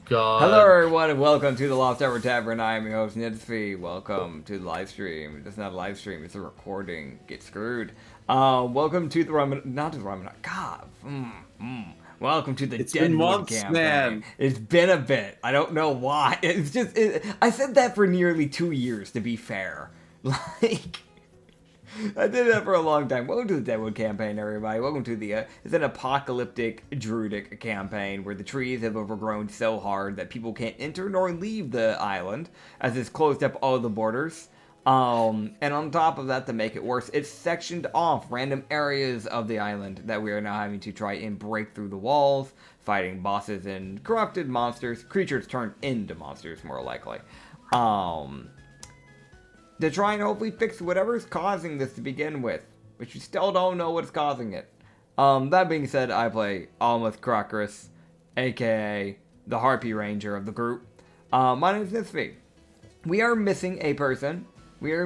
God. Hello, everyone, and welcome to the Lost Ever Tavern. I am your host, Nitsify. Welcome to the live stream. It's not a live stream, it's a recording. Get screwed. Welcome to the not to the Ramadan. God. Welcome to the Deadwood Campaign. Man. It's been a bit. I don't know why. It's just. I said that for nearly 2 years, to be fair. Like. I did that for a long time. Welcome to the Deadwood Campaign, everybody. Welcome to the, it's an apocalyptic druidic campaign where the trees have overgrown so hard that people can't enter nor leave the island, as it's closed up all the borders. And on top of that, to make it worse, it's sectioned off random areas of the island that we are now having to try and break through the walls, fighting bosses and corrupted monsters, creatures turned into monsters, more likely. To try and hopefully fix whatever's causing this to begin with, which we still don't know what's causing it. That being said, I play Almost Crocris, aka the Harpy Ranger of the group. My name is Nitsify. We are missing a person. We are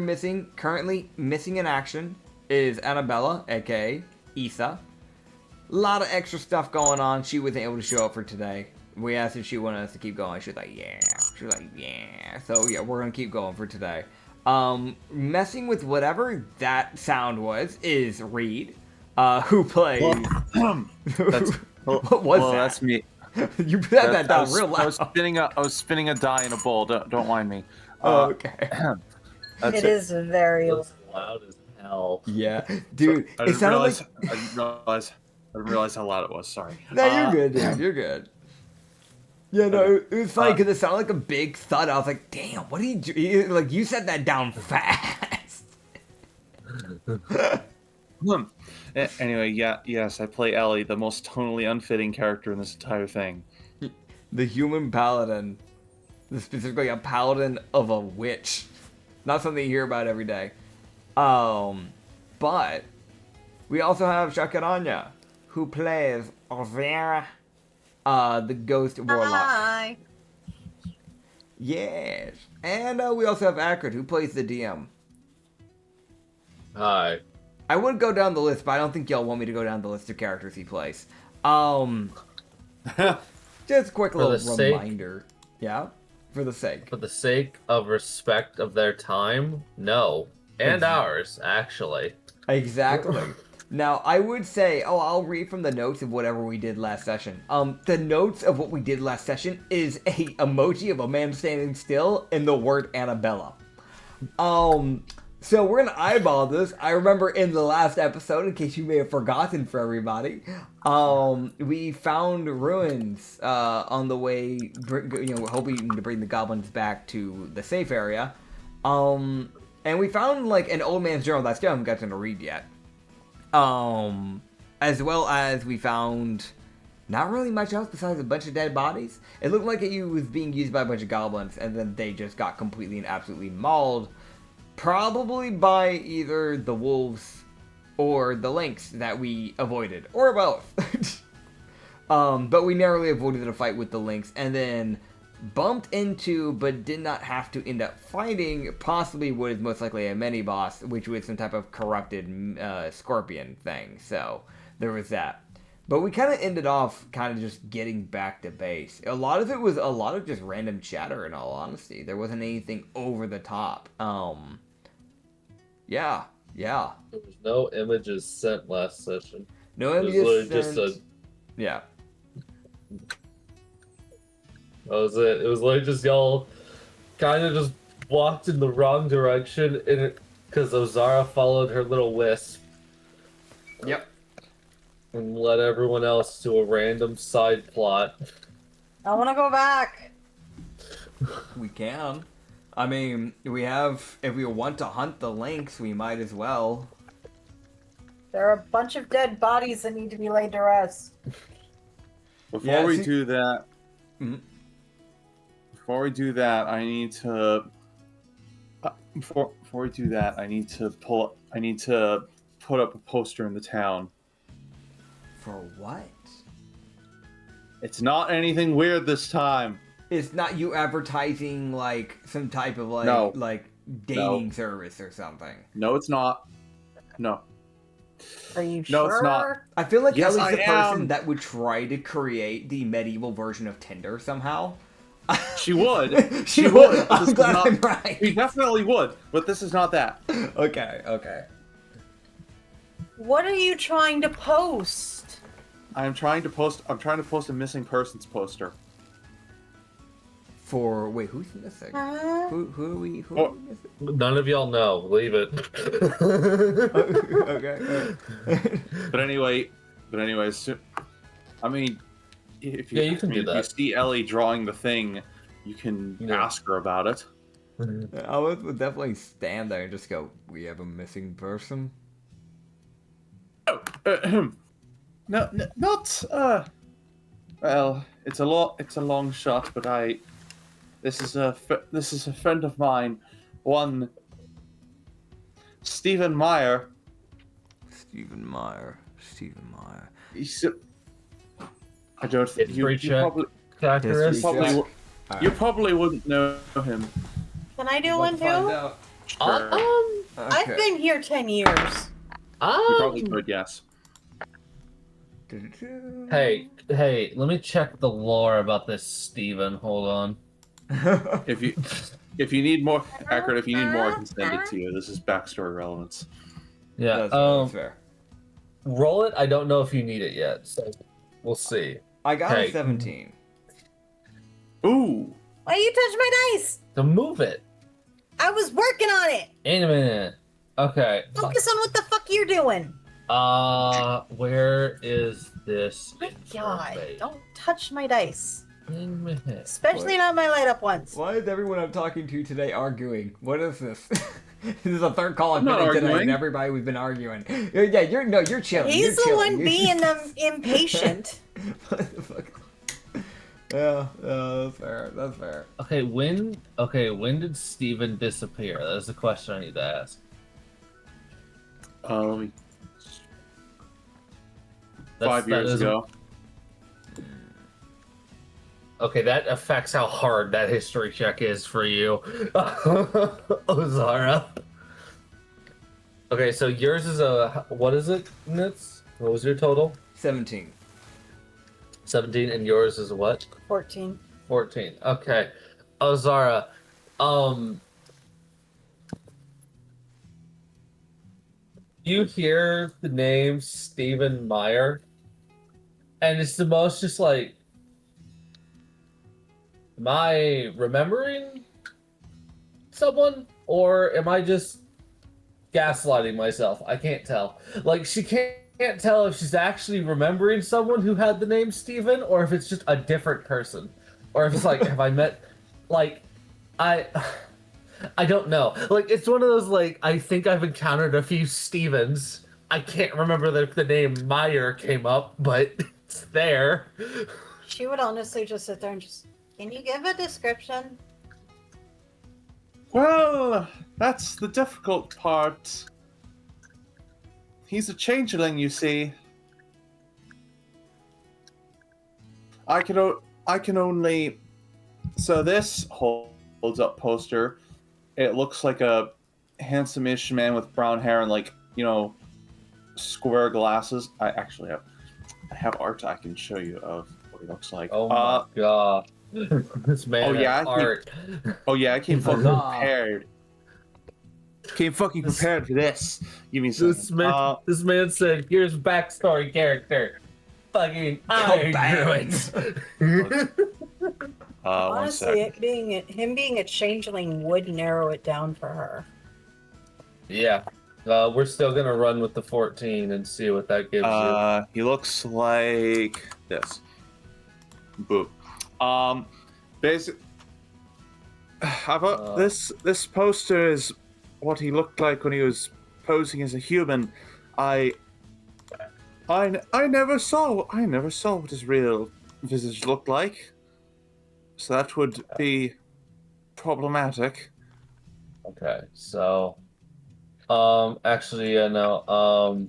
currently missing in action is Annabella, aka Issa. A lot of extra stuff going on. She wasn't able to show up for today. We asked if she wanted us to keep going. She was like, yeah. So yeah, we're gonna keep going for today. Messing with whatever that sound was is Reed, who plays. What was that? That's me. You put that down real loud. I was spinning a die in a bowl. Don't mind me. Okay. It is very Loud as hell. Yeah, dude. I It didn't sounded realize, like. I didn't realize how loud it was. Sorry. No, you're good, dude. You're good. Yeah, no, it was funny because it sounded like a big thud. I was like, "Damn, what did you do?" Like, you said that down fast. Anyway, yes, I play Ellie, the most tonally unfitting character in this entire thing. The human paladin, specifically a paladin of a witch, not something you hear about every day. But we also have Shakaranya, who plays Ozera. The Ghost Warlock. Hi. Yes. And we also have Acrid, who plays the DM. Hi. I would go down the list, but I don't think y'all want me to go down the list of characters he plays. Just a quick little reminder. Yeah? For the sake. For the sake of respect of their time, no. And ours, actually. Exactly. Now, I would say, I'll read from the notes of whatever we did last session. The notes of what we did last session is a emoji of a man standing still and the word Annabella. So we're gonna eyeball this. I remember in the last episode, in case you may have forgotten for everybody, we found ruins on the way, hoping to bring the goblins back to the safe area. And we found like an old man's journal that I still haven't gotten to read yet. As well as we found not really much else besides a bunch of dead bodies. It looked like it was being used by a bunch of goblins, and then they just got completely and absolutely mauled, probably by either the wolves or the lynx that we avoided, or both. But we narrowly avoided a fight with the lynx, and then bumped into, but did not have to end up fighting, possibly what is most likely a mini-boss, which was some type of corrupted scorpion thing, so there was that. But we kind of ended off kind of just getting back to base. A lot of it was a lot of just random chatter, in all honesty. There wasn't anything over the top. Yeah. There was no images sent last session. No It was images literally sent. just a... Yeah. That was it. It was like just y'all kind of just walked in the wrong direction because Ozara followed her little wisp Yep. and led everyone else to a random side plot. I want to go back. We can. I mean, we have, if we want to hunt the lynx, we might as well. There are a bunch of dead bodies that need to be laid to rest. Before we do that, I need to. Before we do that, I need to put up a poster in the town. For what? It's not anything weird this time. It's not you advertising like some type of like No. like dating service or something. No, it's not. No. Are you No, sure? it's not. I feel like Yes, Ellie's the I person am. that would try to create the medieval version of Tinder somehow. She would. She would. would. but I'm this is glad not- I'm right. She definitely would, but this is not that. Okay. What are you trying to post? I'm trying to post a missing persons poster. Wait, who's missing? Huh? Who are we Oh. missing? None of y'all know. Leave it. Okay. But anyways, I mean, if you, Yeah, you can do if you that. see Ellie drawing the thing, you can Yeah. ask her about it. I would definitely stand there and just go, "We have a missing person." No, not. Well, it's a long shot, but this is a friend of mine, one Stephen Meyer. Stephen Meyer. He's. I don't think History check. probably, Accurate. History probably, check. you probably wouldn't know him. Can I do Let's one find too? out. Sure. I've been here 10 years. You probably could, yes. Hey, let me check the lore about this Steven. Hold on. If you need more, Acrid, if you need more, I can send it to you. This is backstory relevance. Yeah, That's fair. roll it. I don't know if you need it yet, so we'll see. I got Hey. a 17. Ooh. Why you touch my dice? So move it. I was working on it. In a minute. Okay. Focus on what the fuck you're doing. Where is this? My God, interface? don't touch my dice. In a minute. Especially What? not my light up ones. Why is everyone I'm talking to today arguing? What is this? This is a third call I've I'm been not in today, arguing. and everybody we've been arguing. Yeah, you're chilling. He's you're the chilling. one being impatient. What the fuck? Yeah, that's fair. That's fair. Okay, when did Steven disappear? That's the question I need to ask. Let me. That's- 5 years that is- ago. Okay, that affects how hard that history check is for you. Ozara. Okay, so yours is what is it, Nits? What was your total? 17. 17, and yours is what? 14. 14. Okay. Ozara, you hear the name Stephen Meyer, and it's the most just like, am I remembering someone, or am I just gaslighting myself? I can't tell. Like, she can't tell if she's actually remembering someone who had the name Steven, or if it's just a different person. Or if it's like, have I met, like, I don't know. Like, it's one of those, like, I think I've encountered a few Stevens. I can't remember if the name Meyer came up, but it's there. She would honestly just sit there and just, can you give a description? Well, that's the difficult part. He's a changeling, you see. I can only. So this holds up poster. It looks like a handsome-ish man with brown hair and, like, you know, square glasses. I have art I can show you of what he looks like. Oh my god. This man Oh, yeah, has art. I came fucking Huzzah. prepared. Came fucking prepared for this. Give me a This second. this man said, here's backstory character. Fucking Iron bangs. Druids. One Honestly, sec. him being a changeling would narrow it down for her. Yeah. We're still gonna run with the 14 and see what that gives you. He looks like this. Boo. Basic. This poster is what he looked like when he was posing as a human. I never saw what his real visage looked like. So that would be problematic. Okay, so actually no.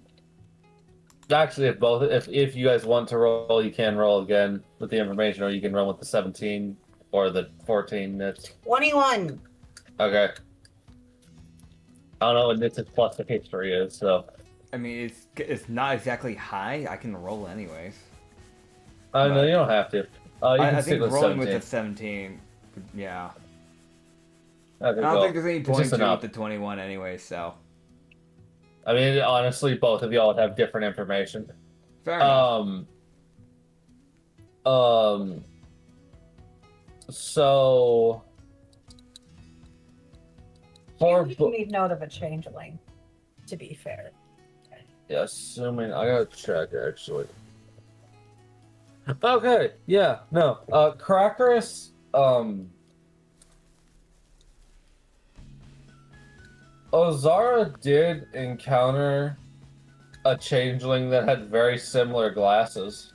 Actually, if you guys want to roll, you can roll again with the information, or you can run with the 17 or the 14 nits. 21. Okay. I don't know what nits plus the history is, so. I mean, it's not exactly high. I can roll anyways. No, you don't have to. You can I stick think with rolling 17. with the 17 Yeah. Okay, I don't cool. think there's any It's point just to it enough. with the 21 anyway, so. I mean, honestly, both of y'all have different information. Fair enough. So for You didn't need note of a changeling, to be fair. yeah, assuming I gotta check actually. Okay, yeah, no. Crackerus, Ozara did encounter a changeling that had very similar glasses.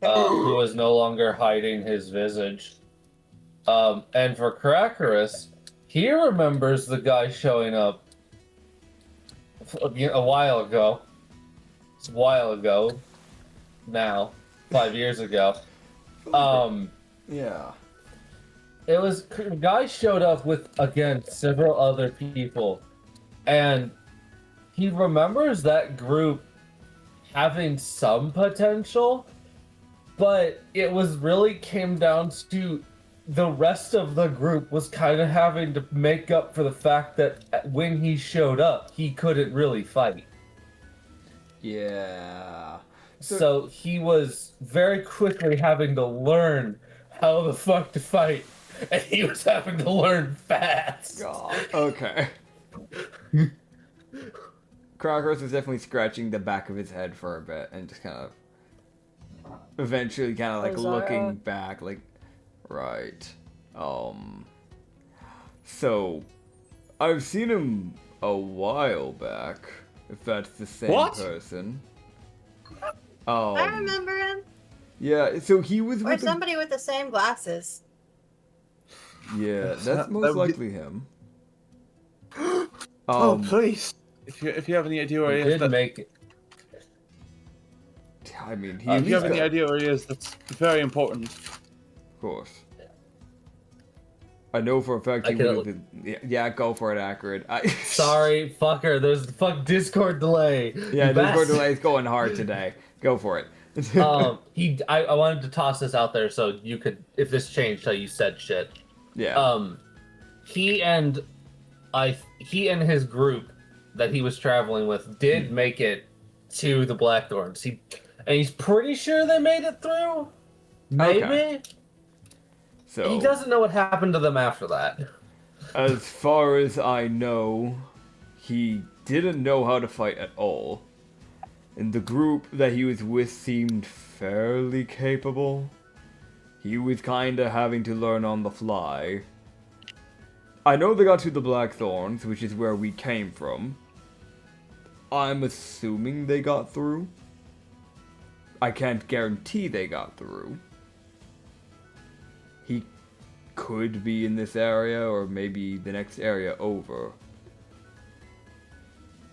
Who is no longer hiding his visage. And for Crackerus, he remembers the guy showing up a while ago. It's a while ago now, 5 years ago. Yeah. It was a guy showed up with, again, several other people, and he remembers that group having some potential, but it was really came down to the rest of the group was kind of having to make up for the fact that when he showed up, he couldn't really fight. Yeah. So he was very quickly having to learn how the fuck to fight, and he was having to learn fast. God. Okay. Crocus is definitely scratching the back of his head for a bit and just kind of eventually kind of like looking back like, right. So I've seen him a while back, if that's the same person. I remember him. Yeah, so he was Or with somebody with the same glasses. Yeah, that's most likely him. Oh, please. If you have any idea where he is, make it. I mean, if you have any idea where he is, that's very important. Of course. I know for a fact he would have. Yeah, go for it, Acrid. Sorry, fucker. There's Discord delay. Yeah, Discord delay is going hard today. Go for it. I wanted to toss this out there so you could, if this changed how you said shit. Yeah. He and his group that he was traveling with did make it to the Blackthorns. He's pretty sure they made it through. Maybe. Okay. So he doesn't know what happened to them after that. As far as I know, he didn't know how to fight at all. And the group that he was with seemed fairly capable. He was kinda having to learn on the fly. I know they got to the Blackthorns, which is where we came from. I'm assuming they got through. I can't guarantee they got through. He could be in this area, or maybe the next area over.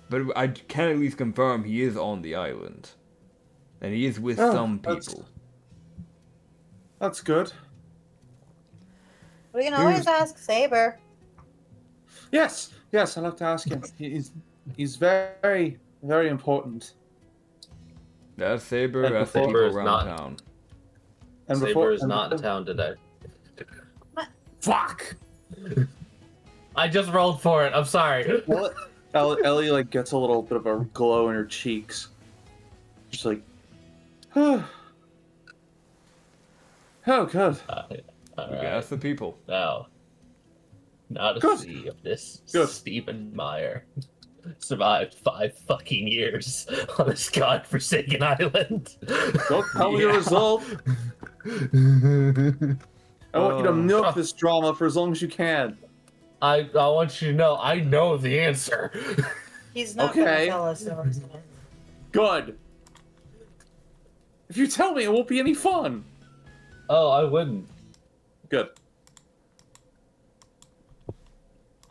But I can at least confirm he is on the island. And he is with some people. That's good. We can always ask Saber. Yes, I'd like to ask him. He's very, very important. That's Saber, And that's the before- people around town. And Saber is not in town today. Fuck! I just rolled for it. I'm sorry. What? Ellie like gets a little bit of a glow in her cheeks. She's like, oh, good. That's the people. Now to Good. see if this Good. Stephen Meyer survived 5 fucking years on this godforsaken island. Don't tell me the result. I want you to milk this drama for as long as you can. I want you to know, I know the answer. He's not Okay. going to tell us the result. Good. If you tell me, it won't be any fun. Oh, I wouldn't. Good.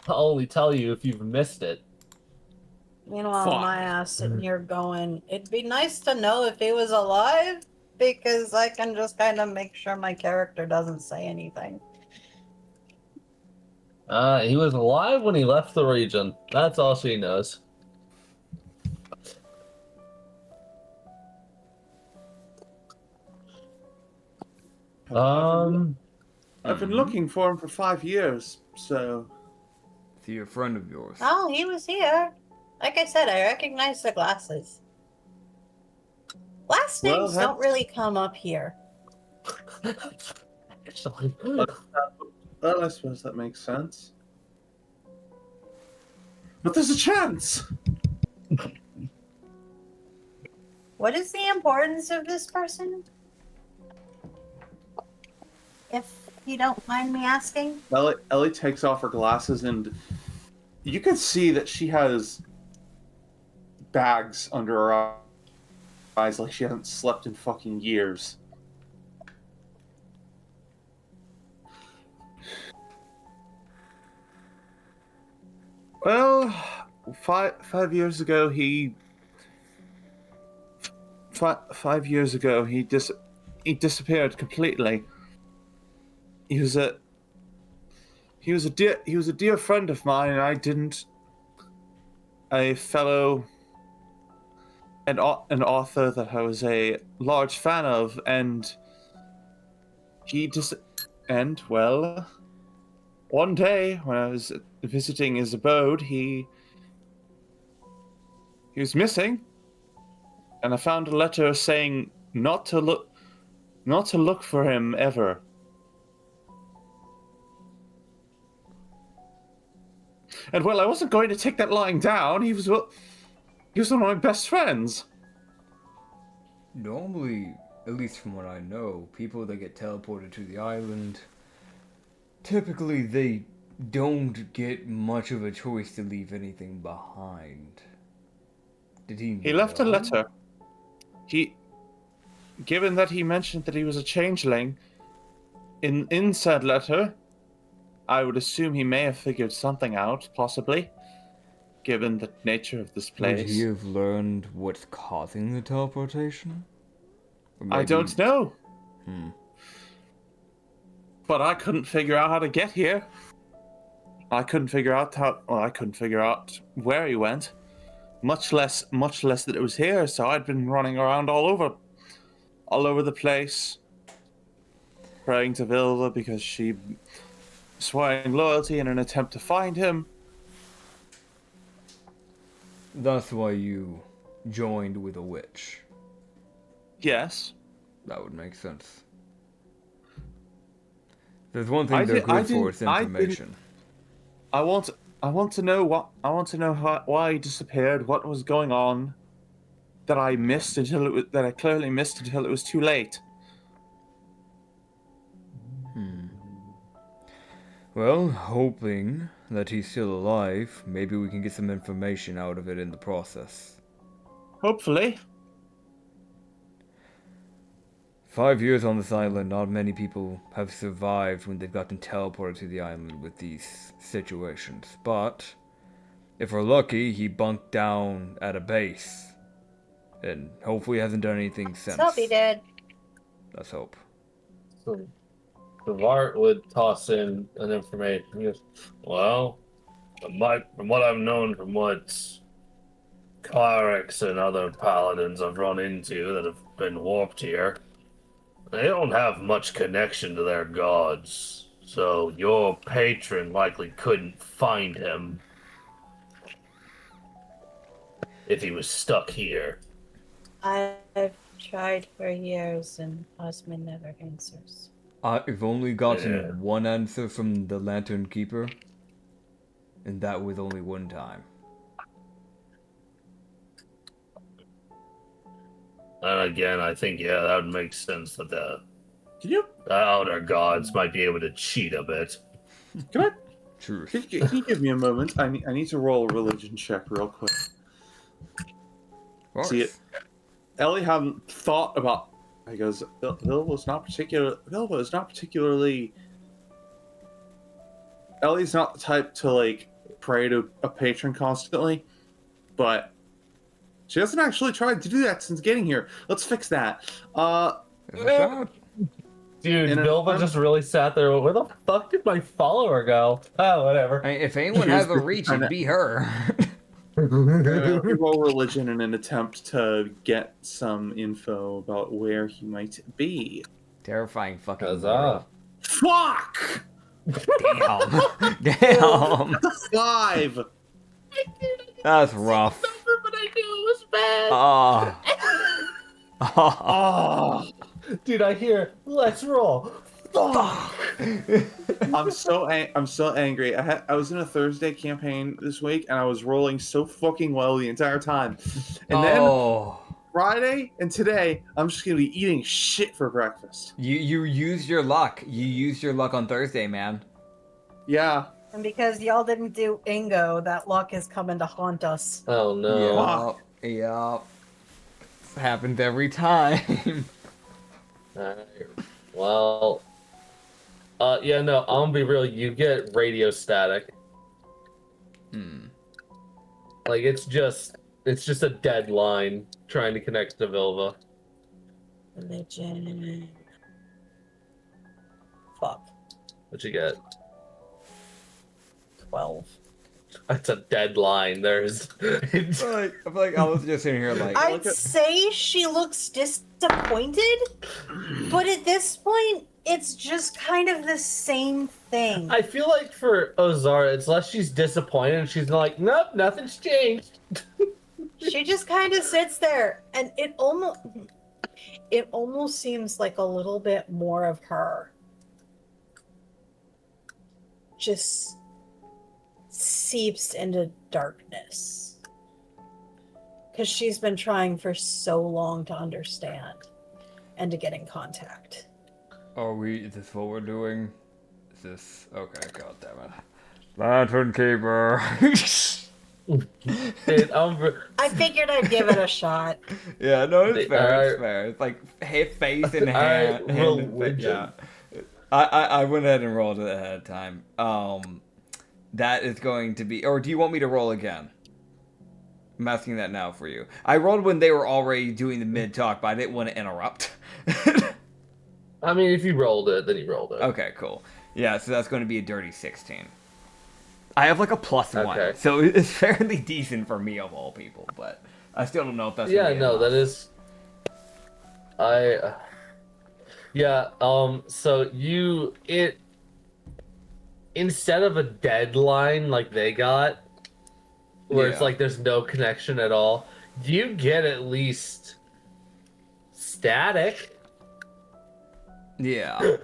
I'll only tell you if you've missed it. Meanwhile, Fuck. my ass sitting here going, it'd be nice to know if he was alive, because I can just kind of make sure my character doesn't say anything. He was alive when he left the region. That's all she knows. I've been looking for him for 5 years, so... Is he a friend of yours? Oh, he was here. Like I said, I recognize the glasses. Last Well, names don't really come up here. Well, I suppose that makes sense. But there's a chance! What is the importance of this person? If you don't mind me asking. Ellie takes off her glasses, and you can see that she has bags under her eyes like she hasn't slept in fucking years. Well, 5 years ago he 5 years ago he disappeared completely. He was a dear friend of mine, and an author that I was a large fan of, and one day when I was visiting his abode, he was missing, and I found a letter saying not to look for him ever. And well, I wasn't going to take that lying down. He was one of my best friends. Normally, at least from what I know, people that get teleported to the island, typically they don't get much of a choice to leave anything behind. Did he? He left a letter. Given that he mentioned that he was a changeling, in said letter, I would assume he may have figured something out, possibly, given the nature of this place. Would he have learned what's causing the teleportation? I don't know. Hmm. But I couldn't figure out how to get here. I couldn't figure out where he went. Much less that it was here, so I'd been running around all over the place, praying to Vilva because she swearing loyalty in an attempt to find him. That's why you joined with a witch. Yes. That would make sense. There's one thing they're good for, it's information. I want to know why he disappeared, what was going on that I clearly missed until it was too late. Well, hoping that he's still alive, maybe we can get some information out of it in the process. Hopefully. 5 years on this island, not many people have survived when they've gotten teleported to the island with these situations. But, if we're lucky, he bunked down at a base. And hopefully hasn't done anything since. Let's hope he did. Let's hope. So, Vart would toss in an information. He goes, well, from what I've known from what clerics and other paladins I've run into that have been warped here, they don't have much connection to their gods. So your patron likely couldn't find him if he was stuck here. I've tried for years and Osman never answers. I've only gotten one answer from the Lantern Keeper, and that was only one time. And again, I think, that would make sense that the Can outer gods might be able to cheat a bit. Truth. you give me a moment? I need to roll a religion check real quick. See it. Ellie hadn't thought about. He goes, Vilva is not particularly. Ellie's not the type to pray to a patron constantly, but she hasn't actually tried to do that since getting here. Let's fix that. Dude, Vilva just really sat there. Where the fuck did my follower go? Oh, whatever. If anyone has a reach, it'd be her. We roll religion in an attempt to get some info about where he might be. Terrifying fucking Huzzah. Fuck! Damn. Damn. 5! That's rough. But I knew it was bad. Oh. Oh, Dude, I hear, let's roll. Fuck. I'm so angry. I was in a Thursday campaign this week, and I was rolling so fucking well the entire time. And then Friday and today, I'm just gonna be eating shit for breakfast. You used your luck. You used your luck on Thursday, man. Yeah. And because y'all didn't do Ingo, that luck is coming to haunt us. Oh no. Yup. Happens every time. Alright. Well, yeah, no, I'm gonna be real. You get radio static. Like it's just a dead line trying to connect to Vilva. Religion. Fuck. What you get? 12. That's a dead line. There's. I feel like I was just sitting here like. I'd say she looks disappointed, but at this point, it's just kind of the same thing. I feel like for Ozara, it's less she's disappointed and she's like, nope, nothing's changed. She just kind of sits there, and it almost seems like a little bit more of her just seeps into darkness because she's been trying for so long to understand and to get in contact. Is this what we're doing? Is this okay? God damn it! Lantern Keeper. Dude, I figured I'd give it a shot. Yeah, no, it's fair. It's fair. It's like face and hand. Religion. Yeah. I went ahead and rolled it ahead of time. That is going to be. Or do you want me to roll again? I'm asking that now for you. I rolled when they were already doing the mid talk, but I didn't want to interrupt. I mean, if you rolled it, then you rolled it. Okay, cool. Yeah, so that's going to be a dirty 16. I have like a +1, Okay. so it's fairly decent for me of all people, but I still don't know if that's Yeah, gonna be no, enough. that is. So instead of a deadline like they got, where it's Yeah. like there's no connection at all, you get at least static. Yeah.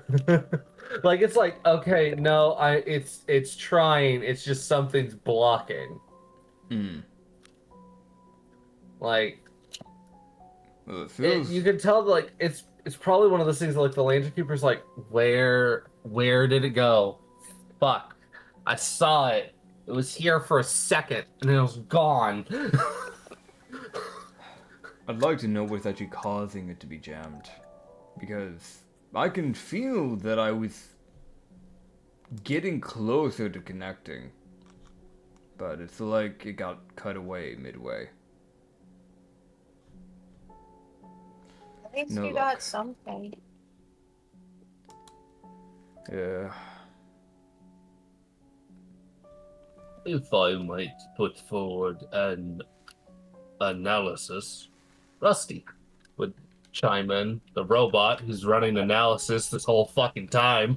Like it's like, okay, no, it's trying, it's just something's blocking. Like Well, it feels... you can tell like it's probably one of those things that, like the Lantern Keeper's like, where did it go? Fuck. I saw it. It was here for a second and then it was gone. I'd like to know what's actually causing it to be jammed. Because I can feel that I was getting closer to connecting. But it's like it got cut away midway. At least No you luck. got something. Yeah. If I might put forward an analysis, Rusty would chime in, the robot who's running analysis this whole fucking time.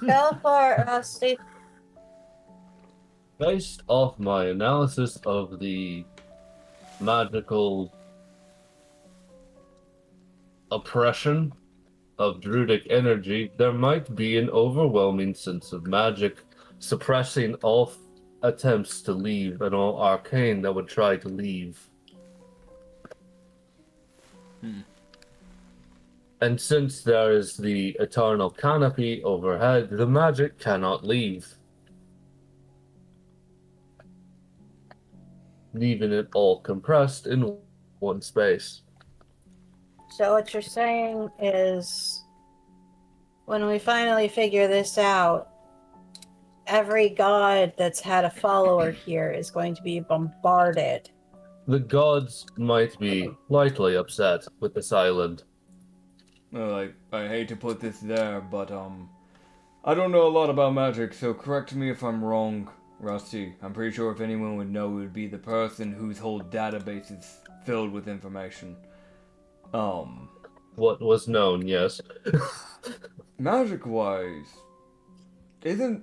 Go for it, Rusty. Based off my analysis of the magical oppression of druidic energy, there might be an overwhelming sense of magic suppressing all attempts to leave and all arcane that would try to leave. And since there is the eternal canopy overhead, the magic cannot leave, leaving it all compressed in one space. So what you're saying is, when we finally figure this out, every god that's had a follower here is going to be bombarded. The gods might be lightly upset with this island. Well, I hate to put this there, but I don't know a lot about magic, so correct me if I'm wrong, Rusty. I'm pretty sure if anyone would know, it would be the person whose whole database is filled with information. what was known, yes. Magic-wise, isn't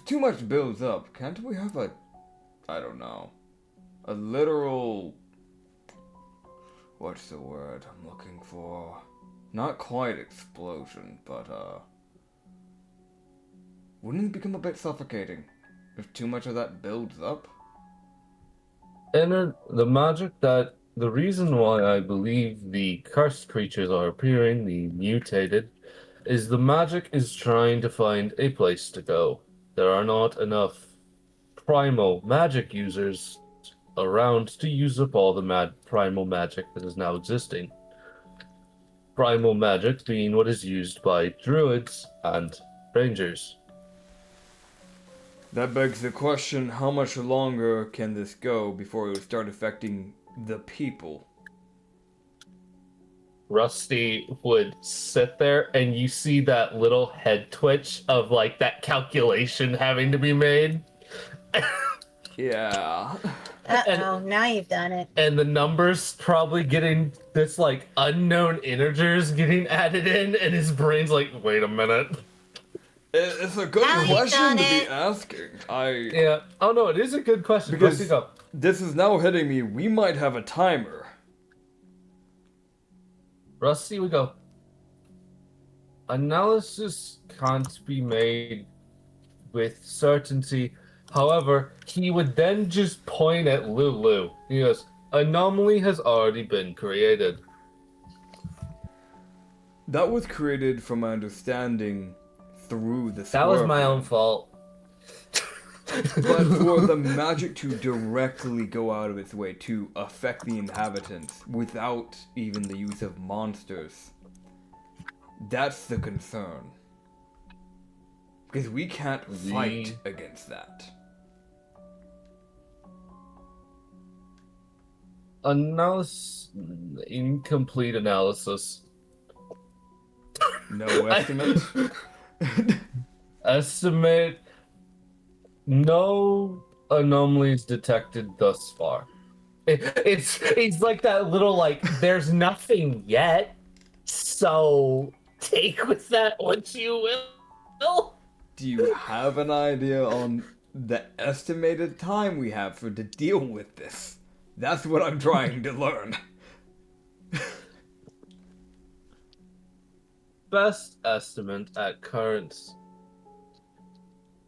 too much builds up? Can't we have a, I don't know, a literal, what's the word I'm looking for? Not quite explosion, but wouldn't it become a bit suffocating if too much of that builds up? And the magic that the reason why I believe the cursed creatures are appearing, the mutated, is the magic is trying to find a place to go. There are not enough primal magic users around to use up all the primal magic that is now existing. Primal magic being what is used by druids and rangers. That begs the question, how much longer can this go before it would start affecting the people? Rusty would sit there and you see that little head twitch of like that calculation having to be made. Yeah. Uh-oh, now you've done it. And the numbers probably getting this like unknown integers getting added in, and his brain's like, wait a minute. It's a good Now you've question done to be it. asking. Yeah. Oh no, it is a good question. Because Rusty, go. this is now hitting me. We might have a timer. Rusty would go. Analysis can't be made with certainty. However, he would then just point at Lulu. He goes, anomaly has already been created. That was created from my understanding through the That was my scorpion. own fault. But for the magic to directly go out of its way to affect the inhabitants without even the use of monsters, that's the concern. Because we can't fight against that. Incomplete analysis. No estimate? Estimate no anomalies detected thus far. It's like that little like there's nothing yet, so take with that what you will. Do you have an idea on the estimated time we have to deal with this? That's what I'm trying to learn. Best estimate at current.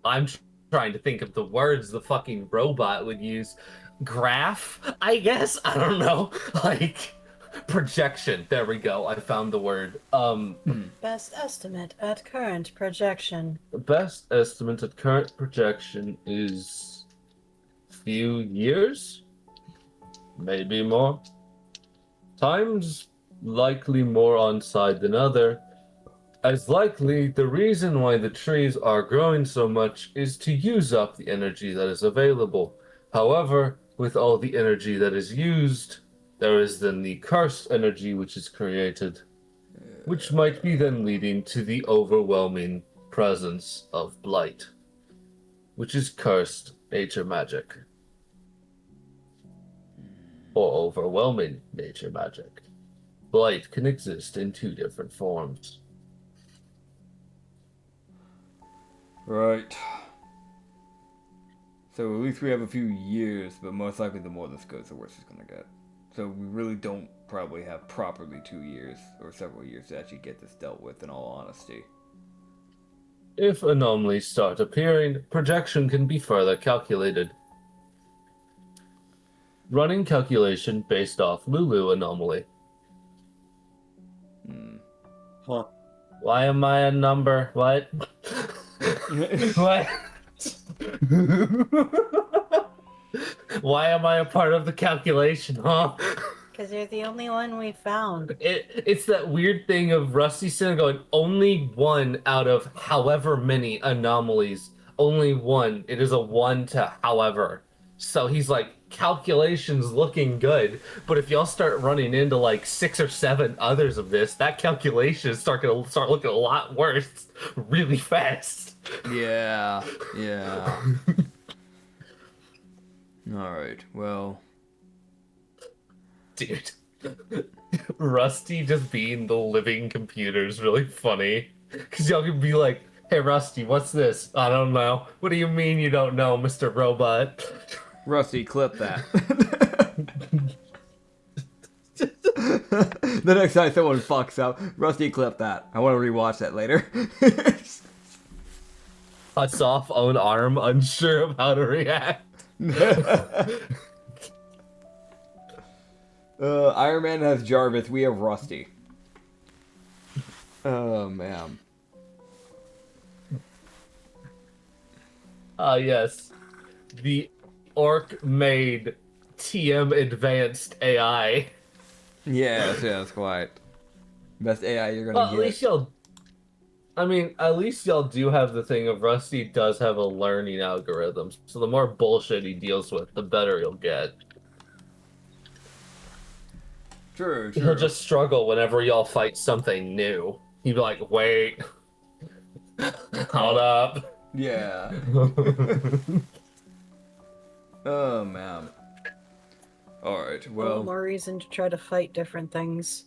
I'm trying to think of the words the fucking robot would use. Graph, I guess. I don't know. Like projection. There we go. I found the word. Best estimate at current projection. The best estimate at current projection is few years, maybe more. Time's likely more on side than other. As likely, the reason why the trees are growing so much is to use up the energy that is available. However, with all the energy that is used, there is then the cursed energy which is created, which might be then leading to the overwhelming presence of blight, which is cursed nature magic. Or overwhelming nature magic. Blight can exist in two different forms. Right. So at least we have a few years, but most likely the more this goes, the worse it's gonna get. So we really don't probably have properly 2 years or several years to actually get this dealt with, in all honesty. If anomalies start appearing, projection can be further calculated. Running calculation based off Lulu anomaly. Huh. Why am I a number? What? What? Why am I a part of the calculation, huh? Because you're the only one we found. It's that weird thing of Rusty Sin going, only one out of however many anomalies, only one. It is a 1 to however. So he's like, calculation's looking good, but if y'all start running into like 6 or 7 others of this, that calculation start looking a lot worse really fast. Yeah. Alright, well. Dude, Rusty just being the living computer is really funny. Because y'all could be like, hey, Rusty, what's this? I don't know. What do you mean you don't know, Mr. Robot? Rusty, clip that. The next time someone fucks up, Rusty, clip that. I want to rewatch that later. Cuts off own arm, unsure of how to react. Iron Man has Jarvis. We have Rusty. Oh, man. Yes. The orc-made TM advanced AI. Yes, quite. Best AI you're gonna Well, get. at least at least y'all do have the thing of Rusty does have a learning algorithm. So the more bullshit he deals with, the better he'll get. True. He'll just struggle whenever y'all fight something new. He'd be like, wait. Hold up. Yeah. Oh, man. Alright, well... more reason to try to fight different things.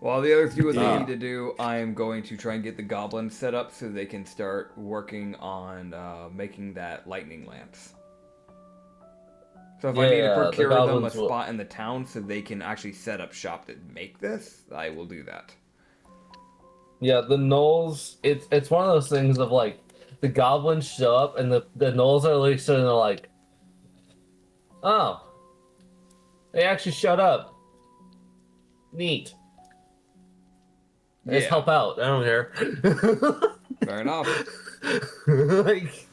While the others do what they need to do, I am going to try and get the goblins set up so they can start working on making that lightning lance. So if I need to procure them a spot in the town so they can actually set up shop to make this, I will do that. Yeah, the gnolls, it's one of those things of like, the goblins show up and the gnolls are like sitting there like, oh, they actually showed up. Neat. Just help out. I don't care. Fair enough. Like,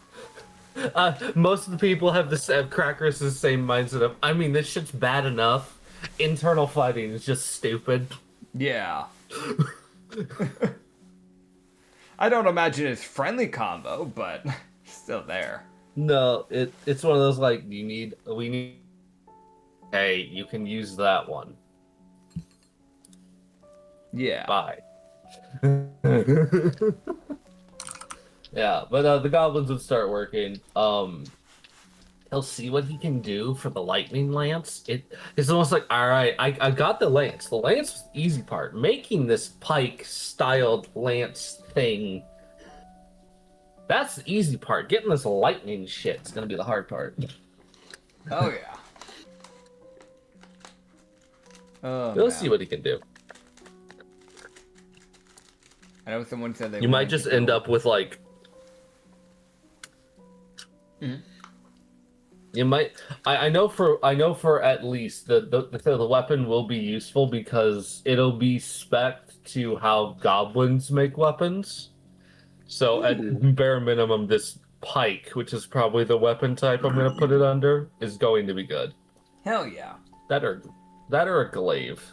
most of the people have Crackers the same mindset of, I mean, this shit's bad enough. Internal fighting is just stupid. Yeah. I don't imagine it's friendly combo, but still there. No, it's one of those like, we need. Hey, you can use that one. Yeah. Bye. Yeah, but the goblins would start working. He'll see what he can do for the lightning lance. It's almost like, all right, I got the lance. The lance was the easy part. Making this pike-styled lance thing, that's the easy part. Getting this lightning shit's gonna be the hard part. Oh, yeah. Oh, We'll see what he can do. I know someone said they You might just end up with like... Mm-hmm. You might. I know for at least the weapon will be useful because it'll be spec'd to how goblins make weapons. So at bare minimum, this pike, which is probably the weapon type I'm gonna put it under, is going to be good. Hell yeah. That or a glaive.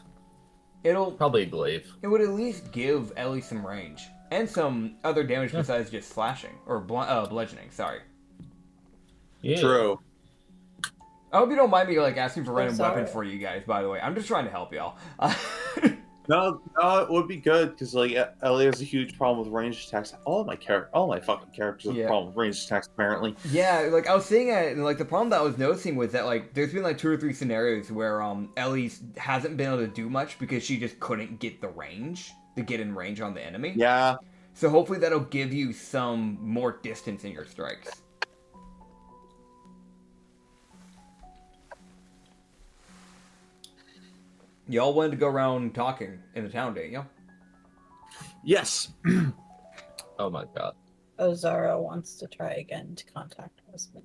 It'll Probably a glaive. It would at least give Ellie some range and some other damage besides just slashing or bludgeoning. Sorry. Yeah. True. I hope you don't mind me like asking for random sorry. weapons for you guys. By the way, I'm just trying to help y'all. No, it would be good because like Ellie has a huge problem with ranged attacks. All my fucking characters have a problem with ranged attacks apparently. Yeah, like I was seeing it, and like the problem that I was noticing was that like there's been like 2 or 3 scenarios where Ellie hasn't been able to do much because she just couldn't get the range to get in range on the enemy. Yeah. So hopefully that'll give you some more distance in your strikes. Y'all wanted to go around talking in the town, didn't you? Yes. Oh my god. Ozara wants to try again to contact her husband.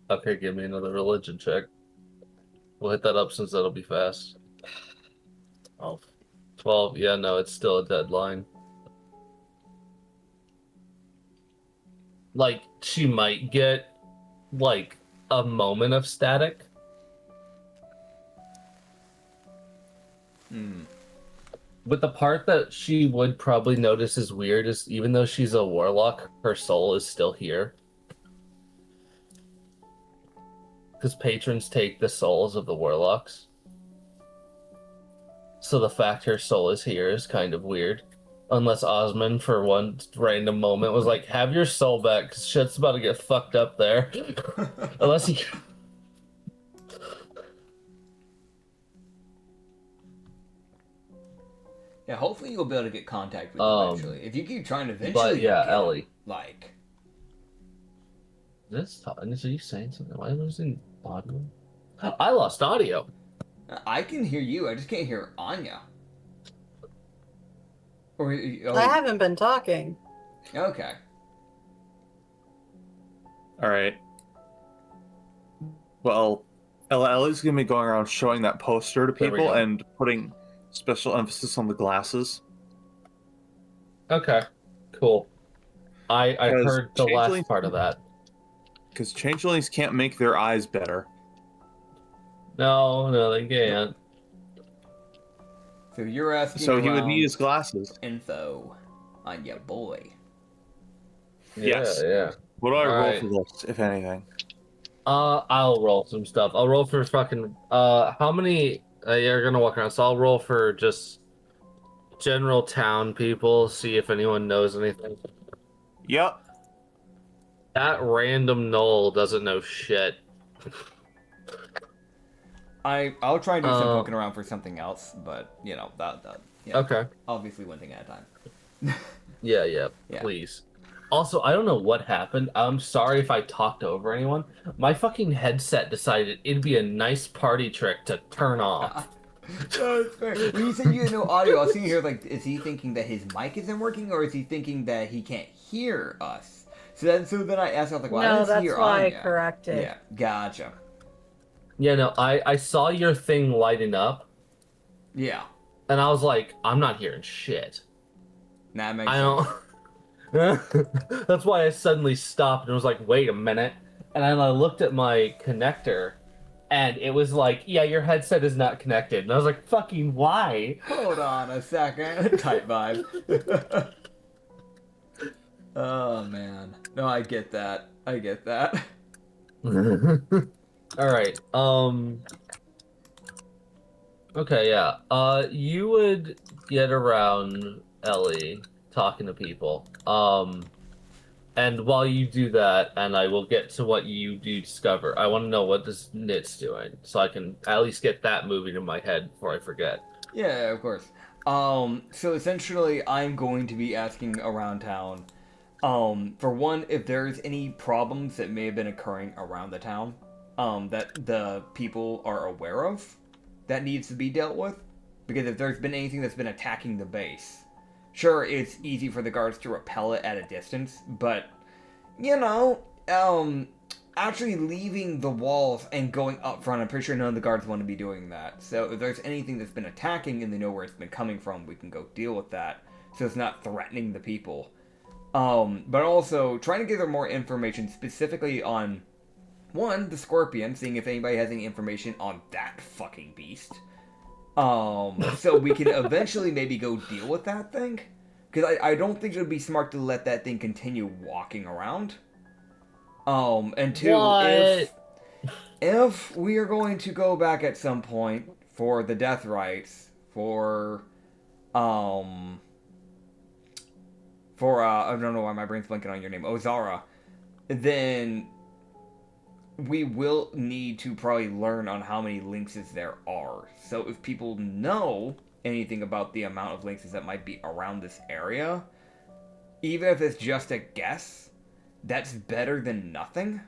Okay, give me another religion check. We'll hit that up since that'll be fast. 12. 12. Yeah, no, it's still a deadline. Like, she might get, like, a moment of static. But the part that she would probably notice is weird is even though she's a warlock, her soul is still here. Because patrons take the souls of the warlocks. So the fact her soul is here is kind of weird. Unless Osmond, for one random moment, was like, have your soul back, because shit's about to get fucked up there. Unless he... Yeah, hopefully you'll be able to get contact with him eventually. If you keep trying to eventually, But yeah, get him, Ellie. like. Are you saying something? Am I losing audio? I lost audio. I can hear you. I just can't hear Anya. Or I haven't been talking. Okay. All right. Well, Ellie's gonna be going around showing that poster to There we people go. and putting special emphasis on the glasses. Okay, cool. I 'Cause heard the changelings- last part of that. Because changelings can't make their eyes better. No, they can't. So you're asking. So he would around need his glasses. info on your boy. Yes. Yeah. What do I roll Alright. for this, if anything? I'll roll some stuff. I'll roll for fucking. How many? You're gonna walk around, so I'll roll for just general town people. See if anyone knows anything. Yep. That random knoll doesn't know shit. I'll try and do some Uh, poking around for something else, but that Okay. obviously one thing at a time. Yeah, Yeah. please. Also, I don't know what happened. I'm sorry if I talked over anyone. My fucking headset decided it'd be a nice party trick to turn off. That's fair. When you said you had no audio, I was sitting here like, is he thinking that his mic isn't working, or is he thinking that he can't hear us? So then I asked, I was like, well, I No, didn't that's hear why I Anya. corrected. Yeah, gotcha. Yeah, no, I saw your thing lighting up, Yeah, and I was like, I'm not hearing shit. that makes I sense. don't. That's why I suddenly stopped and was like, wait a minute. And then I looked at my connector, and it was like, yeah, your headset is not connected. And I was like, fucking why? Hold on a second. Tight vibe. Oh, man. No, I get that. All right. Okay, yeah. You would get around Ellie talking to people. And while you do that, and I will get to what you do discover, I want to know what this Nit's doing, so I can at least get that moving in my head before I forget. Yeah, of course. So essentially, I'm going to be asking around town, for one, if there's any problems that may have been occurring around the town, that the people are aware of, that needs to be dealt with. Because if there's been anything that's been attacking the base, sure, it's easy for the guards to repel it at a distance, but, actually leaving the walls and going up front, I'm pretty sure none of the guards want to be doing that. So if there's anything that's been attacking and they know where it's been coming from, we can go deal with that, so it's not threatening the people. But also, trying to gather more information specifically on, one, the scorpion, seeing if anybody has any information on that fucking beast. So we can eventually maybe go deal with that thing. Because I don't think it would be smart to let that thing continue walking around. And two, What? if we are going to go back at some point for the death rites, for I don't know why my brain's blanking on your name, Ozara, then we will need to probably learn on how many lynxes there are. So if people know anything about the amount of lynxes that might be around this area, even if it's just a guess, that's better than nothing.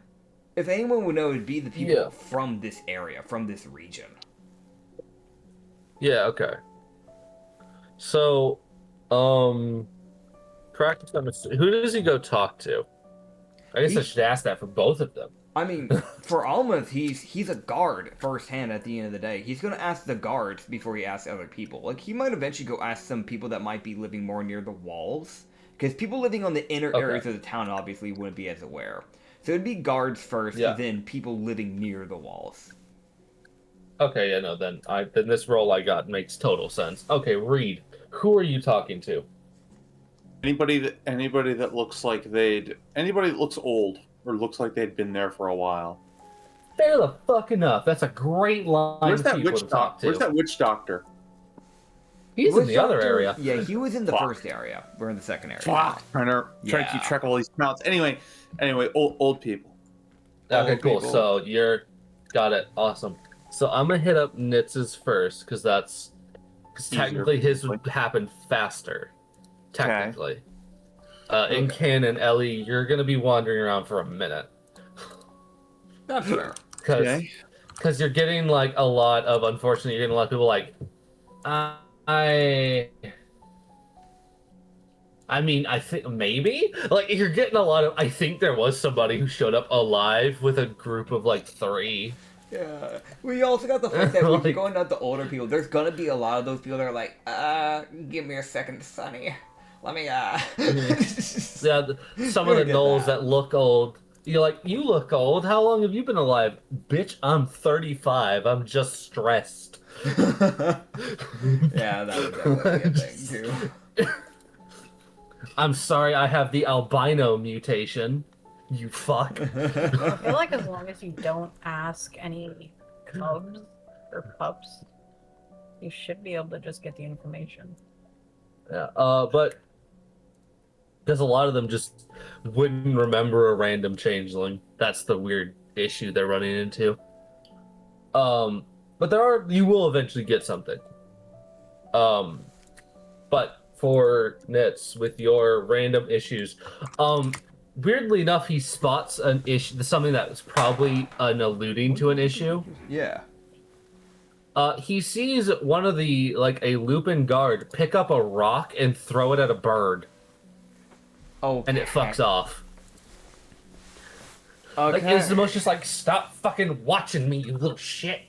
If anyone would know, it'd be the people from this area, from this region. Yeah, okay. So, practice who does he go talk to? I guess I should ask that for both of them. I mean, for Almuth, he's a guard firsthand at the end of the day. He's going to ask the guards before he asks other people. Like, he might eventually go ask some people that might be living more near the walls. Because people living on the inner areas of the town obviously wouldn't be as aware. So it'd be guards first, then people living near the walls. Okay, yeah, no, then this role I got makes total sense. Okay, Reed, who are you talking to? Anybody that looks like anybody that looks old or looks like they'd been there for a while. Fair the fuck enough. That's a great line Where's for that people witch to talk to. Where's that witch doctor? He's in the other area. Yeah, he was in the first area. We're in the second area. Fuck. Trying to keep track of all these counts. Anyway, old people. Okay, Old cool. people. So you're got it. Awesome. So I'm gonna hit up Nitz's first because that's Because Easier, technically his would basically. happen faster. Okay. Technically. In canon, Ellie, you're going to be wandering around for a minute. That's fair. Okay. Because you're getting, like, a lot of, unfortunately, you're getting a lot of people like, I mean, I think maybe? Like, you're getting a lot of, I think there was somebody who showed up alive with a group of, like, 3. Yeah. We also got the fact that when you're Like- going down to older people, there's gonna be a lot of those people that are like, give me a second, Sonny. Let me, Yeah, some of the Get gnolls that. that look old. You're like, you look old. How long have you been alive? Bitch, I'm 35. I'm just stressed. Yeah, that would definitely be a thing, too. I'm sorry, I have the albino mutation. You fuck. I feel like as long as you don't ask any cubs or pups, you should be able to just get the information. Yeah, but because a lot of them just wouldn't remember a random changeling. That's the weird issue they're running into. But you will eventually get something. But for Nits, with your random issues, weirdly enough, he spots an issue, something that was probably an alluding to an issue. Yeah. He sees one of the, like, a Lupin guard pick up a rock and throw it at a bird, Oh. and it fucks off. Okay. Like, it's the most just like, stop fucking watching me, you little shit.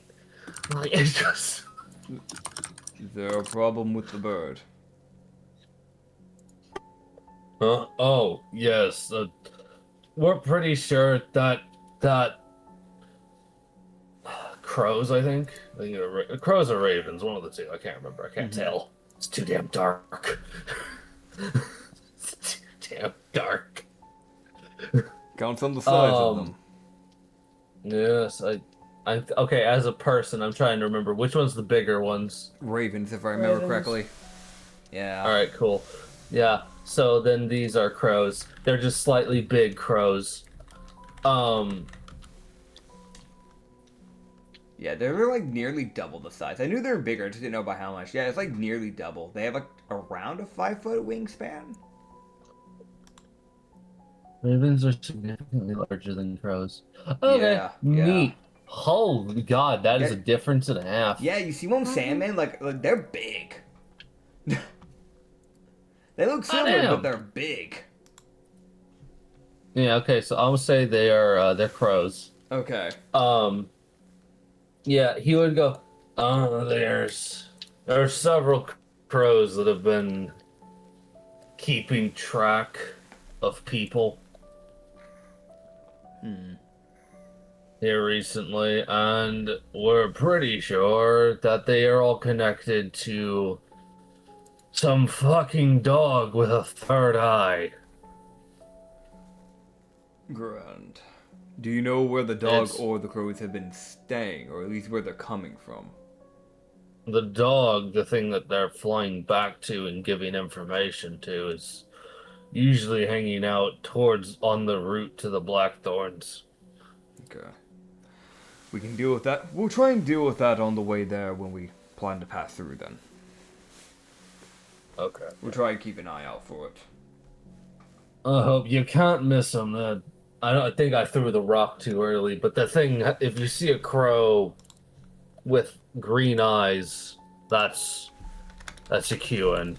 Like, it's just... Is there a problem with the bird? Oh, yes. We're pretty sure that crows, I think. Crows or ravens, one of the two. I can't remember. I can't tell. It's too damn dark. It's too damn dark. Counts on the size of them. Yes, okay, as a person, I'm trying to remember which one's the bigger ones. Ravens, if I remember Ravens. correctly. Yeah. Alright, cool. Yeah, so then these are crows. They're just slightly big crows. Yeah, they're like nearly double the size. I knew they were bigger, just didn't know by how much. Yeah, it's like nearly double. They have like around a 5-foot wingspan. Ravens are significantly larger than crows. Okay, Yeah, neat. Holy god, that is a difference and a half. Yeah, you see what I'm saying, man? Like they're big. They look similar, damn. but they're big. Yeah, okay, so I'll say they're crows. Okay. Yeah, he would go, there are several crows that have been keeping track of people here recently, and we're pretty sure that they are all connected to some fucking dog with a third eye. Grand. Do you know where the dog It's- or the crows have been staying, or at least where they're coming from? The dog, the thing that they're flying back to and giving information to, is usually hanging out on the route to the Blackthorns. Okay. We can deal with that. We'll try and deal with that on the way there when we plan to pass through then. Okay. We'll try and keep an eye out for it. I hope you can't miss them. I think I threw the rock too early, but the thing, if you see a crow with green eyes, that's a QN.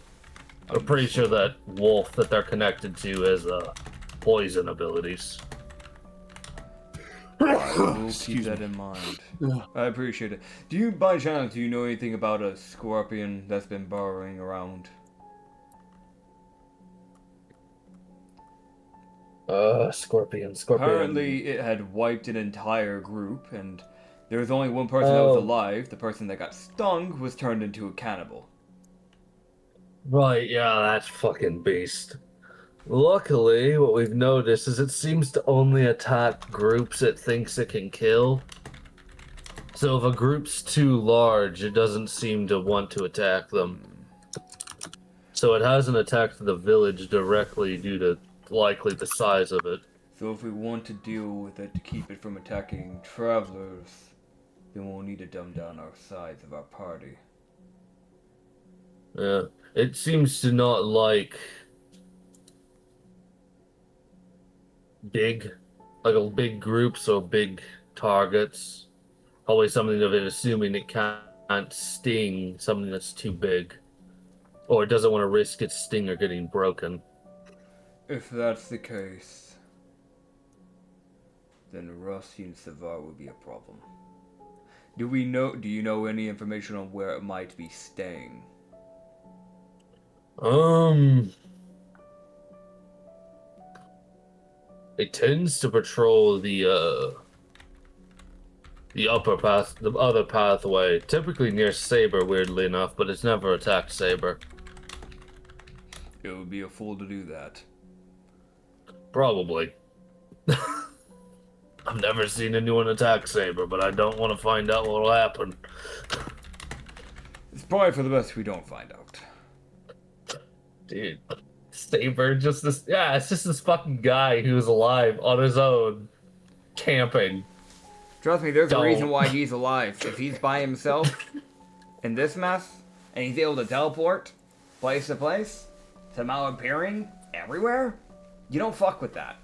I'm pretty sure that wolf that they're connected to has poison abilities. We'll keep that in mind. I appreciate it. Do you, by chance, know anything about a scorpion that's been burrowing around? Scorpion. Apparently, it had wiped an entire group, and there was only one person that was alive. The person that got stung was turned into a cannibal. Right, yeah, that's fucking beast. Luckily, what we've noticed is it seems to only attack groups it thinks it can kill. So if a group's too large, it doesn't seem to want to attack them. So it hasn't attacked the village directly due to likely the size of it. So if we want to deal with it to keep it from attacking travelers, then we'll need to dumb down our size of our party. Yeah. It seems to not like big, like a big groups or big targets. Always something of it assuming it can't sting something that's too big. Or it doesn't want to risk its stinger getting broken. If that's the case, then Rusty and Savar would be a problem. Do you know any information on where it might be staying? It tends to patrol the upper path, the other pathway, typically near Saber, weirdly enough, but it's never attacked Saber. It would be a fool to do that. Probably. I've never seen anyone attack Saber, but I don't want to find out what will happen. It's probably for the best we don't find out. Dude, Saber, just this, yeah, it's just this fucking guy who's alive on his own, camping. Trust me, there's a Don't. reason why he's alive. If he's by himself in this mess, and he's able to teleport place to place, somehow appearing everywhere, you don't fuck with that.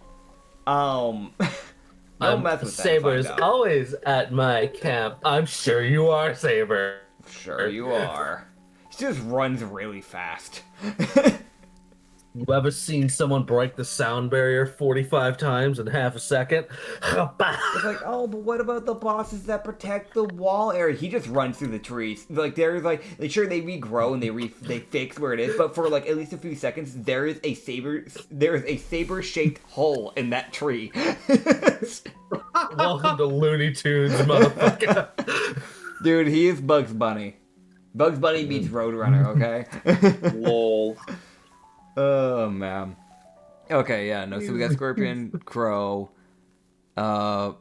Don't mess with that. Saber is find out. always at my camp. I'm sure you are, Saber. Sure you are. He just runs really fast. You ever seen someone break the sound barrier 45 times in half a second? It's like, oh, but what about the bosses that protect the wall area? He just runs through the trees. Like, there's like, sure, they regrow and they fix where it is, but for like at least a few seconds, there is a saber-shaped hole in that tree. Welcome to Looney Tunes, motherfucker. Dude, he is Bugs Bunny. Bugs Bunny beats Roadrunner, okay? Lol. Oh, man. Okay, yeah, no, so we got Scorpion, Crow. Yeah,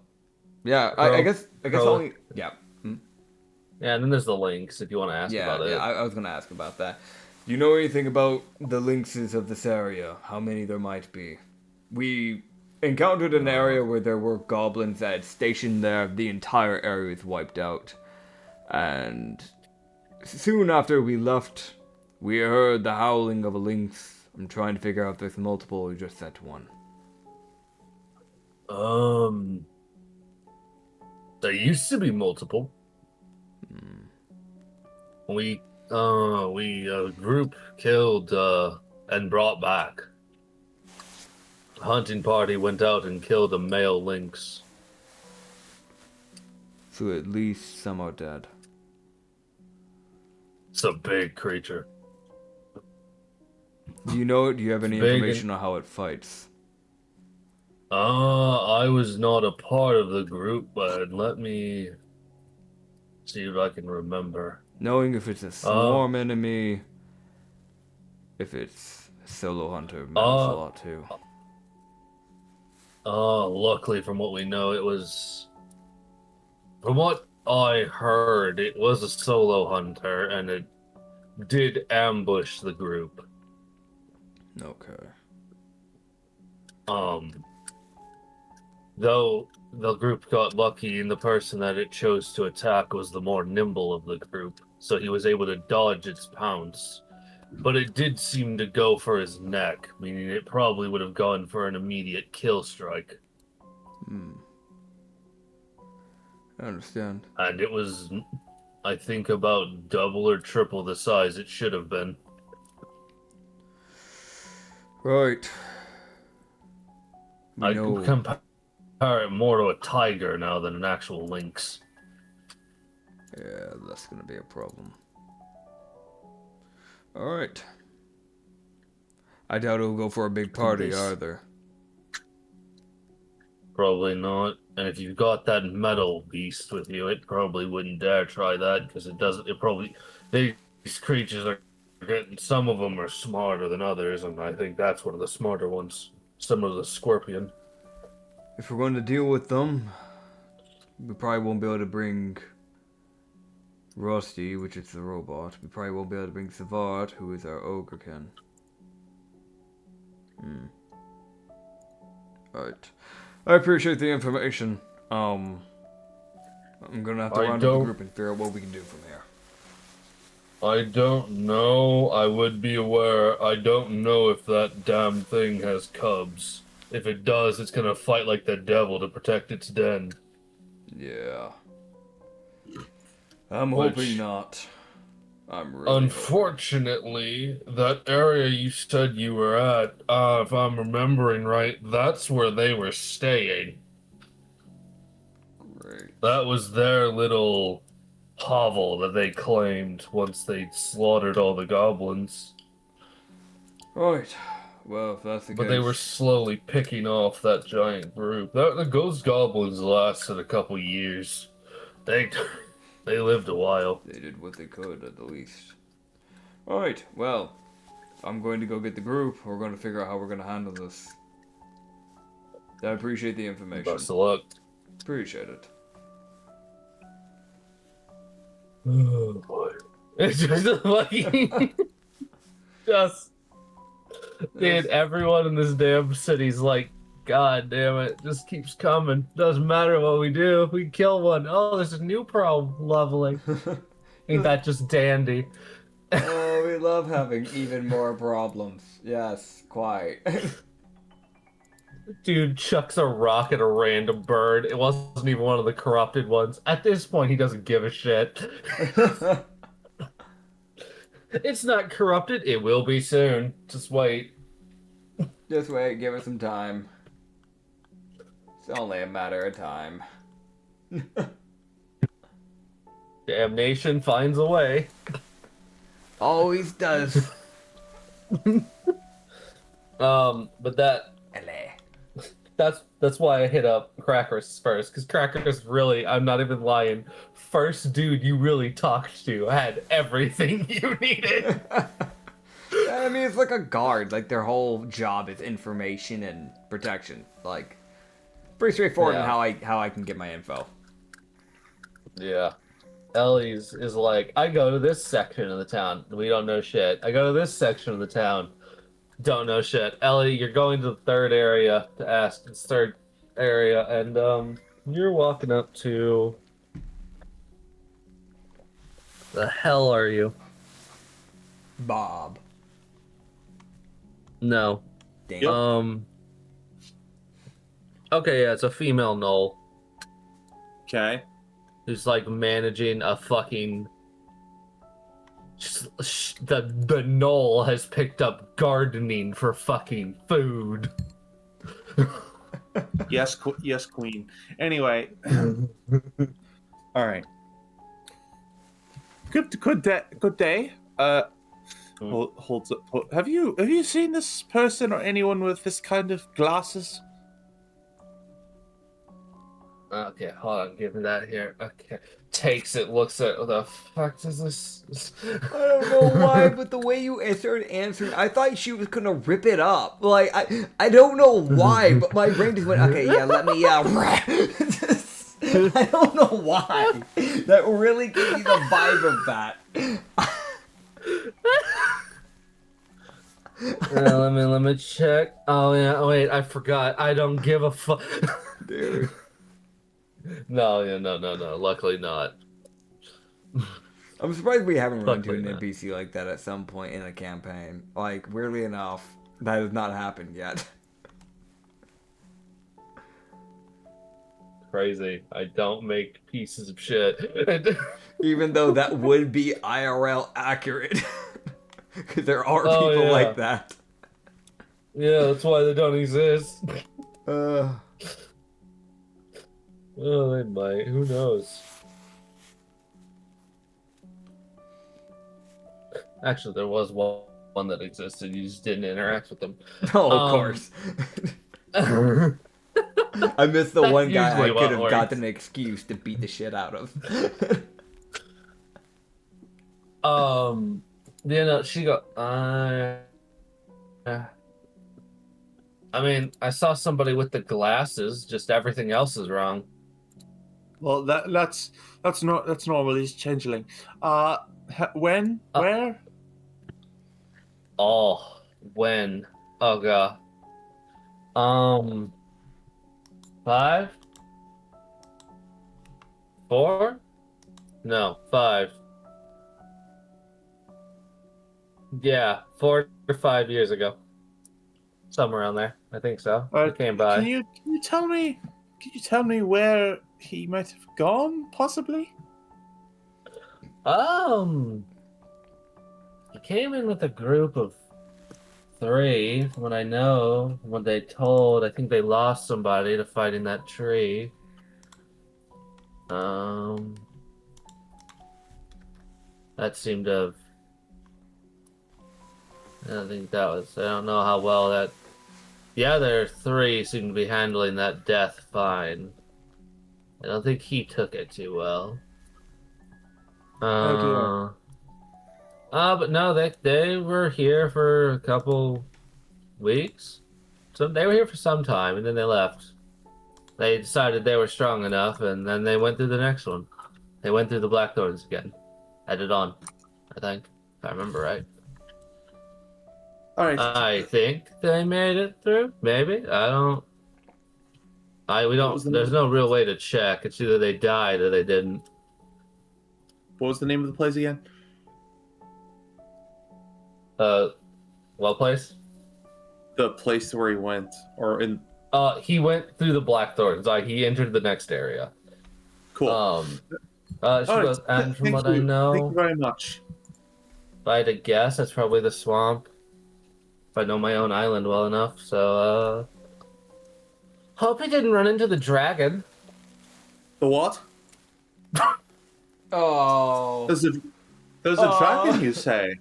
I guess Crow. only... Yeah. Yeah, and then there's the Lynx, if you want to ask Yeah, about yeah, it. I was gonna ask about that. Do you know anything about the lynxes of this area? How many there might be? We encountered an area where there were goblins that had stationed there. The entire area was wiped out. And soon after we left, we heard the howling of a lynx. I'm trying to figure out if there's multiple or just that one. There used to be multiple. We a group killed and brought back. A hunting party went out and killed a male lynx. So at least some are dead. It's a big creature. Do you have any Big information on how it fights? I was not a part of the group, but let me see if I can remember. Knowing if it's a swarm enemy, if it's a solo hunter, matters a lot too. Luckily from what we know, it was... From what I heard, it was a solo hunter, and it did ambush the group. Okay. Though the group got lucky and the person that it chose to attack was the more nimble of the group, so he was able to dodge its pounce. But it did seem to go for his neck, meaning it probably would have gone for an immediate kill strike. I understand. And it was, I think, about double or triple the size it should have been. Right. I compare it more to a tiger now than an actual lynx. Yeah, that's gonna be a problem. Alright. I doubt it'll go for a big party either. Probably not. And if you've got that metal beast with you, it probably wouldn't dare try that, because these creatures are getting, some of them are smarter than others, and I think that's one of the smarter ones. Similar to the scorpion. If we're going to deal with them, we probably won't be able to bring Rusty, which is the robot. We probably won't be able to bring Savard, who is our ogrekin. Right. I appreciate the information. I'm gonna have to round up the group and figure out what we can do from here. I don't know. I would be aware. I don't know if that damn thing has cubs. If it does, it's gonna fight like the devil to protect its den. Yeah. I'm Which- hoping not. I'm really Unfortunately, that area you said you were at, if I'm remembering right, that's where they were staying. hoping. Great. That was their little hovel that they claimed once they slaughtered all the goblins. Right. Well, if that's the But case. they were slowly picking off that giant group. The ghost goblins lasted a couple years. They they lived a while. They did what they could, at the least. Alright, well, I'm going to go get the group. We're going to figure out how we're going to handle this. I appreciate the information. Best of luck. Appreciate it. Oh boy. It's just like just dude, everyone in this damn city's like, God damn it, just keeps coming. Doesn't matter what we do. We kill one. Oh, there's a new problem. Lovely. Ain't that just dandy? Oh, we love having even more problems. Yes, quite. Dude chucks a rock at a random bird. It wasn't even one of the corrupted ones. At this point, he doesn't give a shit. It's not corrupted. It will be soon. Just wait. Just wait, give it some time. It's only a matter of time. Damnation finds a way. Always does. But that's why I hit up Crackers first, because Crackers really, I'm not even lying, first dude you really talked to had everything you needed. I mean, it's like a guard. Like, their whole job is information and protection. Like, pretty straightforward in how I can get my info. Yeah. Ellie's is like, I go to this section of the town. We don't know shit. I go to this section of the town. Don't know shit. Ellie, you're going to the third area to ask. It's third area, and you're walking up to. The hell are you? Bob. No. Damn. Okay, yeah, it's a female gnoll Okay. who's like managing a fucking. The gnoll has picked up gardening for fucking food. Yes, yes, queen. Anyway. All right. Good day. Holds up. Have you seen this person or anyone with this kind of glasses? Okay, hold on, give me that here. Okay. Takes it, looks at what the fuck is this? I don't know why, but the way you started answering, I thought she was gonna rip it up. Like, I don't know why, but my brain just went, okay, yeah, let me, I don't know why. That really gave me the vibe of that. Let me check. Oh yeah, wait, I forgot. I don't give a fuck. Dude. No. Luckily not. I'm surprised we haven't run into an Luckily not. NPC like that at some point in a campaign. Like, weirdly enough, that has not happened yet. Crazy. I don't make pieces of shit. Even though that would be IRL accurate. Because there are Oh, people yeah. like that. Yeah, that's why they don't exist. Oh, they might. Who knows? Actually, there was one that existed. You just didn't interact with them. Oh, of course. I missed the That's one guy usually I what could have works. gotten an excuse to beat the shit out of. She go. I mean, I saw somebody with the glasses. Just everything else is wrong. Well, that's normal. He's changeling. When? Where? Oh, when? Oh god. 5? 4? No, 5. Yeah, 4 or 5 years ago. Somewhere around there. I think so. All I right, came by. can you tell me? Can you tell me where he might have gone, possibly? He came in with a group of 3, from what I know, from what they told. I think they lost somebody to fighting that tree. Um, that seemed to have. I think that was. I don't know how well that. The other 3 seem to be handling that death fine. I don't think he took it too well. Oh dear. But no, they were here for a couple weeks. So they were here for some time, and then they left. They decided they were strong enough, and then they went through the next one. They went through the Blackthorns again. Headed on, I think, if I remember right. All right. I think they made it through. Maybe I don't. We What was don't. the There's name? no real way to check. It's either they died or they didn't. What was the name of the place again? What place? The place where he went, or in. He went through the Blackthorns. He entered the next area. Cool. She All right. goes, and from Thank what you. I know, Thank you very much. if I had to guess, that's probably the swamp. If I know my own island well enough, so hope he didn't run into the dragon. The what? Oh. There's a dragon, you say?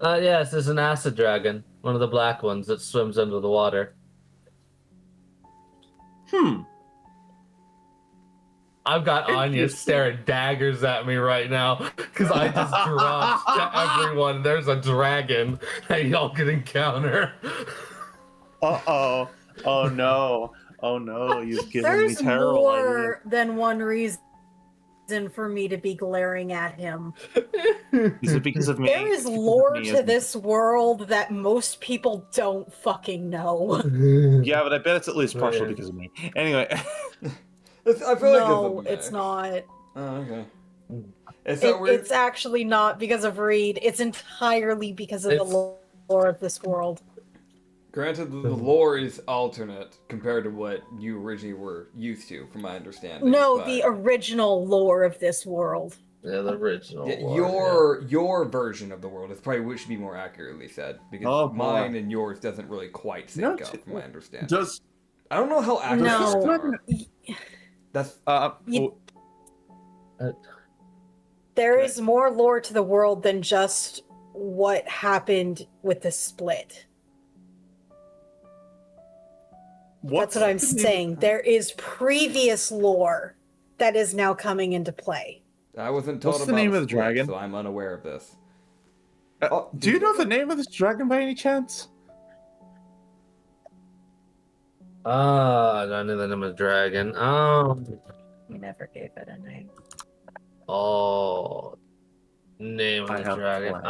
Yes, there's an acid dragon, one of the black ones that swims under the water. I've got Anya staring daggers at me right now because I just dropped to everyone. There's a dragon that y'all can encounter. Uh-oh. Oh no. Oh no, you've given me There's terrible more than one reason for me to be glaring at him. ideas. Is it because of me? There is lore to this world that most people don't fucking know. Yeah, but I bet it's at least partial Yeah. because of me. Anyway. I feel like No, it's it's not. Oh, okay. It's that weird. It's actually not because of Reed. It's entirely because of the lore of this world. Granted, the lore is alternate compared to what you originally were used to, from my understanding. No, but- the original lore of this world. Yeah, the original. Yeah, one, your version of the world is probably what should be more accurately said, because Oh, boy. mine and yours doesn't really quite sync No, up, from my understanding. Does I don't know how accurate No. these are. That's You- Uh, There is more lore to the world than just what happened with the split. That's what I'm saying. There is previous lore that is now coming into play. I wasn't told What's the about name a of the split, dragon? so I'm unaware of this. do you know the name of this dragon by any chance? I don't know the name of the dragon. You never gave it a name. Name of I the have dragon. one.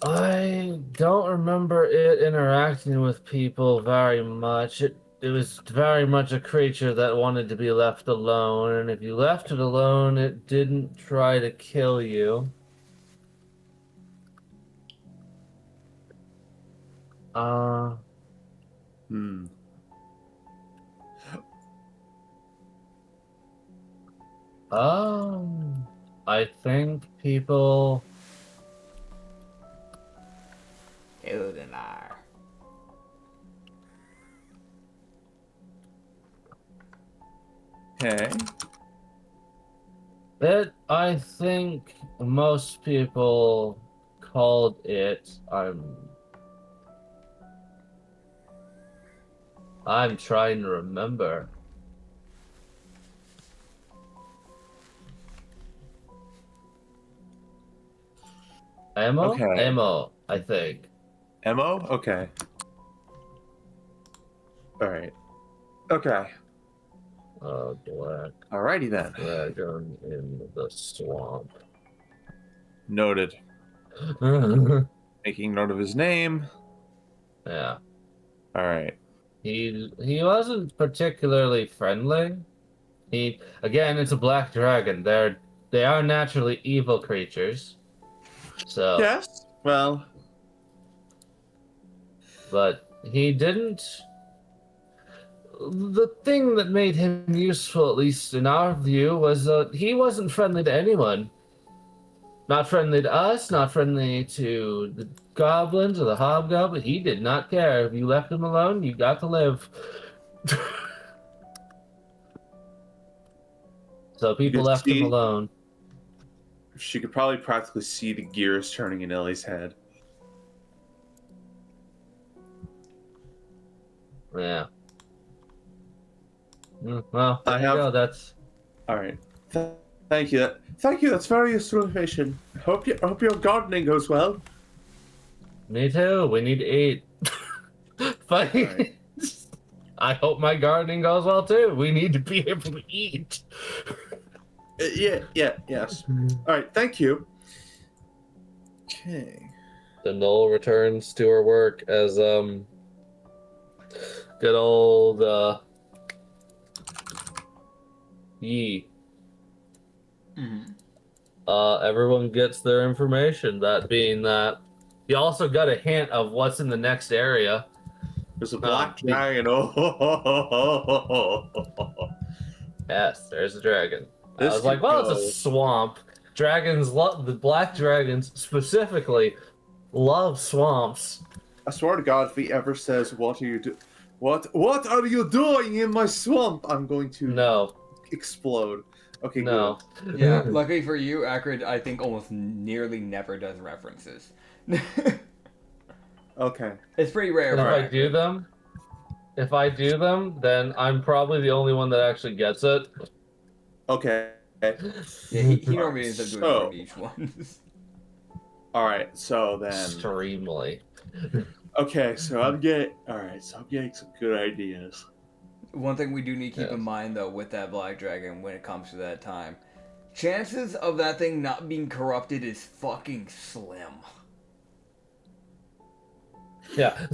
I don't remember it interacting with people very much. It was very much a creature that wanted to be left alone, and if you left it alone, it didn't try to kill you. Hmm. I think people. Ildenar. Okay. I think most people called it. I'm trying to remember. Ammo? Okay. Ammo, I think. Mo? Okay. Alright. Okay. Black Alrighty then. dragon in the swamp. Noted. Making note of his name. Yeah. Alright. He wasn't particularly friendly. Again, it's a black dragon. They are naturally evil creatures. So, Yes. Well, but he didn't. The thing that made him useful, at least in our view, was he wasn't friendly to anyone. Not friendly to us, not friendly to the goblins or the hobgoblin. He did not care. If you left him alone, you got to live. So people could left him see- alone. she could probably practically see the gears turning in Ellie's head. Yeah. Well, there I you have- go. That's All right. Thank you. Thank you. That's very useful information. I hope your gardening goes well. me too. We need to eat. But Alright. I hope my gardening goes well too. We need to be able to eat. Yes. All right. Thank you. Okay. The Knoll returns to her work as good old Yi. Everyone gets their information. That being that, you also got a hint of what's in the next area. There's a black the- dragon. Oh. Yes, there's a dragon. I This was like, could well, go- it's a swamp. Dragons love the black dragons specifically love swamps. I swear to God, if he ever says, "What are you What are you doing in my swamp?" I'm going to No, explode. Okay, no. Yeah, luckily for you, Acrid, I think almost nearly never does references. good. Okay. It's pretty rare. If for I Acrid. do them, then I'm probably the only one that actually gets it. Okay. Yeah, he normally ends up doing So- more of each one. All right. So then. Extremely. Okay. So I'm getting. All right. So I'm getting some good ideas. One thing we do need to keep Yes. in mind, though, with that black dragon when it comes to that time, chances of that thing not being corrupted is fucking slim. Yeah,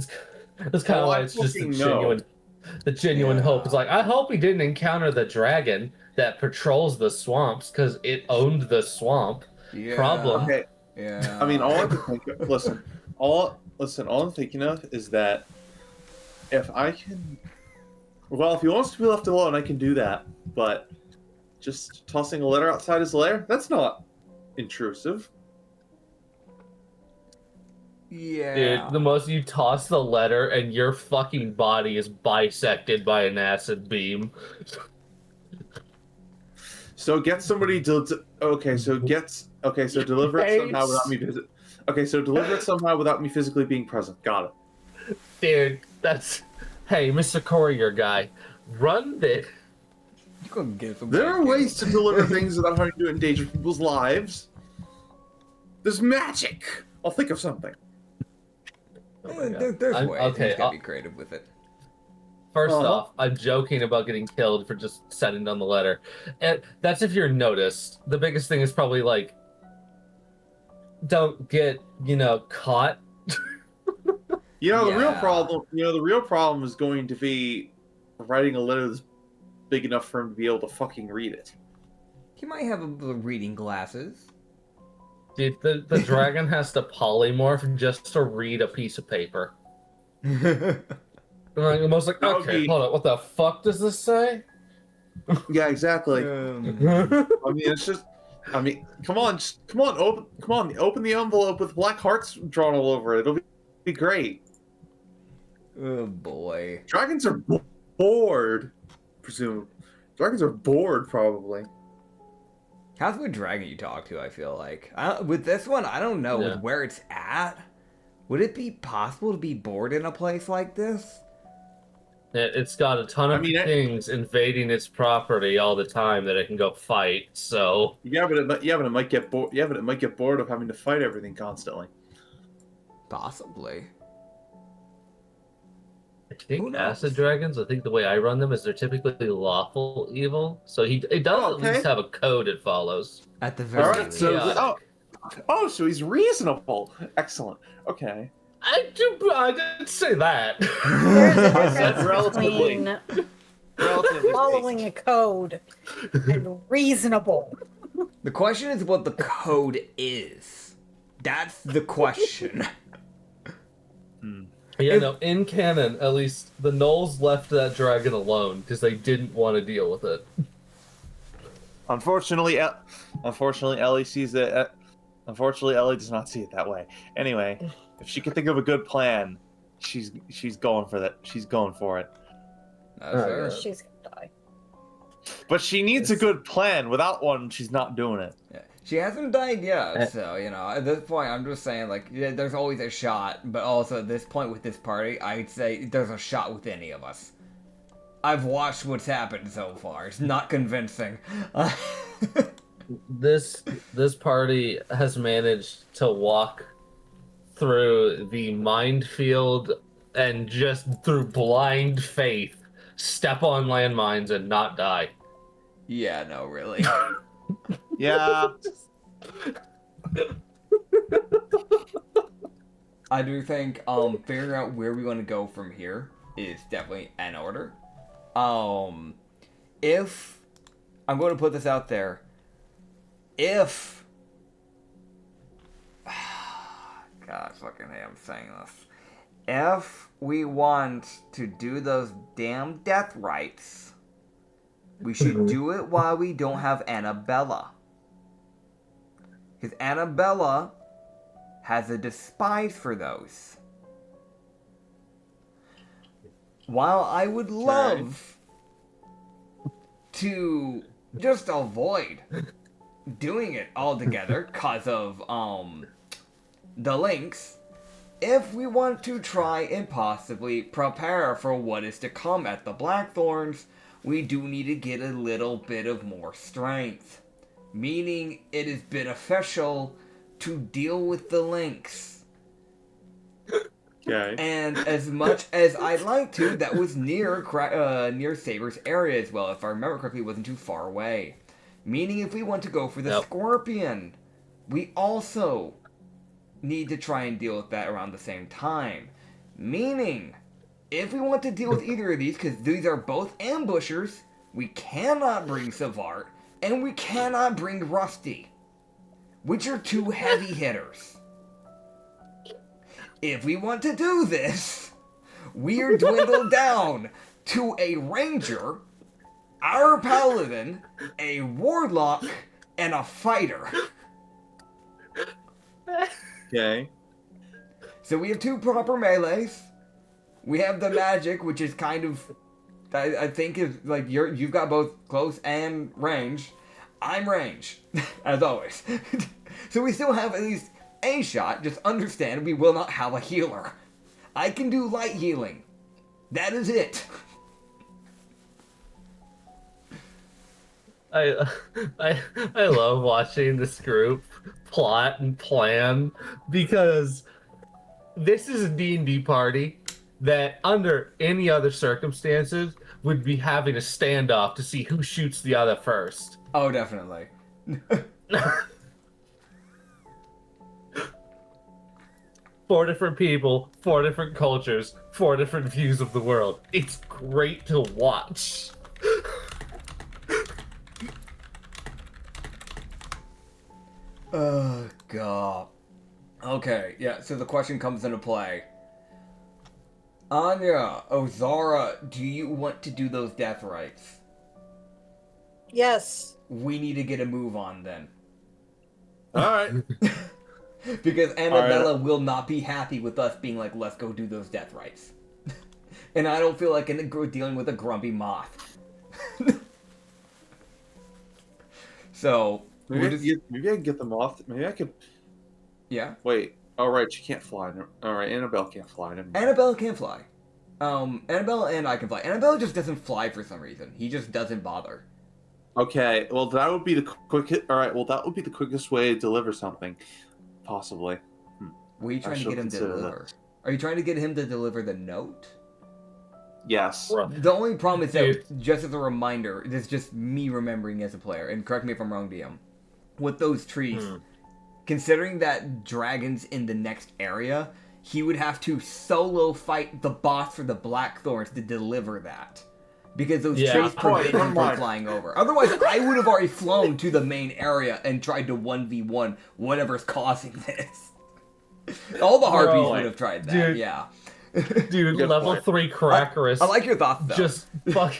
that's kind of Oh, why I it's just fucking know. the genuine Yeah. hope. It's like, I hope he didn't encounter the dragon that patrols the swamps because it owned the swamp. Yeah. Problem. Okay. Yeah. I mean, all I can think of, all I'm thinking of is that if I can, well, if he wants to be left alone, I can do that. But just tossing a letter outside his lair, that's not intrusive. Yeah. Dude, the most you toss the letter and your fucking body is bisected by an acid beam. So get somebody to. So deliver it somehow without me visit. Okay, so deliver it somehow without me physically being present. Got it. Dude, that's. Hey, Mr. Courier guy, run this. You can get some There are black ways to deliver things without having to endanger people's lives. There's magic. I'll think of something. Oh my God. There's I'm- ways. okay, You just gotta I'll- be creative with it. First Uh-huh. off, I'm joking about getting killed for just sending down the letter. And that's if you're noticed. The biggest thing is probably like, don't get, caught. The real Yeah. problem. The real problem is going to be writing a letter that's big enough for him to be able to fucking read it. He might have reading glasses. Dude, the dragon has to polymorph just to read a piece of paper. And I'm almost like, That would okay, be- hold on, what the fuck does this say? Yeah, exactly. Um, I mean, it's just. I mean, come on, open the envelope with black hearts drawn all over it. It'll be great. oh boy. Dragons are bored, presume. Dragons are bored, probably. How's what dragon you talk to? I feel like with this one, I don't know Yeah. with where it's at. Would it be possible to be bored in a place like this? It's got a ton of things invading its property all the time that it can go fight, so... Yeah, but it might get bored. Yeah, but it might get bored of having to fight everything constantly. Possibly. I Who think knows? acid dragons, I think the way I run them is they're typically lawful evil. So it does Oh, at least okay. have a code it follows. At the very All right, least. so Yeah. oh, so he's reasonable. Excellent. Okay. I didn't say that. There's a I said difference relatively. between Relatively following speaking. a code and reasonable. The question is what the code is. That's the question. Yeah, If- no, in canon, at least, the Gnolls left that dragon alone because they didn't want to deal with it. Unfortunately, Ellie sees it. Unfortunately, Ellie does not see it that way. Anyway, if she can think of a good plan, she's going for that. She's going for it. That's fair. She's gonna die. But she needs a good plan. Without one, she's not doing it. Yeah. She hasn't died yet, so, you know, at this point, I'm just saying, like, yeah, there's always a shot, but also at this point with this party, I'd say there's a shot with any of us. I've watched what's happened so far. It's not convincing. This party has managed to walk through the minefield and just through blind faith step on landmines and not die. Yeah, no, really. Yeah. I do think figuring out where we want to go from here is definitely an order. If I'm going to put this out there, if God fucking hey, I'm saying this. If we want to do those damn death rites, we should do it while we don't have Annabella. Because Annabella has a despise for those. While I would love to just avoid doing it altogether because of the Lynx, if we want to try and possibly prepare for what is to come at the Blackthorns, we do need to get a little bit of more strength. Meaning it is beneficial to deal with the Lynx. Okay. And as much as I'd like to, that was near Saber's area as well. If I remember correctly, it wasn't too far away. Meaning if we want to go for the Scorpion, we also need to try and deal with that around the same time. Meaning, if we want to deal with either of these, because these are both ambushers, we cannot bring Savart, and we cannot bring Rusty, which are two heavy hitters. If we want to do this, we are dwindled down to a ranger, our paladin, a warlock, and a fighter. Okay. So we have two proper melees. We have the magic, which is kind of, I think is like you've got both close and range. I'm range, as always. So we still have at least a shot. Just understand we will not have a healer. I can do light healing. That is it. I love watching this group plot and plan because this is a D&D party that under any other circumstances would be having a standoff to see who shoots the other first. Oh, definitely. 4 different people, 4 different cultures, 4 different views of the world. It's great to watch. Oh, God. Okay, yeah, so the question comes into play. Anya, Ozara, do you want to do those death rites? Yes. We need to get a move on then. Alright. Because Annabella will not be happy with us being like, let's go do those death rites. And I don't feel like dealing with a grumpy moth. So, Maybe I can get them off. Maybe I could. yeah. Wait. Oh, right. She can't fly. All right. Annabelle can't fly. Never mind. Annabella can fly. Annabella and I can fly. Annabella just doesn't fly for some reason. He just doesn't bother. Okay. Well, that would be the quickest. All right. Well, that would be the quickest way to deliver something, possibly. What are you trying to shall get him to consider deliver? Are you trying to get him to deliver the note? Yes. The only problem is that, just as a reminder, this is just me remembering as a player, and correct me if I'm wrong, DM. With those trees, considering that dragon's in the next area, he would have to solo fight the boss for the Blackthorns to deliver that. Because those Yeah. trees prevent never him from mind. flying over. Otherwise, I would have already flown to the main area and tried to 1v1 whatever's causing this. All the harpies Bro, would have tried that, dude. yeah. Dude, Good level point. 3 Crackerus. I like your thoughts, though. Just fuck.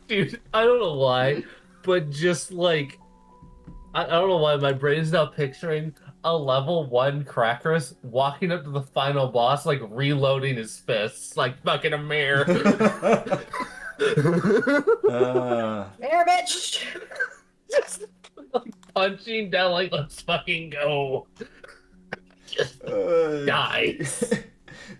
Dude, I don't know why, but just like. I don't know why my brain is now picturing a level 1 Crackerus walking up to the final boss, like reloading his fists, like fucking a mirror. There, bitch! Just like punching down, like, let's fucking go. Just dies.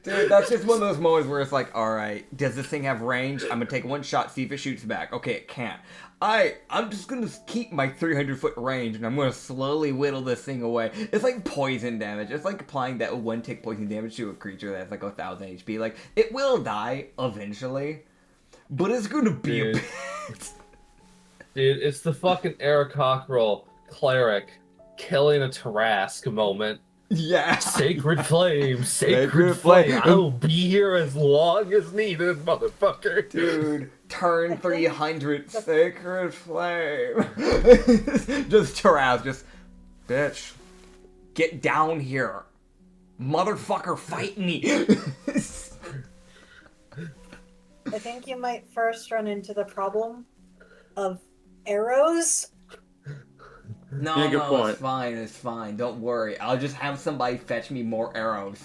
Dude, that's just one of those moments where it's like, alright, does this thing have range? I'm gonna take one shot, see if it shoots back. Okay, it can't. I'm just gonna keep my 300-foot range, and I'm gonna slowly whittle this thing away. It's like poison damage. It's like applying that one-tick poison damage to a creature that's like 1,000 HP. Like, it will die eventually, but it's gonna be a Dude. bit. Dude, it's the fucking Eric Cockrell cleric killing a Tarrasque moment. Yeah. Sacred flame, Sacred sacred flame. flame. I will be here as long as needed, motherfucker. Dude, turn 300, sacred flame. Just Taraz, just, bitch, get down here. Motherfucker, fight me. I think you might first run into the problem of arrows. No, Yeah, good no, point. it's fine, don't worry. I'll just have somebody fetch me more arrows.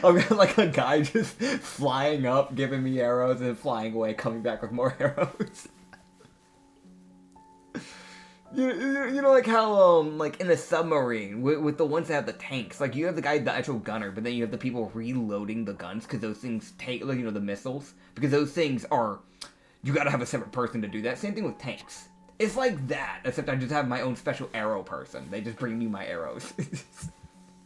I'll get like a guy just flying up, giving me arrows, and flying away, coming back with more arrows. You know, like how, like in a submarine, with the ones that have the tanks, like you have the guy, the actual gunner, but then you have the people reloading the guns, because those things take, like, you know, the missiles, because those things are, you gotta have a separate person to do that. Same thing with tanks. It's like that, except I just have my own special arrow person. They just bring me my arrows.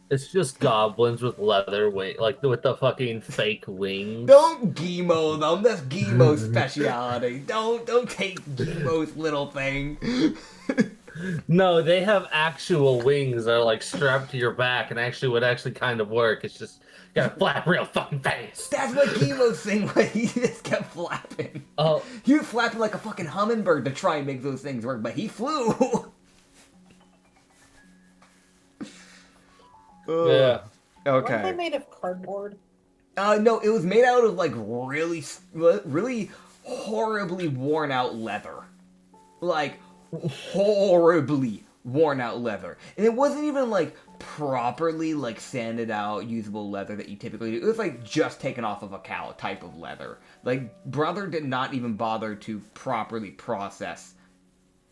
It's just goblins with leather wing, like with the fucking fake wings. Don't Gimo them. That's Gimo's speciality. Don't take Gimo's little thing. No, they have actual wings that are like strapped to your back and actually would actually kind of work. It's just gotta flap real fucking fast. That's what Gimo's thing was. He just kept flapping. Oh, He was flapping like a fucking hummingbird to try and make those things work, but he flew. yeah. Weren't they Okay. made of cardboard? No, it was made out of like really horribly worn out leather. Like horribly worn out leather. And it wasn't even like properly like sanded out usable leather that you typically do. It was like just taken off of a cow type of leather. Like Brother did not even bother to properly process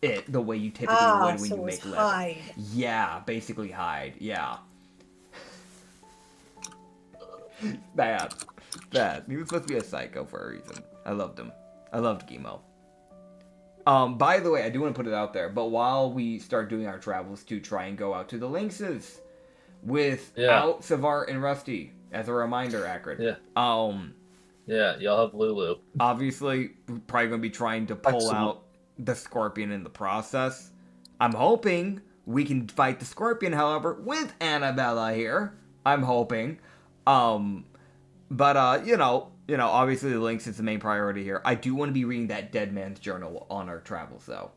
it the way you typically would when so you it was make leather. hide. Yeah, basically hide. Yeah. Bad. He was supposed to be a psycho for a reason. I loved him. I loved Gimo. By the way, I do want to put it out there, but while we start doing our travels to try and go out to the Lynxes without Savart and Rusty, as a reminder, Acrid. Yeah. Yeah, y'all have Lulu. Obviously, we're probably going to be trying to pull Excellent. out the Scorpion in the process. I'm hoping we can fight the Scorpion, however, with Annabella here. I'm hoping. But you know, obviously the Lynx is the main priority here. I do want to be reading that Dead Man's Journal on our travels, though.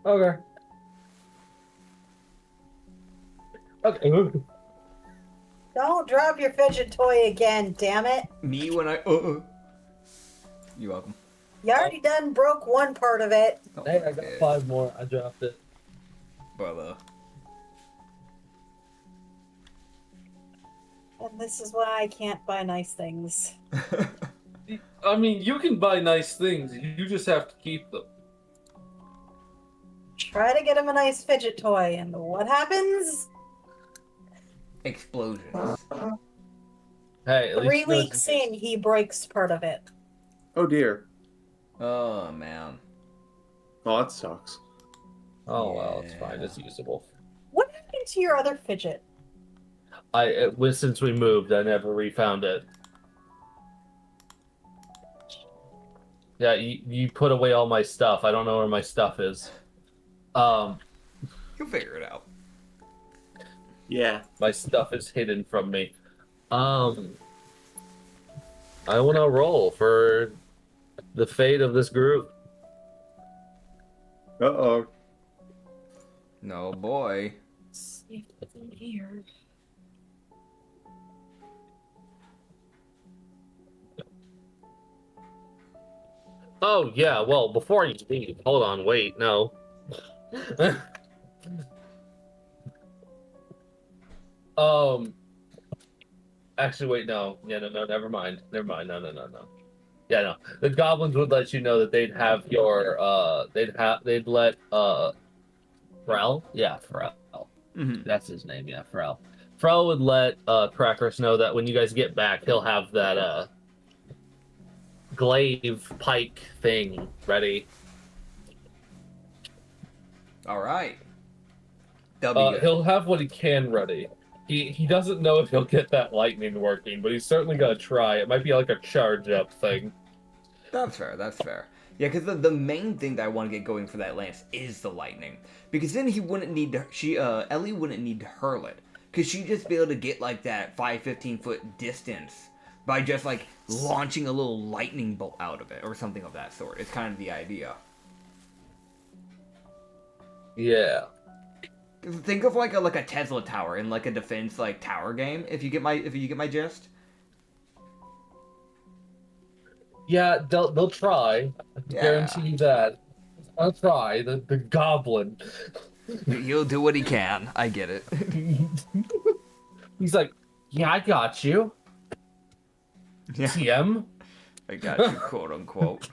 Okay. Okay. Don't drop your fidget toy again, damn it. Me when I You're welcome. You already done broke one part of it. Don't Hey, I got forget, 5 more. I dropped it. brother. And this is why I can't buy nice things. I mean, you can buy nice things. You just have to keep them. Try to get him a nice fidget toy, and what happens? Explosions. Hey, at 3 least weeks in, he breaks part of it. Oh dear. Oh man. Oh, that sucks. Oh well, it's Yeah. fine. It's usable. What happened to your other fidget? Since we moved, I never refound it. Yeah, you put away all my stuff. I don't know where my stuff is. You'll figure it out. Yeah. My stuff is hidden from me. I want to roll for the fate of this group. Uh-oh. No boy. Safe within here. Oh yeah, well, before you leave, hold on, wait, no. um, actually, wait, no, yeah, no, never mind, no. Yeah, no, the goblins would let you know that they'd have your, they'd let, Frel, yeah, Frel, Mm-hmm. that's his name, yeah, Frel. Frel would let, Crackers know that when you guys get back, he'll have that, glaive pike thing ready. All right. That'll be good. He'll have what he can ready. He doesn't know if he'll get that lightning working, but he's certainly gonna try. It might be like a charge up thing. That's fair. That's fair. Yeah, because the main thing that I want to get going for that lance is the lightning, because then he wouldn't need to. Ellie wouldn't need to hurl it, because she'd just be able to get like that 15-foot distance by just like launching a little lightning bolt out of it or something of that sort. It's kind of the idea. Yeah. Think of like a Tesla tower in like a defense like tower game. If you get my gist. Yeah, they'll try. Yeah. Guarantee you that. I'll try. The goblin. He'll do what he can. I get it. He's like, yeah, I got you. Yeah. TM. I got you, quote unquote.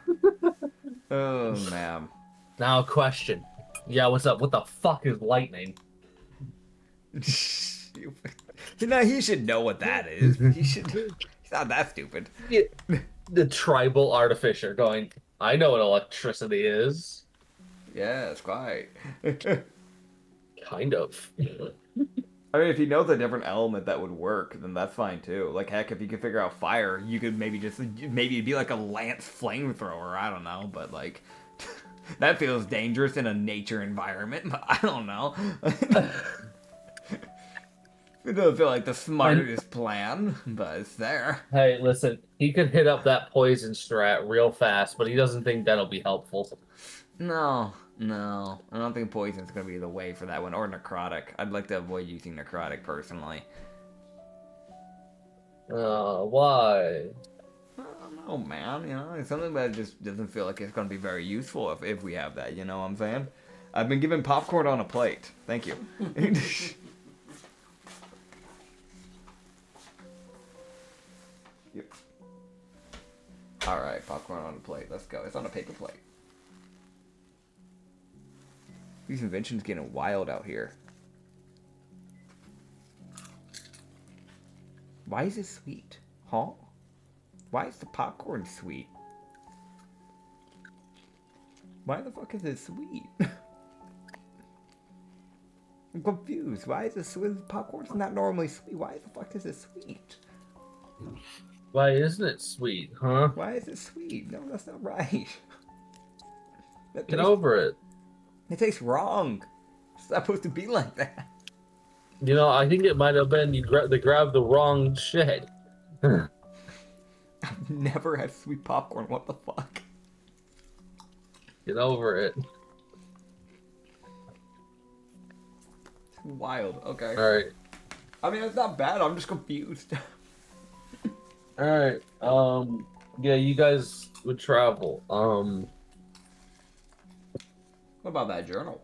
Oh man. Now a question. Yeah, what's up? What the fuck is lightning? No, he should know what that is. He should. He's not that stupid. Yeah, the tribal artificer going, I know what electricity is. Yes, quite. Kind of. I mean, if he knows a different element that would work, then that's fine too. Like, heck, if you could figure out fire, you could maybe it'd be like a lance flamethrower. I don't know, but like, that feels dangerous in a nature environment. But I don't know. It doesn't feel like the smartest plan, but it's there. Hey, listen, he could hit up that poison strat real fast, but he doesn't think that'll be helpful. No, I don't think poison's gonna be the way for that one, or necrotic. I'd like to avoid using necrotic personally. Why? I don't know, man. You know, it's something that just doesn't feel like it's gonna be very useful if we have that. You know what I'm saying? I've been given popcorn on a plate. Thank you. Yep. All right, popcorn on a plate. Let's go. It's on a paper plate. These inventions getting wild out here. Why is it sweet? Huh? Why is the popcorn sweet? Why the fuck is it sweet? I'm confused. Why is it sweet? Popcorn's not normally sweet. Why the fuck is it sweet? Why isn't it sweet, huh? Why is it sweet? No, that's not right. Get over it. It tastes wrong. It's not supposed to be like that. You know, I think it might have been they grabbed the wrong shit. I've never had sweet popcorn. What the fuck? Get over it. It's wild. Okay. All right. I mean, it's not bad. I'm just confused. All right. Yeah, you guys would travel. What about that journal?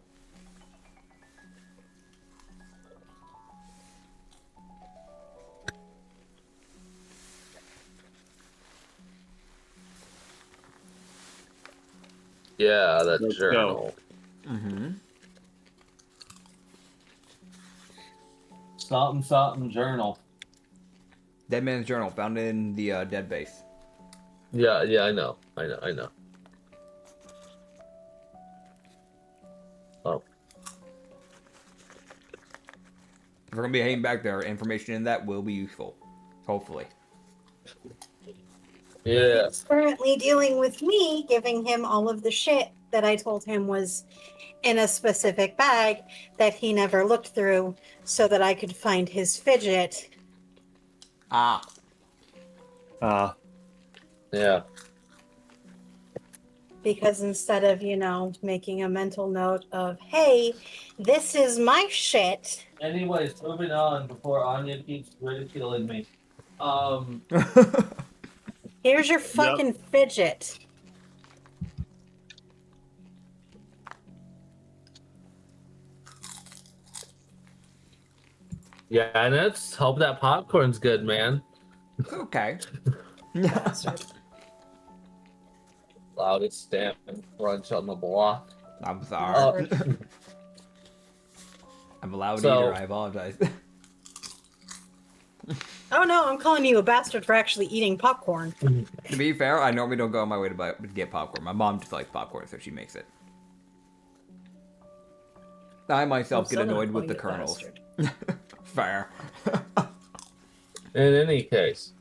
Yeah, that Let's journal. Mm-hmm. Something journal. Dead Man's Journal, found in the dead base. Yeah, I know. Oh. If we're gonna be heading back there, information in that will be useful. Hopefully. Yeah. He's currently dealing with me, giving him all of the shit that I told him was in a specific bag that he never looked through so that I could find his fidget. Ah. Yeah. Because instead of, making a mental note of, hey, this is my shit. Anyways, moving on before Anya keeps ridiculing me. Here's your fucking fidget. Yeah, and let's hope that popcorn's good, man. Okay. Loudest damn crunch on the block. I'm sorry. I'm a loud eater. I apologize. Oh no, I'm calling you a bastard for actually eating popcorn. To be fair, I normally don't go on my way to get popcorn. My mom just likes popcorn, so she makes it. I myself get annoyed with the kernels. Fair. In any case,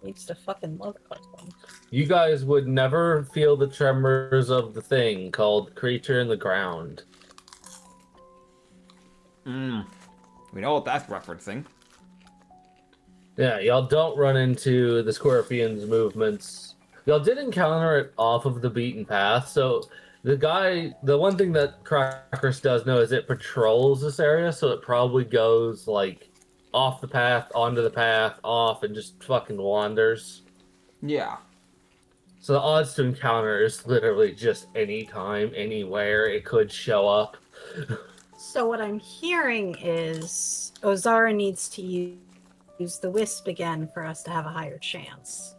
Needs to fucking love popcorn. you guys would never feel the tremors of the thing called Creature in the Ground. We know what that's referencing. Yeah, y'all don't run into the Scorpion's movements. Y'all did encounter it off of the beaten path, so the one thing that Crackers does know is it patrols this area, so it probably goes, like, off the path, onto the path, off, and just fucking wanders. Yeah. So the odds to encounter is literally just anytime, anywhere it could show up. So what I'm hearing is Ozara needs to use the wisp again for us to have a higher chance.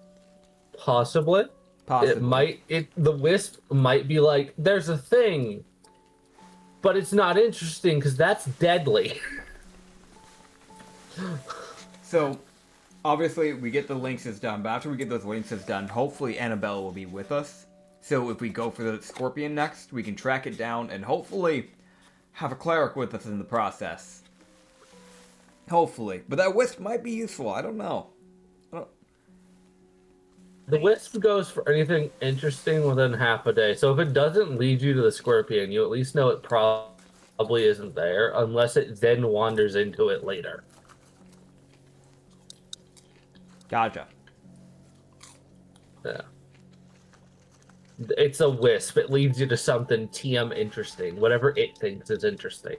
Possibly. The wisp might be like, there's a thing, but it's not interesting because that's deadly. So, obviously, we get the Lynxes done, but after we get those Lynxes done, hopefully Annabelle will be with us. So if we go for the Scorpion next, we can track it down and hopefully have a cleric with us in the process. Hopefully. But that wisp might be useful, I don't know. The wisp goes for anything interesting within half a day. So if it doesn't lead you to the Scorpion, you at least know it probably isn't there, unless it then wanders into it later. Gotcha. Yeah. It's a wisp. It leads you to something TM interesting, whatever it thinks is interesting.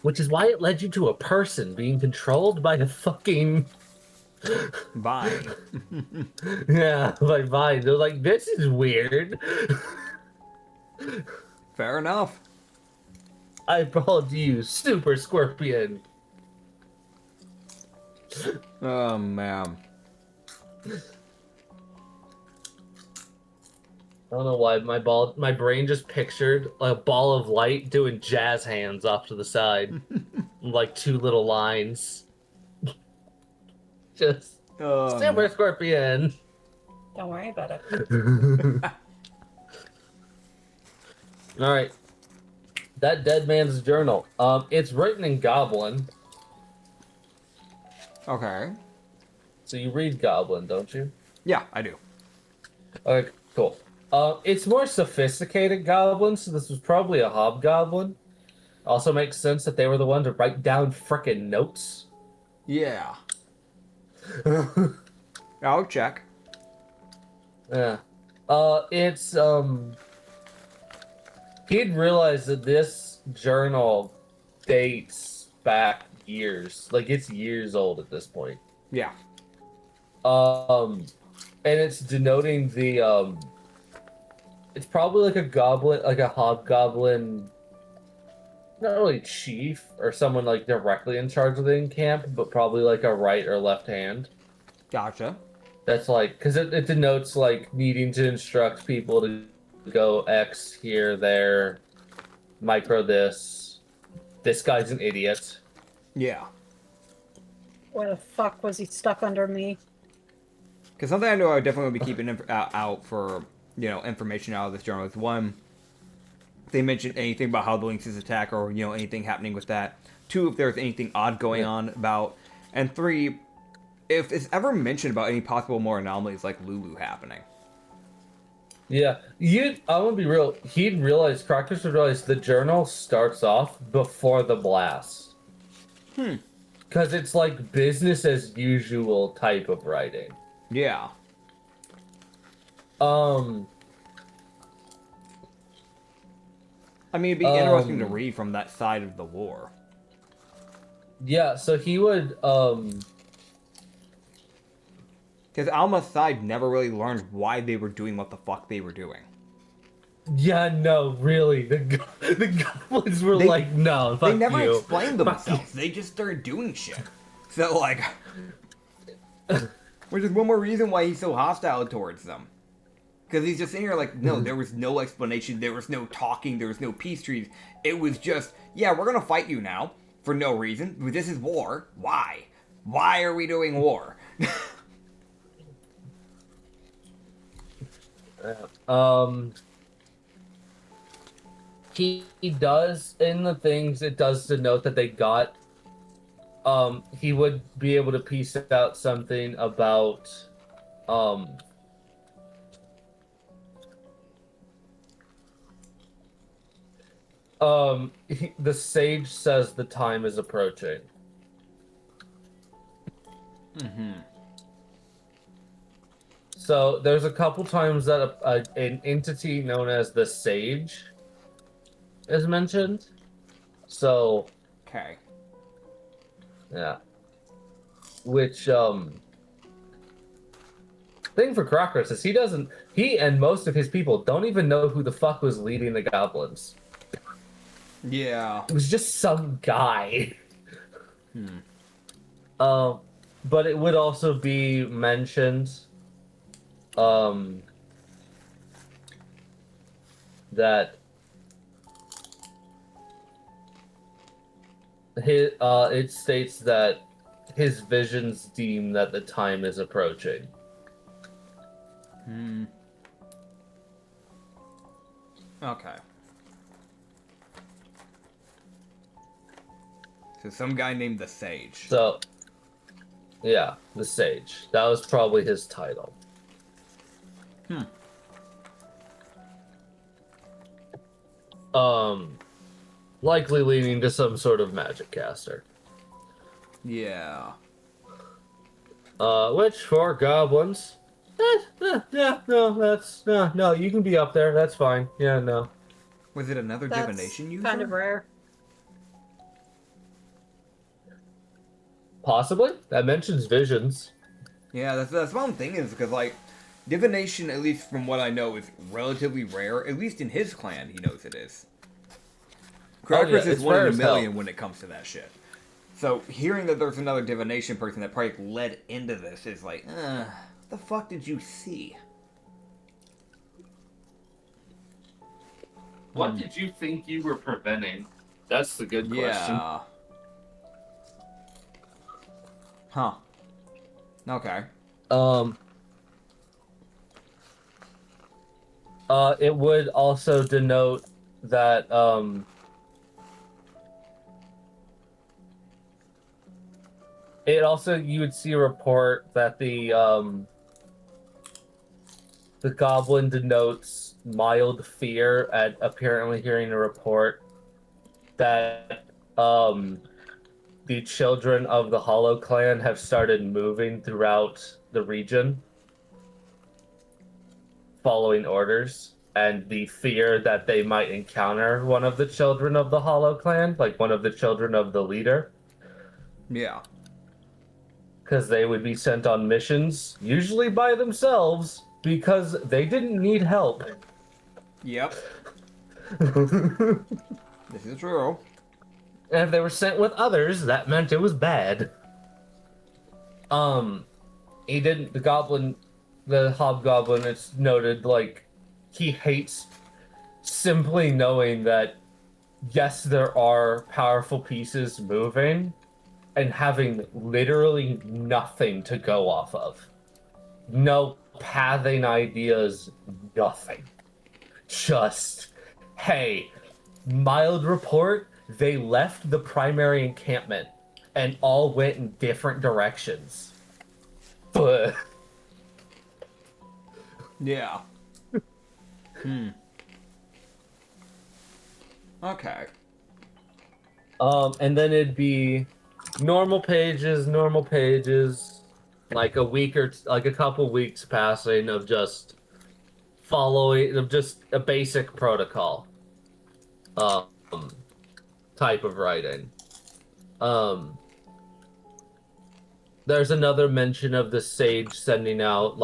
Which is why it led you to a person being controlled by the fucking... Vine. Yeah, by Vine. They're like, this is weird. Fair enough. I brought you Super Scorpion. Oh, man. I don't know why my brain just pictured a ball of light doing jazz hands off to the side. Like two little lines. Just Super Scorpion. Don't worry about it. Alright. That dead man's journal. It's written in Goblin. Okay. So you read Goblin, don't you? Yeah, I do. Okay, cool. It's more sophisticated Goblin, so this was probably a Hobgoblin. Also makes sense that they were the one to write down frickin' notes. Yeah. I'll check. Yeah. It's, he'd realized that this journal dates back years. Like, it's years old at this point. Yeah. And it's denoting the, it's probably like a goblin, like a hobgoblin, not really chief or someone like directly in charge of the camp, but probably like a right or left hand. Gotcha. That's like, because it denotes like needing to instruct people to go X here, there, micro this. This guy's an idiot. Yeah. Where the fuck was he stuck under me? Because something I know I definitely will be keeping out for, information out of this journal is one, if they mention anything about how the Lynxes attack or, anything happening with that. Two, if there's anything odd going on about. And three, if it's ever mentioned about any possible more anomalies like Lulu happening. Yeah, I'm gonna be real. Crackers would realize the journal starts off before the blast. because it's like business as usual type of writing. Yeah. I mean, it'd be interesting to read from that side of the war. Yeah, so he would, Because Alma's side never really learned why they were doing what the fuck they were doing. yeah, no, really, the goblins were They- like, no, fuck They never you. explained Fuck themselves. They just started doing shit. So, like... which is one more reason why he's so hostile towards them. Because he's just sitting here like, no, there was no explanation, there was no talking, there was no peace treaties. It was just, yeah, we're gonna fight you now. For no reason. This is war. Why? Why are we doing war? He does, in the things, it does denote that they got, he would be able to piece out something about, the sage says the time is approaching. Mm-hmm. So there's a couple times that an entity known as the sage is mentioned. So Okay. yeah, which thing for Crockers is he and most of his people don't even know who the fuck was leading the goblins. Yeah. It was just some guy. But it would also be mentioned that it states that his visions deem that the time is approaching. Okay. So some guy named the Sage. So, yeah, the sage. That was probably his title. Likely leading to some sort of magic caster. Yeah. Which for goblins, yeah, no, you can be up there. That's fine. Yeah, no. Was it another That's divination user? kind of rare. Possibly. That mentions visions. Yeah, that's one thing is because like divination, at least from what I know, is relatively rare. At least in his clan, he knows it is. Crackers is it's one rare in a as hell. million when it comes to that shit. So hearing that there's another divination person that probably led into this is like, what the fuck did you see? What did you think you were preventing? That's the good question. Yeah. Huh. Okay. It would also denote that, you would see a report that the goblin denotes mild fear at apparently hearing a report that, the children of the Hollow Clan have started moving throughout the region following orders, and the fear that they might encounter one of the children of the Hollow Clan, like one of the children of the leader, Yeah. because they would be sent on missions, usually by themselves, because they didn't need help. Yep. This is true. And if they were sent with others, that meant it was bad. The hobgoblin, it's noted, like, he hates simply knowing that, yes, there are powerful pieces moving, and having literally nothing to go off of. No pathing ideas, nothing. Just, hey, mild report, they left the primary encampment and all went in different directions. But Yeah. Okay. and then it'd be normal pages, like a couple weeks passing of just following of just a basic protocol um type of writing. Um there's another mention of the sage sending out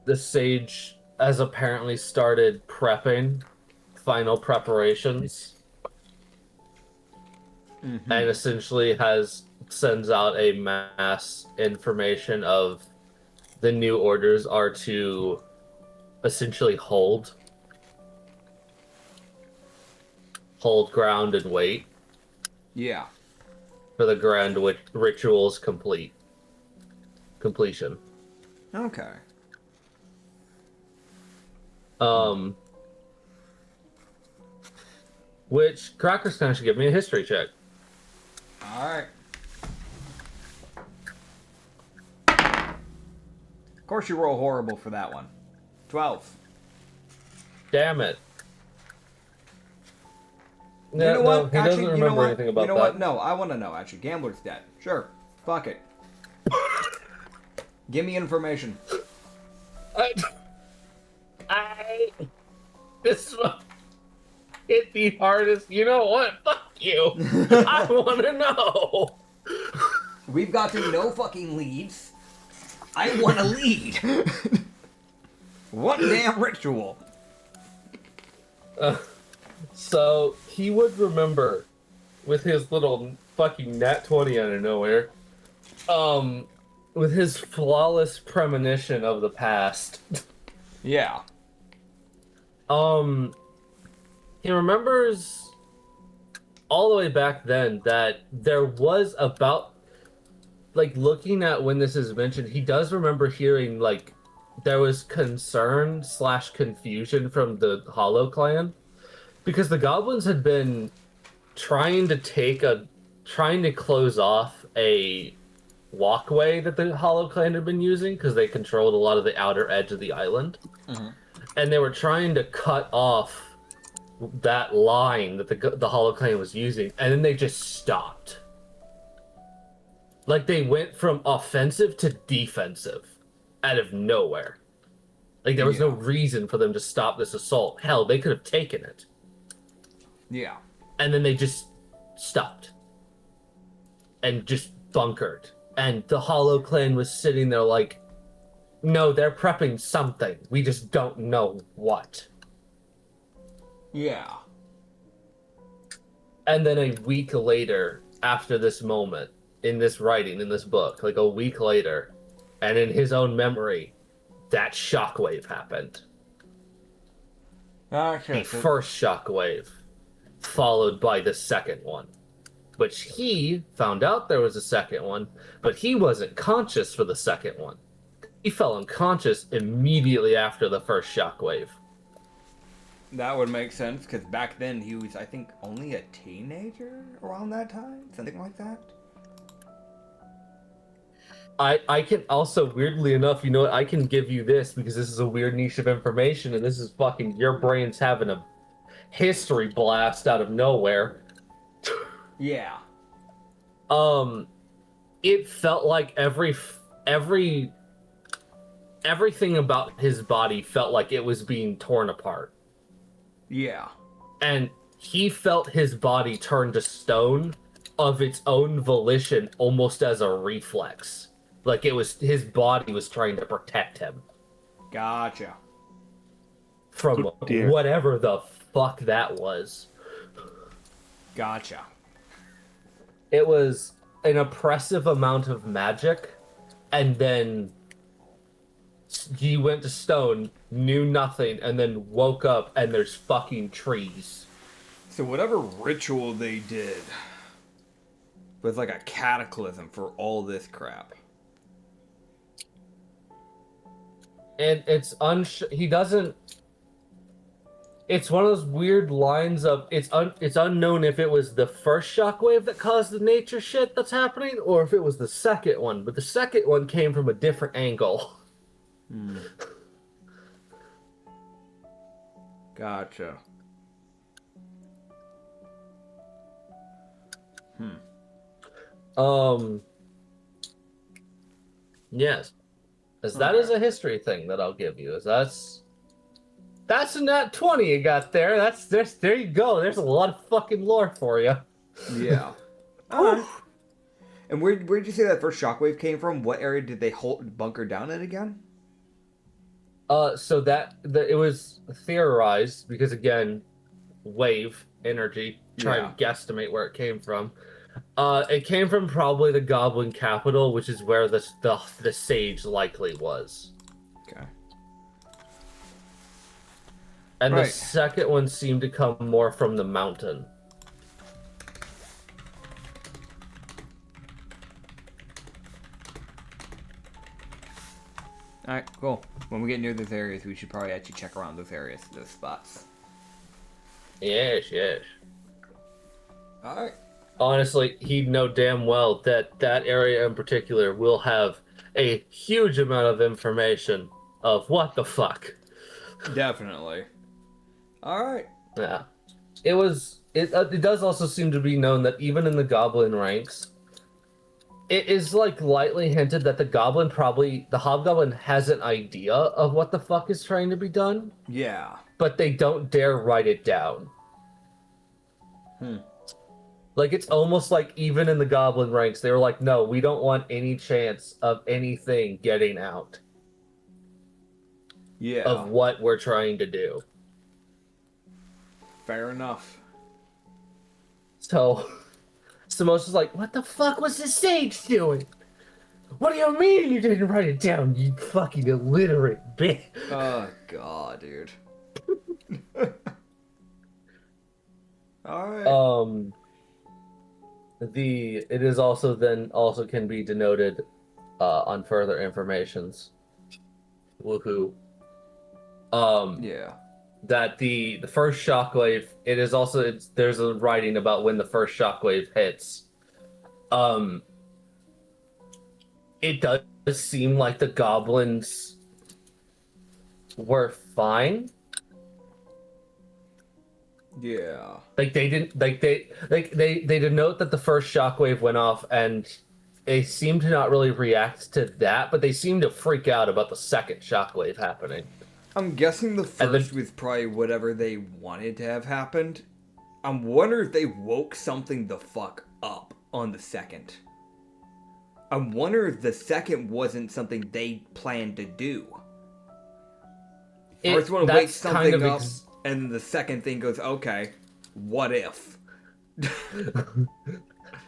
the sage has apparently started prepping final preparations and essentially sends out a mass information of the new orders are to essentially hold ground and wait Yeah. for the grand ritual's completion. Okay. Which Cracker's kind of should give me a history check. Alright. Of course you roll horrible for that one. 12. Damn it. You know what? He doesn't remember anything about that. You know that. what? No, I want to know, actually. Gambler's dead. Sure. Fuck it. Give me information. This one hit the hardest. You know what? Fuck you. I want to know. We've got to no fucking leads. I want to lead. What damn ritual? So he would remember with his little fucking nat 20 out of nowhere, with his flawless premonition of the past. Yeah. He remembers all the way back then that there was about, like, looking at when this is mentioned, he does remember hearing, like, there was concern / confusion from the Hollow Clan because the goblins had been trying to close off a walkway that the Hollow Clan had been using because they controlled a lot of the outer edge of the island. And they were trying to cut off that line that the Hollow Clan was using, and then they just stopped. Like, they went from offensive to defensive out of nowhere. Like, there was no reason for them to stop this assault. Hell, they could have taken it. Yeah. And then they just stopped. And just bunkered. And the Hollow Clan was sitting there like, no, they're prepping something. We just don't know what. Yeah. And then a week later, after this moment, in this writing, in this book, like a week later, and in his own memory, that shockwave happened. Okay. The first shockwave, followed by the second one. Which he found out there was a second one, but he wasn't conscious for the second one. He fell unconscious immediately after the first shockwave. That would make sense, because back then he was, I think, only a teenager around that time? Something like that? I can also, weirdly enough, you know what, I can give you this, because this is a weird niche of information, and this is fucking, your brain's having a history blast out of nowhere. Yeah. It felt like everything about his body felt like it was being torn apart. Yeah. And he felt his body turn to stone of its own volition, almost as a reflex. Like it was, his body was trying to protect him. Gotcha. From whatever the fuck that was. Gotcha. It was an oppressive amount of magic, and then he went to stone, knew nothing, and then woke up and there's fucking trees. So whatever ritual they did was like a cataclysm for all this crap. And it's he doesn't. It's one of those weird lines of it's unknown if it was the first shockwave that caused the nature shit that's happening, or if it was the second one. But the second one came from a different angle. Gotcha. Yes. As that is a history thing that I'll give you. That's a nat 20 you got there. There you go. There's a lot of fucking lore for you. Yeah. Alright. And where'd you say that first shockwave came from? What area did they bunker down in again? So it was theorized because again, wave energy. Try and guesstimate where it came from. It came from probably the Goblin capital, which is where the sage likely was. Okay. And the second one seemed to come more from the mountain. Alright, cool. When we get near those areas, we should probably actually check around those areas, those spots. Yes. Alright. Honestly, he'd know damn well that that area in particular will have a huge amount of information of what the fuck. Definitely. Alright. Yeah. It does also seem to be known that even in the goblin ranks, it is like lightly hinted that the hobgoblin has an idea of what the fuck is trying to be done. Yeah. But they don't dare write it down. Like, it's almost like even in the goblin ranks, they were like, no, we don't want any chance of anything getting out. Yeah. Of what we're trying to do. Fair enough. So, Samos is like, what the fuck was the sage doing? What do you mean you didn't write it down, you fucking illiterate bitch? Oh, God, dude. Alright. It is also can be denoted on further informations. Woohoo. Yeah. That the first shockwave, there's a writing about when the first shockwave hits. It does seem like the goblins were fine. Yeah. Like they didn't they denote that the first shockwave went off and they seem to not really react to that, but they seem to freak out about the second shockwave happening. I'm guessing the first was probably whatever they wanted to have happened. I'm wondering if they woke something the fuck up on the second. I wonder if the second wasn't something they planned to do. First one wakes something up, and the second thing goes, okay, what if?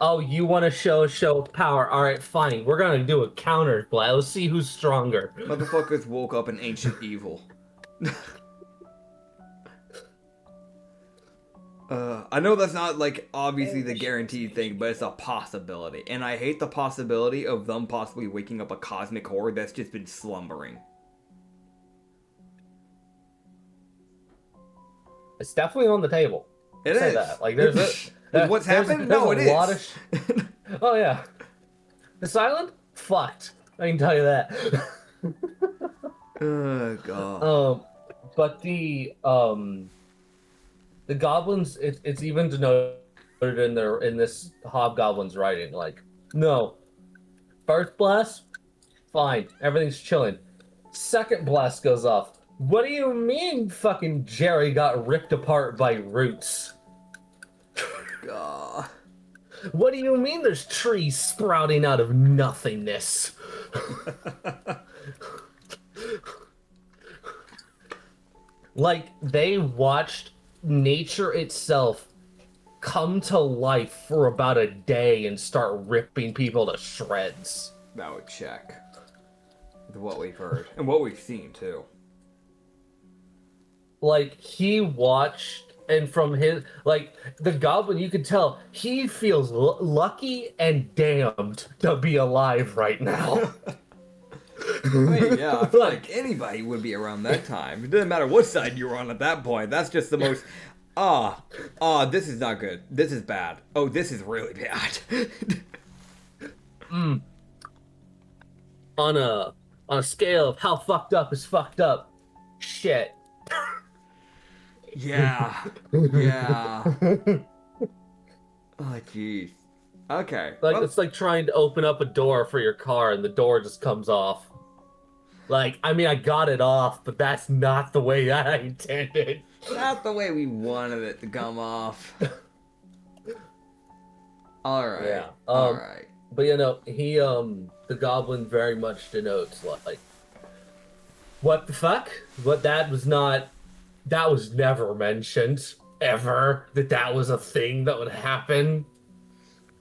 Oh, you want to show of power? All right, fine. We're gonna do a counter play. Let's see who's stronger. Motherfuckers woke up in ancient evil. I know that's not, like, obviously the guaranteed thing, but it's a possibility. And I hate the possibility of them possibly waking up a cosmic horde that's just been slumbering. It's definitely on the table. It is. That. Like, there's what's happened? No, it is. Oh, yeah. This island? Fucked. I can tell you that. Oh, God. But the goblins, it's even denoted in this hobgoblin's writing, like, no. First blast, fine. Everything's chilling. Second blast goes off. What do you mean fucking Jerry got ripped apart by roots? God. What do you mean there's trees sprouting out of nothingness? Like, they watched nature itself come to life for about a day and start ripping people to shreds. That would check with what we've heard and what we've seen too. Like, he watched, and from his, like, the goblin, you could tell he feels lucky and damned to be alive right now. I mean, yeah, I feel like anybody would be around that time. It doesn't matter what side you're on at that point. That's just the most, this is not good. This is bad. Oh, this is really bad. On a scale of how fucked up is fucked up, shit. Yeah. Yeah. Oh, jeez. Okay. Like, well, it's like trying to open up a door for your car and the door just comes off. Like, I mean, I got it off, but that's not the way that I intended. not the way we wanted it to come off. All right. Yeah. All right. But he the goblin very much denotes like, what the fuck? But that was never mentioned ever that was a thing that would happen.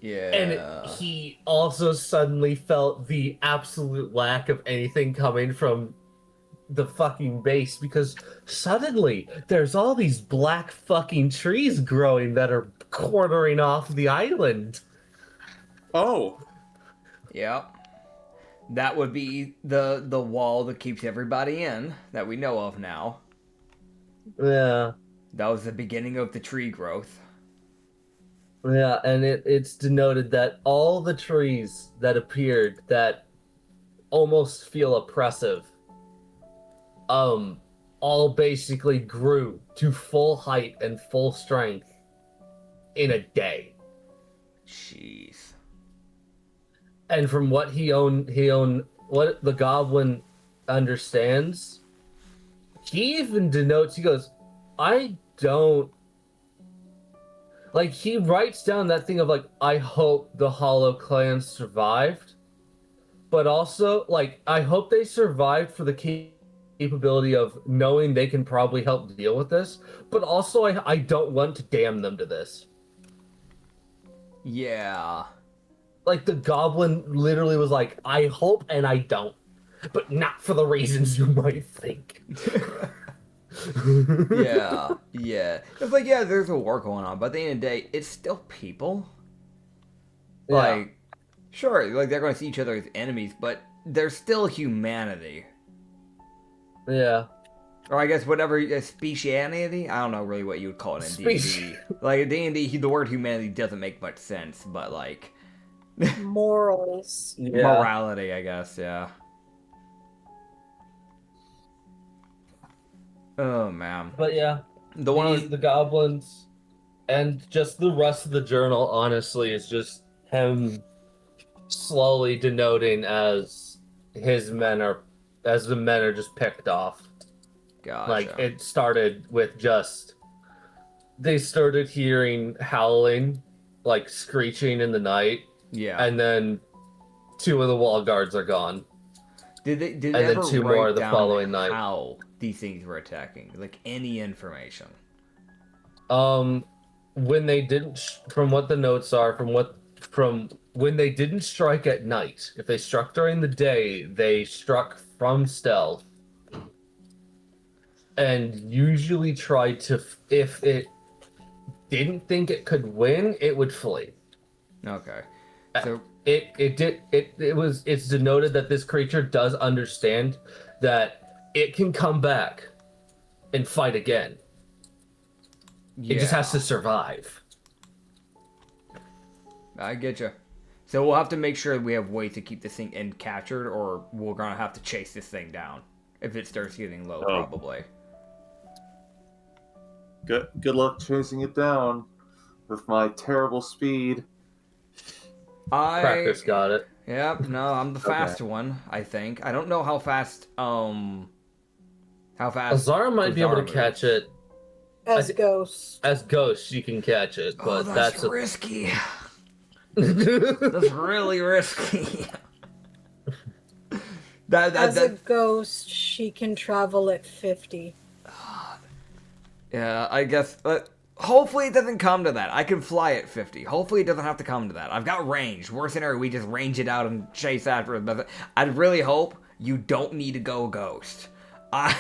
Yeah. And he also suddenly felt the absolute lack of anything coming from the fucking base because suddenly there's all these black fucking trees growing that are cornering off the island. Oh, Yep. That would be the wall that keeps everybody in that we know of now. Yeah. That was the beginning of the tree growth. Yeah, and it's denoted that all the trees that appeared that almost feel oppressive, all basically grew to full height and full strength in a day. Jeez. And from what what the goblin understands, he even denotes, he goes, I don't, like, he writes down that thing of, like, I hope the Hollow Clan survived, but also, like, I hope they survived for the capability of knowing they can probably help deal with this, but also I don't want to damn them to this. Yeah. Like, the goblin literally was like, I hope and I don't, but not for the reasons you might think. Yeah. Yeah. It's like, yeah, there's a war going on, but at the end of the day, it's still people. Yeah. Like, sure, like, they're going to see each other as enemies, but they're still humanity. Yeah. Or I guess whatever, specianity? I don't know really what you would call it in D&D. Like, in D&D, the word humanity doesn't make much sense, but, like... Morals. Yeah. Morality, I guess, yeah. Oh, man. But yeah, The the goblins and just the rest of the journal, honestly, is just him slowly denoting as the men are just picked off. Gotcha. Like, it started with just, they started hearing howling, like screeching in the night, Yeah. and then 2 of the wall guards are gone. Did they and then ever 2 write more the down following night. how these things were attacking? Like, any information? When they didn't, from what the notes are, from when they didn't strike at night, if they struck during the day, they struck from stealth. And usually tried to, if it didn't think it could win, it would flee. Okay. So It's denoted that this creature does understand that it can come back and fight again. yeah, It just has to survive. I get you. So we'll have to make sure we have ways to keep this thing captured, or we're gonna have to chase this thing down if it starts getting low, Oh. probably. good luck chasing it down with my terrible speed. Practice got it. Yep. No, I'm the fast one. I think. I don't know how fast. How fast. Azara might be able to Azara catch moves. it. As ghosts. As ghosts, you can catch it, Oh, but that's that's risky. That's really risky. As a ghost, she can travel at 50. Yeah, I guess. Hopefully it doesn't come to that. I can fly at 50. Hopefully it doesn't have to come to that. I've got range. Worst scenario, we just range it out and chase after it. But I'd really hope you don't need to go ghost. I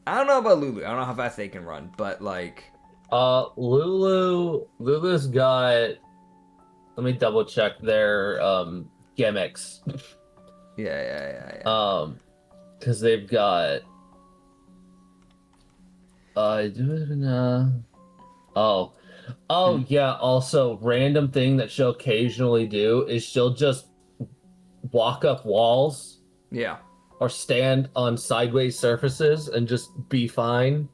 don't know about Lulu. I don't know how fast they can run, but like... Lulu's got, let me double check their gimmicks. Yeah. Because they've got yeah, also random thing that she'll occasionally do is she'll just walk up walls Yeah. or stand on sideways surfaces and just be fine.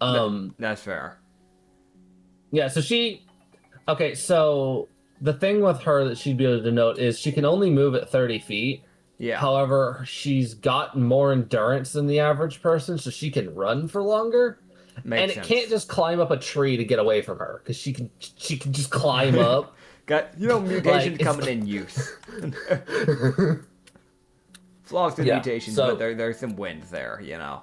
That's fair. Yeah, so okay, so the thing with her that she'd be able to note is she can only move at 30 feet. Yeah. However, she's got more endurance than the average person, so she can run for longer. Makes And sense. it can't just climb up a tree to get away from her, because she can just climb up. Got mutations Like, coming in use. Flaws to Yeah, mutations, so- but there's some wins there, you know.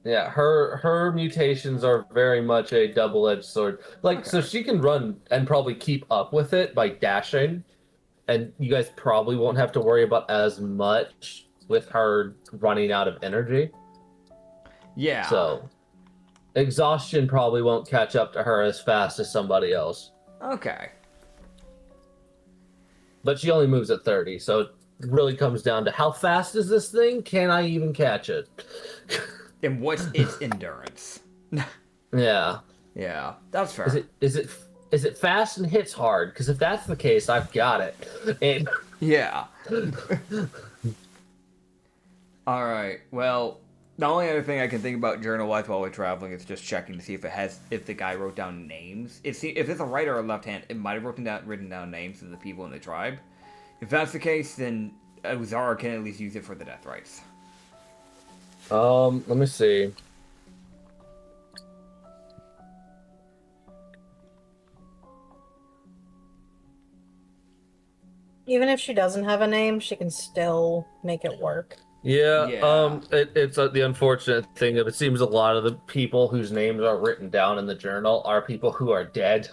Yeah, her mutations are very much a double-edged sword. Like, so Okay. she can run and probably keep up with it by dashing, and you guys probably won't have to worry about as much with her running out of energy. Yeah. So, exhaustion probably won't catch up to her as fast as somebody else. Okay. But she only moves at 30, so it really comes down to how fast is this thing? Can I even catch it? And what's its endurance? Yeah. Yeah, that's fair. Is it fast and hits hard? Because if that's the case, I've got it. And Yeah. All right. Well, the only other thing I can think about journal-wise while we're traveling is just checking to see if the guy wrote down names. If it's a right or a left hand, it might have written down names of the people in the tribe. If that's the case, then Uzara can at least use it for the death rites. let me see. Even if she doesn't have a name, she can still make it work. Yeah, Yeah. it's the unfortunate thing of it seems a lot of the people whose names are written down in the journal are people who are dead,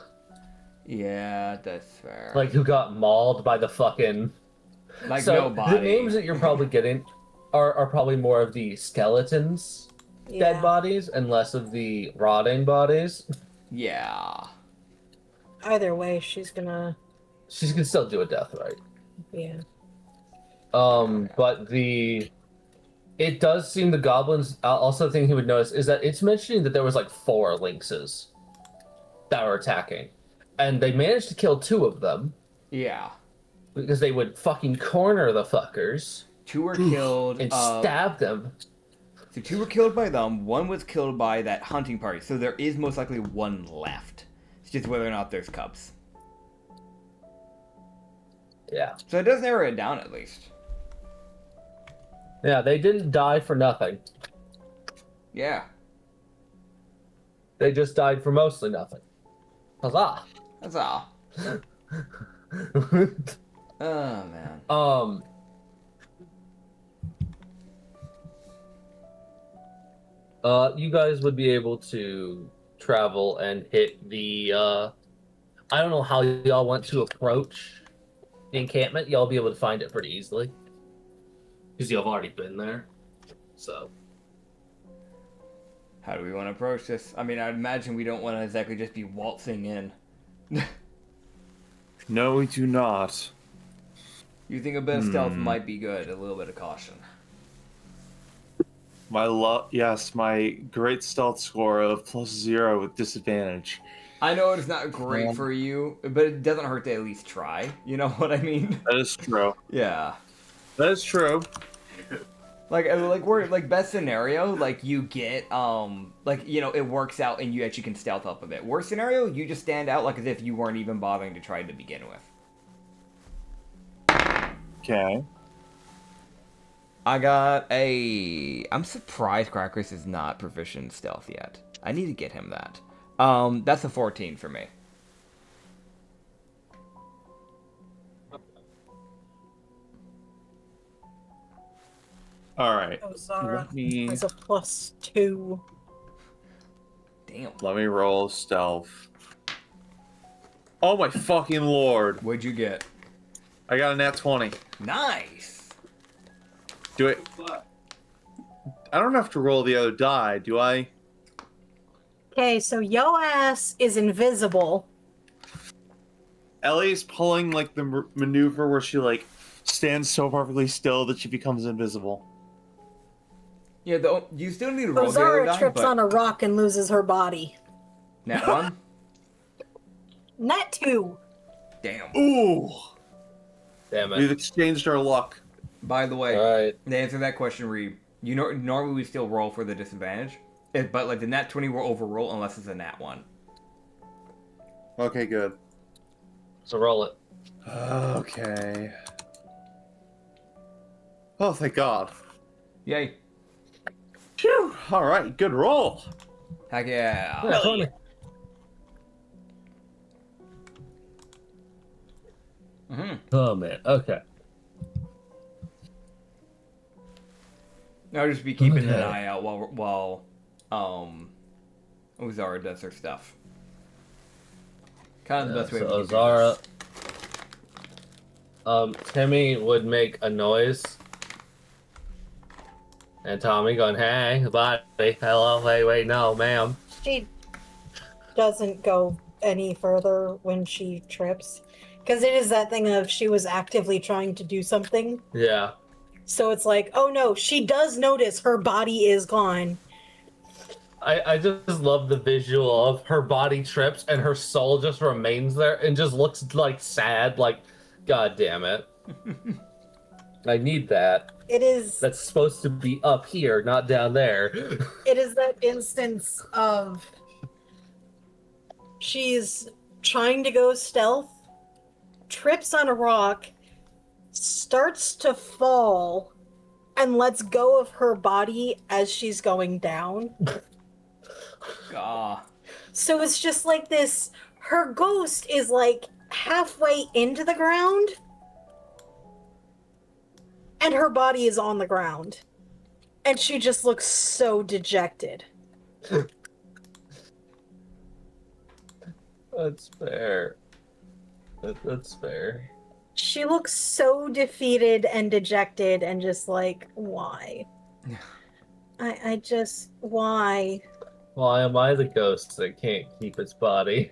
Yeah, that's fair. like who got mauled by the fucking. Like So nobody. the names that you're probably getting are probably more of the skeletons, Yeah. dead bodies, and less of the rotting bodies. Yeah. Either way, she's gonna. She can still do a death right. Yeah. But it does seem the goblins. Also, the thing he would notice is that it's mentioning that there was like 4 lynxes that were attacking, and they managed to kill 2 of them Yeah. because they would fucking corner the fuckers 2 were killed. and stab them. So 2 were killed by them. 1 was killed by that hunting party. So there is most likely 1 left. It's just whether or not there's cubs. Yeah, So it does narrow it down at least. yeah, they didn't die for nothing. Yeah. They just died for mostly nothing. Huzzah! That's all. Oh man. You guys would be able to travel and hit the, I don't know how y'all want to approach the encampment. Y'all be able to find it pretty easily. Because y'all have already been there. So. How do we want to approach this? I mean, I'd imagine we don't want to exactly just be waltzing in. No, we do not. You think a bit of stealth might be good, a little bit of caution. Yes, my great stealth score of +0 with disadvantage. I know it's not great Yeah. for you, but it doesn't hurt to at least try. You know what I mean? That is true. Yeah. That is true. Like best scenario, like you get like you know it works out and you actually can stealth up a bit. Worst scenario, you just stand out like as if you weren't even bothering to try to begin with. Okay. I'm surprised Crackers is not proficient in stealth yet. I need to get him that. That's a 14 for me. All right. Oh, Zara Let me has a +2. Damn. let me roll stealth. Oh my fucking lord! What'd you get? I got a nat 20. Nice. Do it. I don't have to roll the other die, do I? Okay, so yo ass is invisible. Ellie's pulling like the maneuver where she like stands so perfectly still that she becomes invisible. Yeah, though you still need to roll the other Zara die, trips but on a rock and loses her body. Nat 1? Net 2. Damn. Ooh! Damn We've it. exchanged our luck. By the way, Alright. to answer that question, Reed, you know, normally we still roll for the disadvantage. But like the nat 20 will overroll unless it's a nat 1. Okay, good. So roll it. Okay. Oh, thank God. Yay. Phew. All right, good roll. Heck yeah. Yeah, 20. Mm-hmm. Oh man. Okay. I'll just be keeping an Okay. eye out while Ozara does her stuff. Kind of the best way So we can Ozara, do this. Timmy would make a noise, and Tommy going, "Hey, buddy, hello, wait, no, ma'am." She doesn't go any further when she trips. Because it is that thing of she was actively trying to do something. Yeah. So it's like, oh no, she does notice her body is gone. I just love the visual of her body trips and her soul just remains there and just looks like sad, like, God damn it. I need that. It is That's supposed to be up here, not down there. it is that instance of she's trying to go stealth, trips on a rock, starts to fall, and lets go of her body as she's going down. Ah. So it's just like this, her ghost is like halfway into the ground, and her body is on the ground. And she just looks so dejected. That's fair. That's fair. She looks so defeated and dejected and just like, why? I just, why? Why am I the ghost that can't keep its body?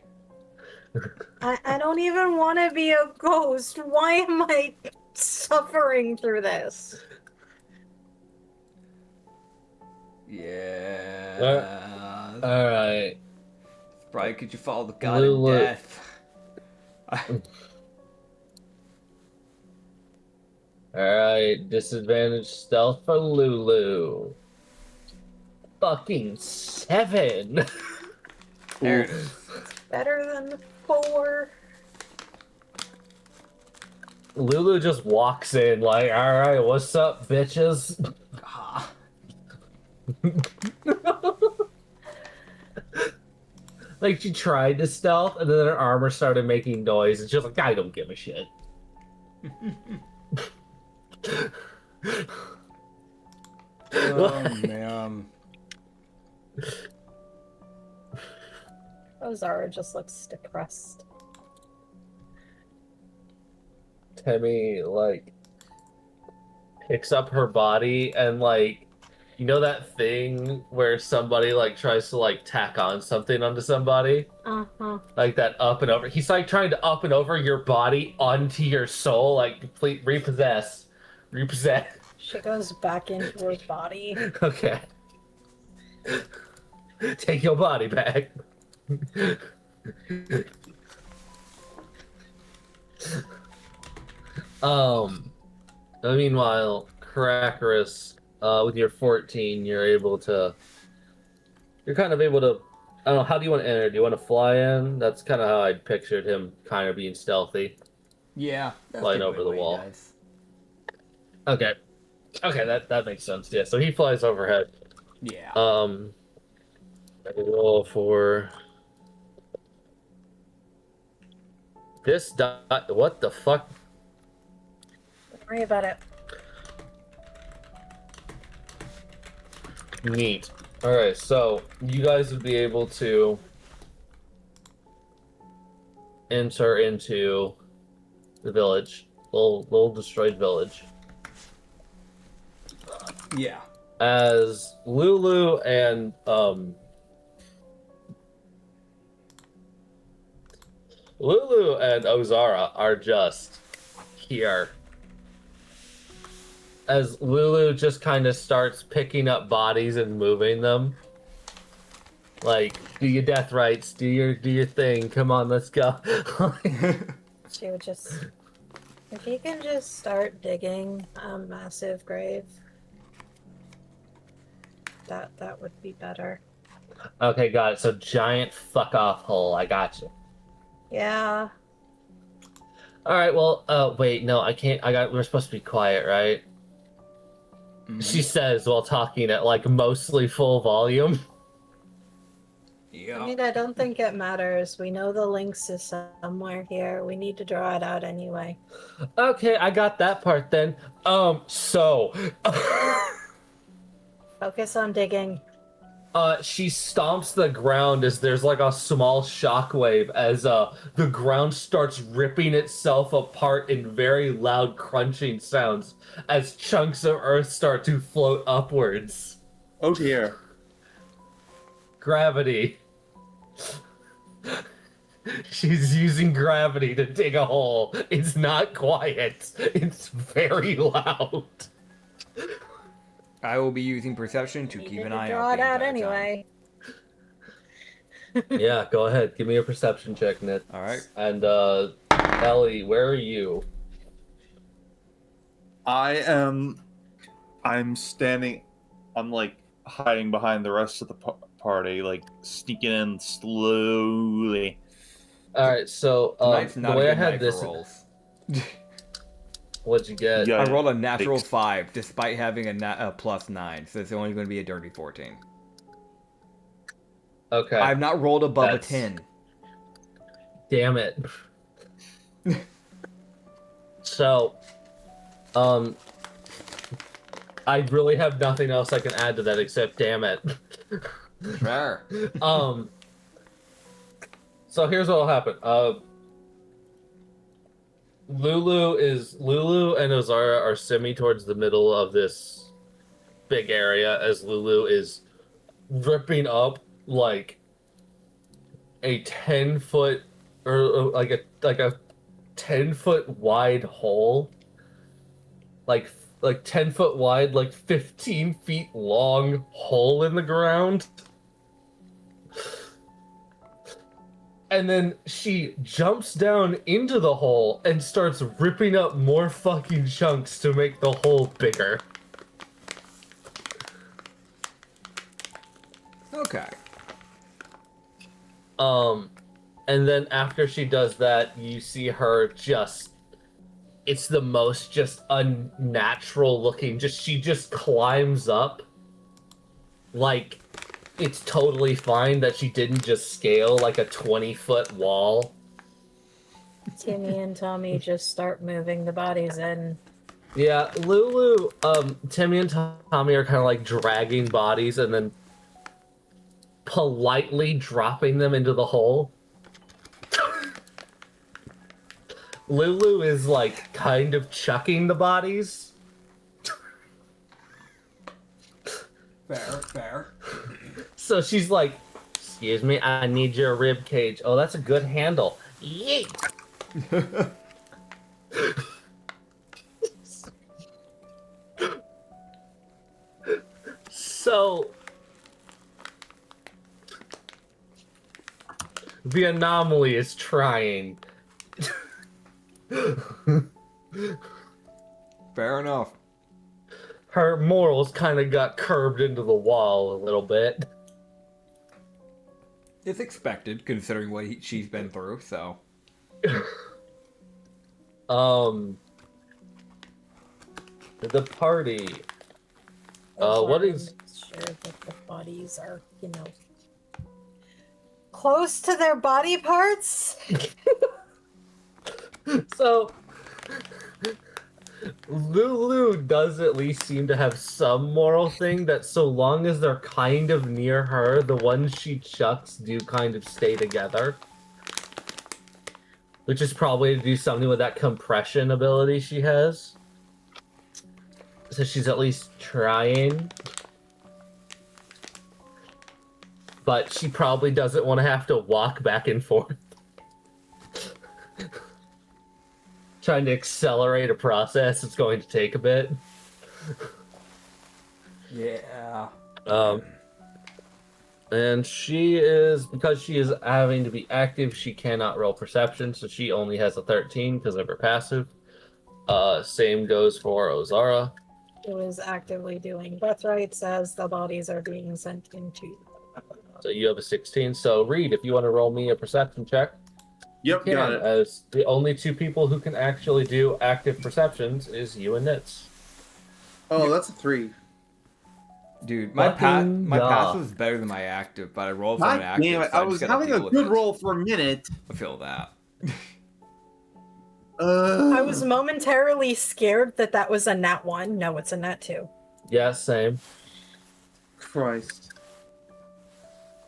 I don't even want to be a ghost. Why am I suffering through this? Yeah. Alright. Probably could you follow the god Lulu. of death? Alright, disadvantage stealth for Lulu. Fucking 7! There it is. Better than 4. Lulu just walks in like, alright, what's up, bitches? Ah. Like, she tried to stealth, and then her armor started making noise, and she was like, I don't give a shit. Oh man. Ozara just looks depressed. Temmie, like, picks up her body, and, like, you know that thing where somebody, like, tries to, like, tack on something onto somebody? Uh-huh. Like that up and over. He's like trying to up and over your body onto your soul, like complete repossess. Repossess. She goes back into her body. Okay. Take your body back. Meanwhile, Crackerus, with your 14, you're kind of able to, I don't know, how do you want to enter? Do you want to fly in? That's kind of how I pictured him kind of being stealthy. Yeah. Flying over the wall. Okay. Okay, that makes sense. Yeah, so he flies overhead. Yeah. I roll for this dot. What the fuck? Don't worry about it. Neat. All right, so you guys would be able to enter into the village, little destroyed village. Yeah. As Lulu and Ozara are just here. As Lulu just kind of starts picking up bodies and moving them. Like, do your death rites, do your thing. Come on, let's go. She would just... If you can just start digging a massive grave, that would be better. Okay, got it. So giant fuck off hole. I got you. Yeah. All right. Well, wait, no, I can't. We're supposed to be quiet, right? She says while talking at like mostly full volume. I mean, I don't think it matters. We know the Lynx is somewhere here. We need to draw it out anyway. Okay, I got that part then. So Focus on digging. she stomps the ground as there's like a small shockwave as the ground starts ripping itself apart in very loud crunching sounds as chunks of earth start to float upwards. Oh dear. Gravity. She's using gravity to dig a hole. It's not quiet. It's very loud. I will be using perception to keep an eye draw out. it out anyway. Yeah, go ahead. Give me a perception check, Nit. All right. And Ellie, where are you? I'm standing. I'm like hiding behind the rest of the party, like sneaking in slowly. All right, so Tonight's the not way a I good had night this, for rolls. what'd you get? Yeah. I rolled a natural 5, despite having a +9, so it's only going to be a dirty 14. Okay. I've not rolled above That's- a 10. Damn it. So, I really have nothing else I can add to that except damn it. Sure. So here's what'll happen. Lulu and Ozara are semi towards the middle of this big area as Lulu is ripping up like a 10-foot or like a 10-foot wide hole. Like 10-foot wide, like 15 feet long hole in the ground. And then she jumps down into the hole and starts ripping up more fucking chunks to make the hole bigger. Okay. And then after she does that, you see her just... It's the most just unnatural looking. She just climbs up. Like... It's totally fine that she didn't just scale like a 20-foot wall. Timmy and Tommy just start moving the bodies in. Yeah, Lulu, Timmy and Tommy are kind of like dragging bodies and then politely dropping them into the hole. Lulu is like kind of chucking the bodies. Fair. So she's like, excuse me, I need your rib cage. Oh, that's a good handle. Yeet! So, the anomaly is trying. Fair enough. Her morals kind of got curbed into the wall a little bit. It's expected, considering what she's been through, so... The party. What is... Sure that the bodies are, close to their body parts? So... Lulu does at least seem to have some moral thing that so long as they're kind of near her, the ones she chucks do kind of stay together. Which is probably to do something with that compression ability she has. So she's at least trying. But she probably doesn't want to have to walk back and forth. Trying to accelerate a process, it's going to take a bit. Yeah. And she is, because she is having to be active, she cannot roll perception, so she only has a 13 because of her passive. Same goes for Ozara. Who is actively doing breath rights as the bodies are being sent into So you have a 16. So Reed, if you want to roll me a perception check, Yep, you got can. it. As the only two people who can actually do active perceptions is you and Nitz. Oh, that's a 3. Dude, my Fucking passive is better than my active, but I rolled from an God active. damn it! So I just was gotta having a deal with good it. roll for a minute. I feel that. I was momentarily scared that was a nat 1. No, it's a nat 2. Yeah, same. Christ.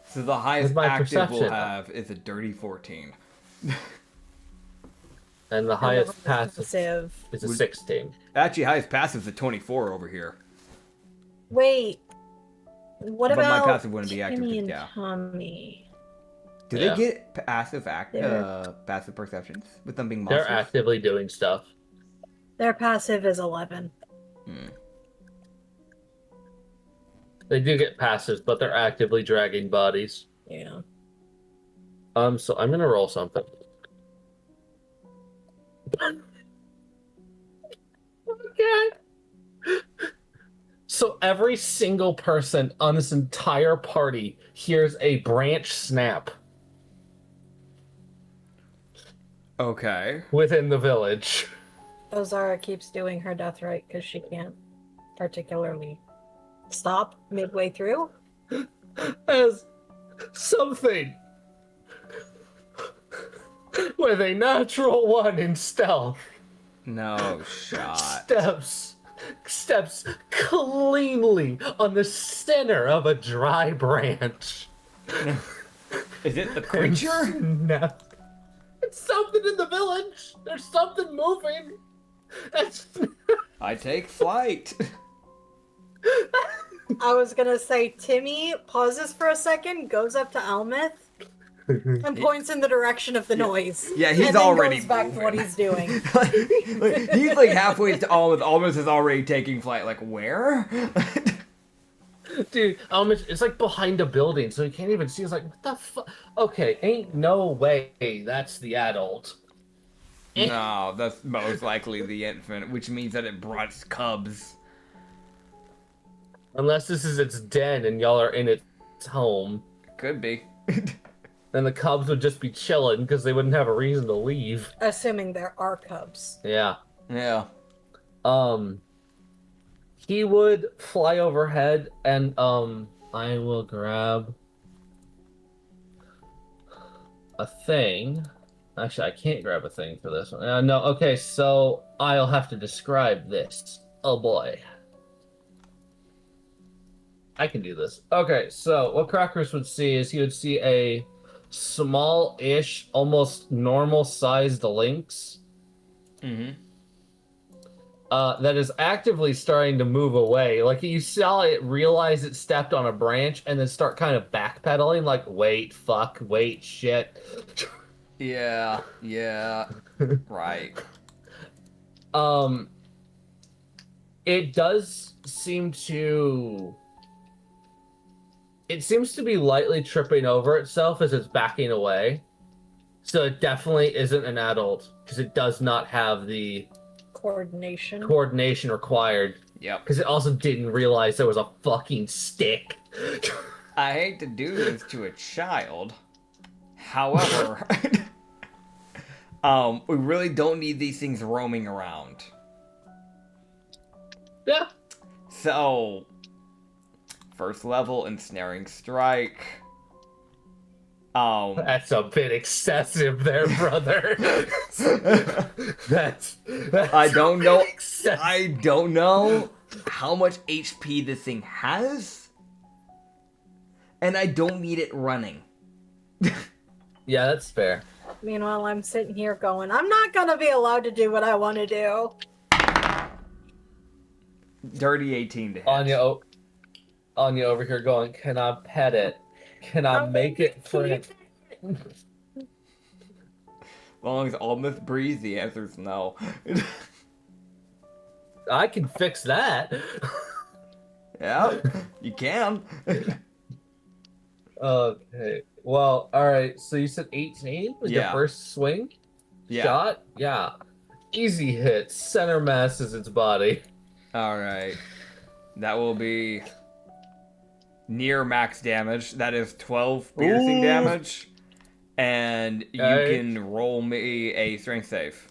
So the highest With my active we'll perception. have is a dirty 14. And the highest passive Passive. is a 16. Actually, highest passive is a 24 over here. Wait. What But my about passive wouldn't be active, Timmy and yeah. Tommy? Do Yeah. they get passive They're- passive perceptions with them being They're monsters? actively doing stuff. Their passive is 11. They do get passives, but they're actively dragging bodies. Yeah. So I'm gonna roll something. Okay. So every single person on this entire party hears a branch snap Okay. within the village. Ozara keeps doing her death right because she can't particularly stop midway through. As something with a natural 1 in stealth No shot. steps cleanly on the center of a dry branch. Is it the creature? Snap. It's something in the village. There's something moving. That's I take flight. I was gonna say Timmy pauses for a second, goes up to Almeth, and points in the direction of the noise. Yeah, he's and then already goes back to what moving. he's doing. He's like halfway to Almost. Almost is already taking flight. Like where? Dude, it's like behind a building, so you can't even see. It's like, what the fuck? Okay, ain't no way that's the adult. No, that's most likely the infant, which means that it brought its cubs. Unless this is its den and y'all are in its home. Could be. Then the cubs would just be chilling because they wouldn't have a reason to leave. Assuming there are cubs. Yeah. Yeah. He would fly overhead and I will grab a thing. Actually, I can't grab a thing for this one. No, okay, so I'll have to describe this. Oh boy. I can do this. Okay, so what Crackers would see is he would see a small-ish, almost normal-sized lynx Mm-hmm. that is actively starting to move away. Like, you saw it realize it stepped on a branch and then start kind of backpedaling, like, wait, fuck, wait, shit. Yeah. Yeah. Right. It does seem to... It seems to be lightly tripping over itself as it's backing away. So it definitely isn't an adult, because it does not have the Coordination. required. Yep. Because it also didn't realize there was a fucking stick. I hate to do this to a child. However, we really don't need these things roaming around. Yeah. So, first level ensnaring strike. That's a bit excessive there, brother. that's I don't know. excessive. I don't know how much HP this thing has, and I don't need it running. Yeah, that's fair. Meanwhile, I'm sitting here going, I'm not gonna be allowed to do what I want to do. Dirty 18 to hit. Anya over here going, can I pet it? Can I make it for it? As long as Almith breathes, the answer is no. I can fix that. Yeah, you can. Okay. Well, alright, so you said 18 was your Yeah. first swing? Yeah. Shot? Yeah. Easy hit. Center masses its body. All right. That will be near max damage. That is 12 piercing Ooh. damage. And you Okay. can roll me a strength save.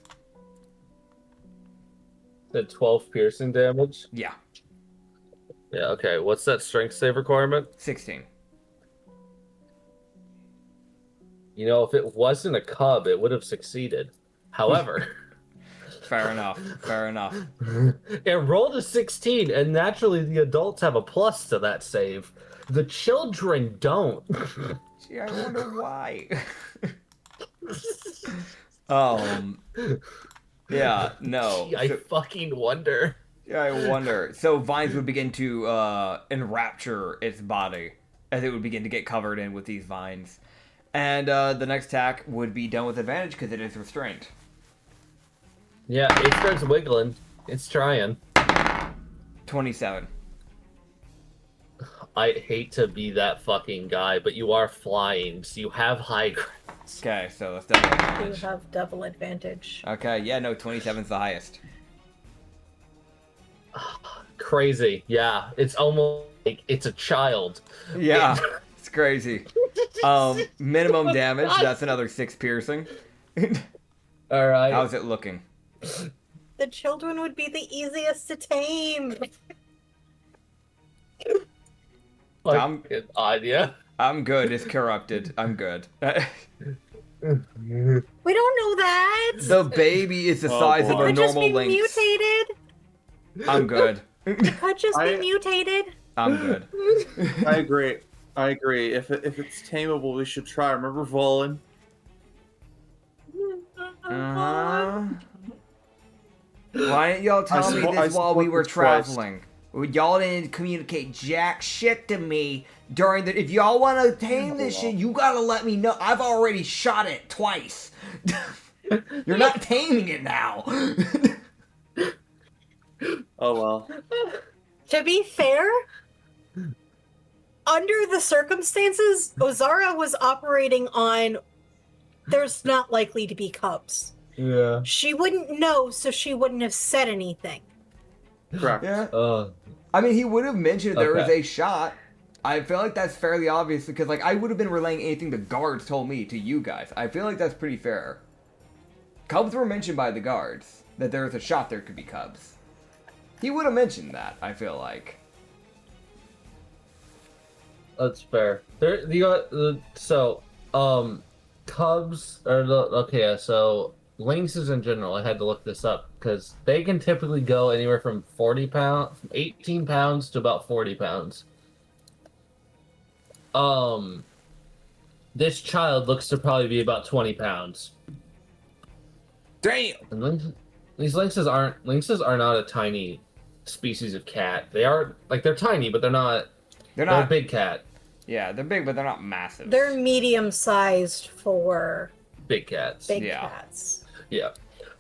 The 12 piercing damage. Yeah, Yeah. Okay. What's that strength save requirement? 16. You know, if it wasn't a cub, it would have succeeded. However, Fair enough. Fair enough. it rolled a 16, and naturally the adults have a plus to that save. The children don't. Gee, I wonder why. Yeah, no. Gee, I fucking wonder. Yeah, I wonder. So vines would begin to enrapture its body as it would begin to get covered in with these vines. And the next attack would be done with advantage because it is restrained. Yeah, it starts wiggling. It's trying. 27. I hate to be that fucking guy, but you are flying, so you have high ground. Okay, so let's double You advantage. have double advantage. Okay, yeah, no, 27's the highest. Crazy. Yeah, it's almost like it's a child. Yeah, it's crazy. Minimum damage, that's another 6 piercing. All right. How's it looking? The children would be the easiest to tame. I'm- Idea. I'm good, it's corrupted. I'm good. We don't know that. The baby is the Oh, size boy. of a Could just normal be lynx. mutated. I'm good. Could just be I- mutated. I'm good. I agree. I agree. If it's tameable, we should try. Remember Volin? Uh-huh. Why didn't y'all tell me I this while we support were this twice. traveling? Y'all didn't communicate jack shit to me during the. If y'all want to tame this shit, you gotta let me know. I've already shot it twice. You're not taming it now. Oh well. To be fair, under the circumstances, Ozara was operating on there's not likely to be cubs. Yeah. She wouldn't know, so she wouldn't have said anything. Correct. Yeah. I mean, he would have mentioned there was Okay. a shot. I feel like that's fairly obvious because, like, I would have been relaying anything the guards told me to you guys. I feel like that's pretty fair. Cubs were mentioned by the guards that there was a shot there could be cubs. He would have mentioned that. I feel like. That's fair. Cubs are so lynxes in general. I had to look this up because they can typically go anywhere from from 18 pounds to about 40 pounds. This child looks to probably be about 20 pounds. Damn. And these lynxes are not a tiny species of cat. They're tiny, but they're not. They're They're a not. big cat. Yeah, they're big, but they're not massive. They're medium-sized for Big cats. big Yeah. cats. Yeah.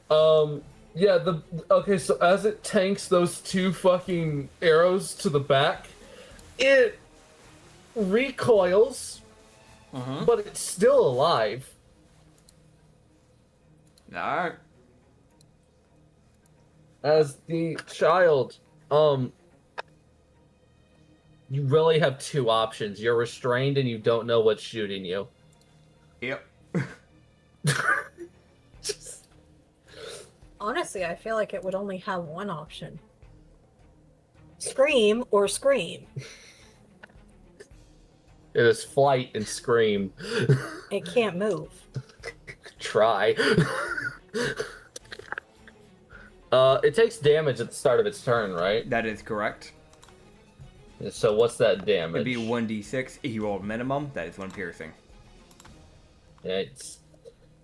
So as it tanks those two fucking arrows to the back, it recoils, but it's still alive. All right. As the child, you really have two options. You're restrained and you don't know what's shooting you. Yep. Honestly, I feel like it would only have one option. Scream or scream. It is flight and scream. It can't move. Try. It takes damage at the start of its turn, right? That is correct. So what's that damage? It'd be 1d6. If you rolled minimum, that is 1 piercing. Yeah,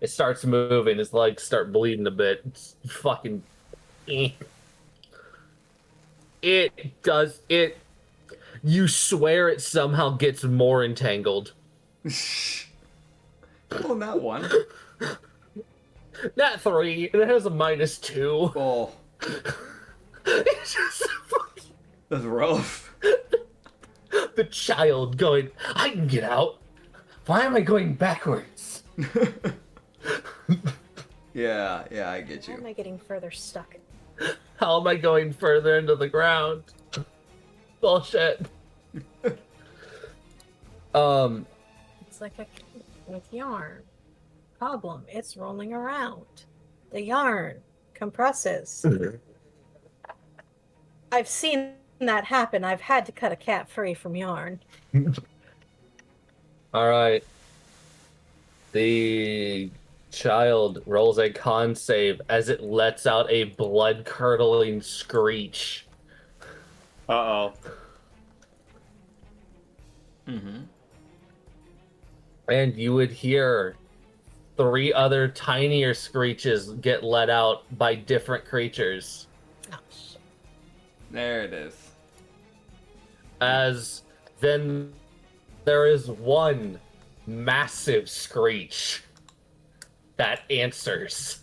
it starts moving. Its legs start bleeding a bit. It's fucking. It does it. You swear it somehow gets more entangled. Well, not 1. Not 3. It has a -2. Oh, It's just that's rough. the child going. I can get out. Why am I going backwards? Yeah, I get How am you. I getting further stuck? How am I going further into the ground? Bullshit. It's like a cake with yarn. Problem, it's rolling around. The yarn compresses. I've seen that happen. I've had to cut a cat free from yarn. All right. The child rolls a con save as it lets out a blood-curdling screech. Uh-oh. Mm-hmm. And you would hear 3 other tinier screeches get let out by different creatures. Oh, shit. There it is. As then there is one massive screech that answers.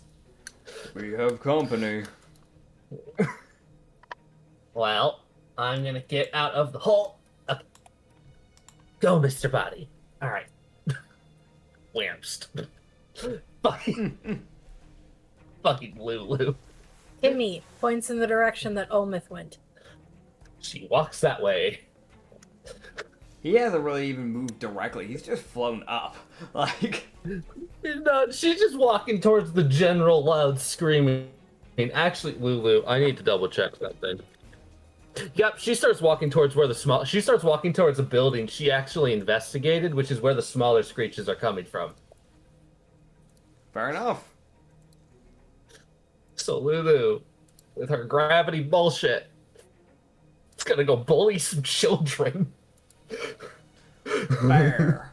We have company. Well, I'm gonna get out of the hole. Go, Mr. Body. All right. Whamst. Fucking Lulu. Timmy points in the direction that Olmith went. She walks that way. He hasn't really even moved directly. He's just flown up. Like, No, she's just walking towards the general loud screaming. Actually, Lulu, I need to double check that thing. Yep, she starts walking towards where she starts walking towards a building she actually investigated, which is where the smaller screeches are coming from. fair enough. So Lulu, with her gravity bullshit, it's gonna go bully some children. Fair.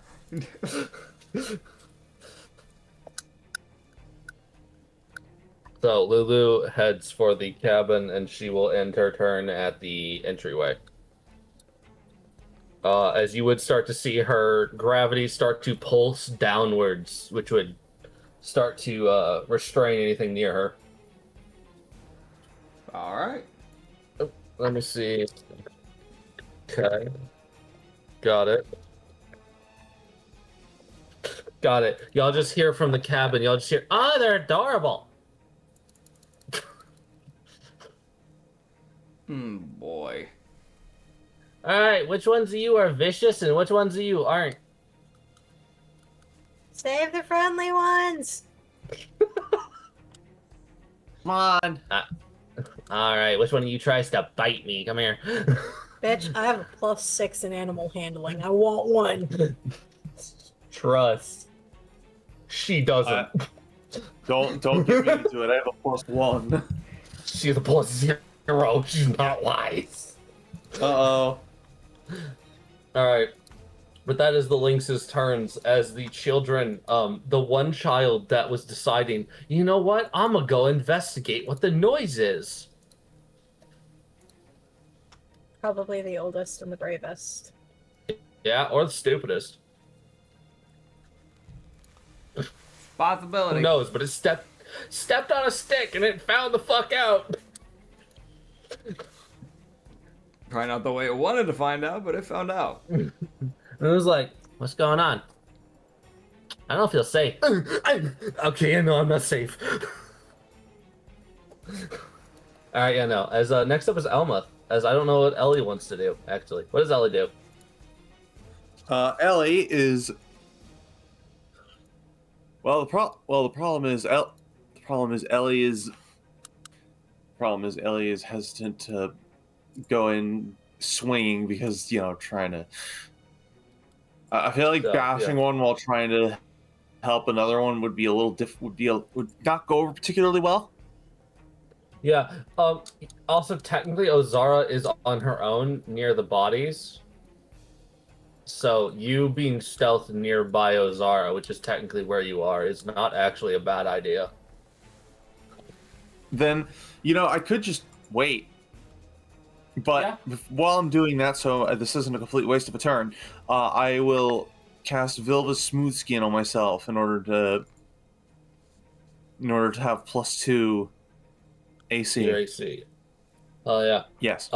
So Lulu heads for the cabin, and she will end her turn at the entryway. As you would start to see her gravity start to pulse downwards, which would start to restrain anything near her. All right. Let me see. Okay. Got it. Got it. Y'all just hear from the cabin. Y'all just hear, oh, they're adorable. Boy. All right, which ones of you are vicious and which ones of you aren't? Save the friendly ones. Come on. All right, which one of you tries to bite me? Come here. Bitch, I have a +6 in animal handling. I want one. Trust. She doesn't. Don't get me into it. I have a +1. She's a +0. She's not wise. Uh-oh. All right. But that is the Lynx's turns as the children, the one child that was deciding, you know what? I'm gonna go investigate what the noise is. Probably the oldest and the bravest. Yeah, or the stupidest. Possibility. Who knows? But it stepped on a stick and it found the fuck out. Probably not the way it wanted to find out, but it found out. And it was like, what's going on? I don't feel safe. Okay, I know I'm not safe. All right, yeah, no. As next up is Elma. As I don't know what Ellie wants to do. Actually, what does Ellie do? Ellie is. The problem is Ellie is hesitant to go in swinging because trying to. I feel like bashing one while trying to help another one would be a little would not go over particularly well. Yeah. Also, technically, Ozara is on her own near the bodies. So you being stealth nearby Ozara, which is technically where you are, is not actually a bad idea. Then, I could just wait. But while I'm doing that, so this isn't a complete waste of a turn, I will cast Vilva's Smooth Skin on myself in order to have +2 AC. Your AC. Oh yeah. Yes.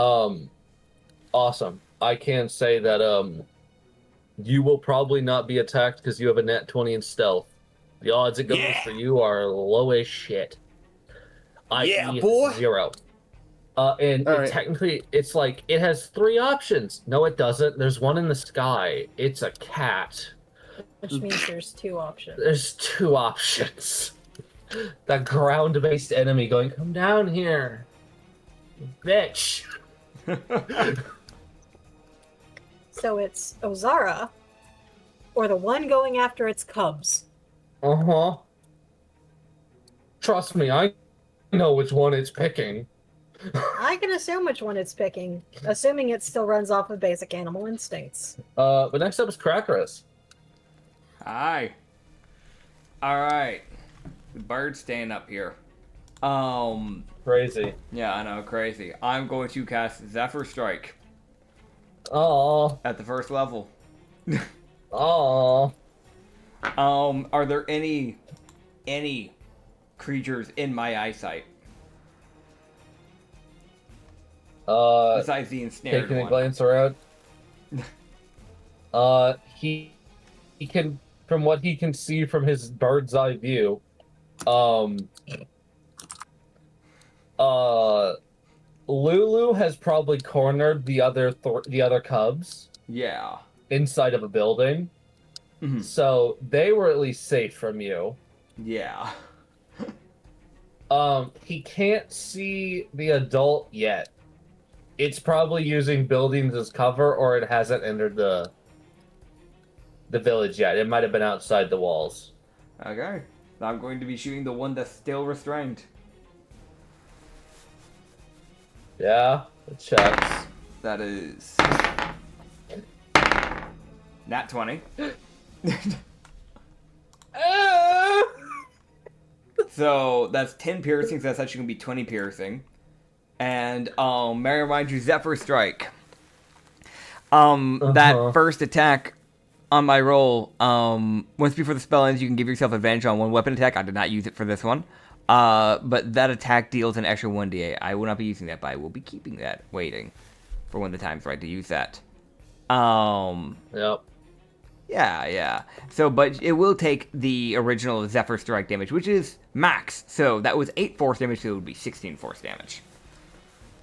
Awesome. I can say that you will probably not be attacked because you have a net 20 in stealth. The odds it goes for you are low as shit. Yeah, i.e. boy. 0. And All right. technically, it's like it has 3 options. No, it doesn't. There's one in the sky. It's a cat. Which means there's 2 options. There's 2 options. That ground-based enemy going, come down here, bitch. So it's Ozara, or the one going after its cubs. Uh-huh. Trust me, I know which one it's picking. I can assume which one it's picking, assuming it still runs off of basic animal instincts. But next up is Crackerus. Hi. Alright. The bird's staying up here. Crazy. Yeah, I know, crazy. I'm going to cast Zephyr Strike Oh. at the first level. Oh. Are there any creatures in my eyesight besides the ensnared Taking a one? glance around. He can, from what he can see from his bird's eye view, Lulu has probably cornered the other cubs Yeah. inside of a building, Mhm. so they were at least safe from you. Yeah. He can't see the adult yet. It's probably using buildings as cover, or it hasn't entered the village yet. It might have been outside the walls. Okay. I'm going to be shooting the one that's still restrained. Yeah, it checks. That is Nat 20. So that's 10 piercing, so that's actually gonna be 20 piercing. And may I remind you, Zephyr Strike. That first attack on my roll, once before the spell ends, you can give yourself advantage on one weapon attack. I did not use it for this one. But that attack deals an extra 1d8. I will not be using that, but I will be keeping that, waiting for when the time's right to use that. Yep. Yeah. So, but it will take the original Zephyr Strike damage, which is max. So that was 8 force damage, so it would be 16 force damage.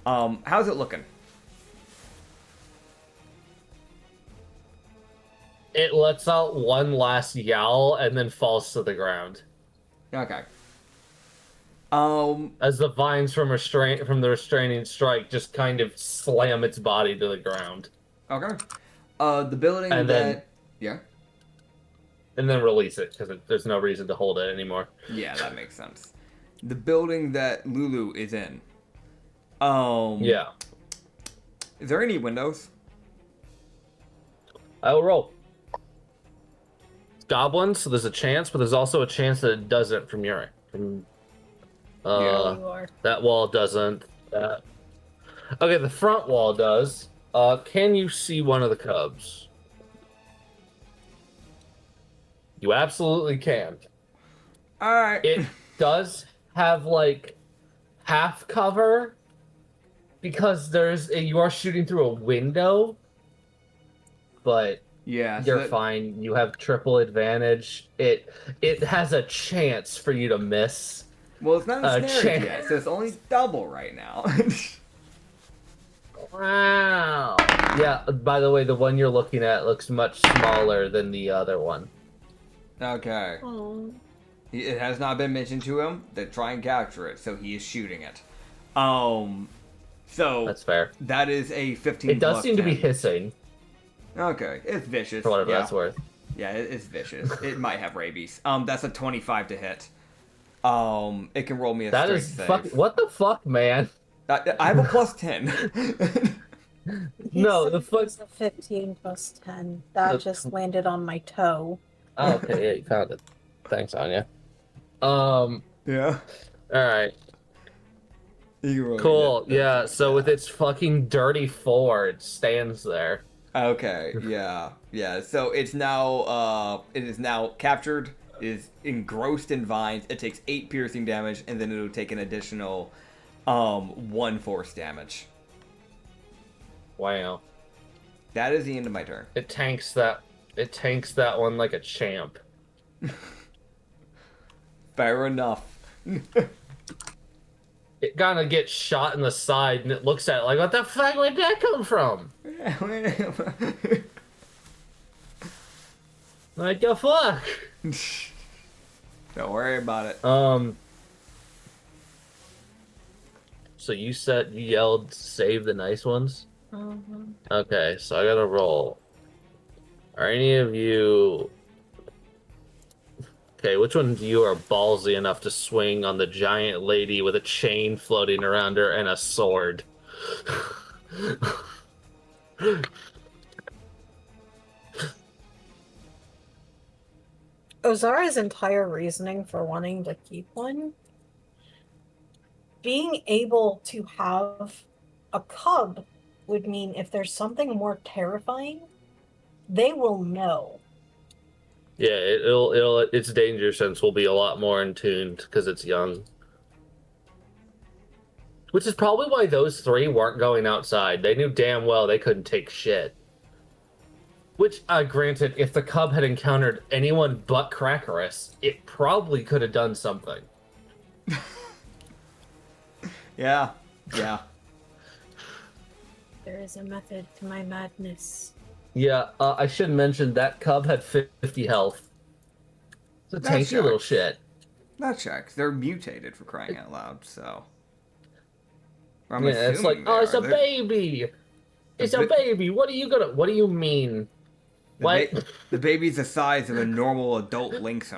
How's it looking? It lets out one last yowl and then falls to the ground. Okay. As the vines from the restraining strike just kind of slam its body to the ground. Okay. The building And then- yeah. And then release it, because there's no reason to hold it anymore. Yeah, that makes sense. The building that Lulu is in. Yeah. Is there any windows? I will roll. It's goblins, so there's a chance, but there's also a chance that it doesn't from your... You are. That wall doesn't. Okay, the front wall does. Can you see one of the cubs? You absolutely can. Alright. It does have, like, half cover, because you are shooting through a window, but Yeah, you're fine. You have triple advantage. It has a chance for you to miss. Well, it's not ensnared chance. yet, so it's only double right now. Wow. Yeah, by the way, the one you're looking at looks much smaller than the other one. Okay. Oh. It has not been mentioned to him to try and capture it, so he is shooting it. So That's fair. that is a 15. It does plus seem to be 10. hissing, Okay, it's vicious. for whatever yeah. that's worth. Yeah, it's vicious. It might have rabies. That's a 25 to hit. It can roll me a That straight is save. fuck. What the fuck, man? I have a plus 10. No, He the said fuck. it was a 15 plus 10. That just landed on my toe. Oh, okay, yeah, you found it. Thanks, Anya. yeah. All right, You can roll me cool. that. Yeah, so with its fucking dirty 4, it stands there. Okay, yeah. So it is now captured, is engrossed in vines. It takes 8 piercing damage, and then it'll take an additional 1 force damage. Wow. That is the end of my turn. It tanks that one like a champ. Fair enough. It kind of gets shot in the side, and it looks at it like, what the fuck, where'd that come from? Like, the fuck? Don't worry about it. So you yelled, save the nice ones? Mhm. Okay, so I gotta roll. Are any of you... Okay, which one of you are ballsy enough to swing on the giant lady with a chain floating around her and a sword? Ozara's entire reasoning for wanting to keep one, being able to have a cub would mean if there's something more terrifying, they will know. Yeah, its danger sense will be a lot more in tuned because it's young. Which is probably why those three weren't going outside. They knew damn well they couldn't take shit. Which, granted, if the cub had encountered anyone but Crackerus, it probably could have done something. Yeah. There is a method to my madness. Yeah, I should mention that cub had 50 health. It's a That's tanky little sharks. shit. That checks. They're mutated for crying out loud, so. Or I'm Yeah, it's like, assuming oh, they it's a are. baby! It's a baby! What do you mean? What? The baby's the size of a normal adult lynx.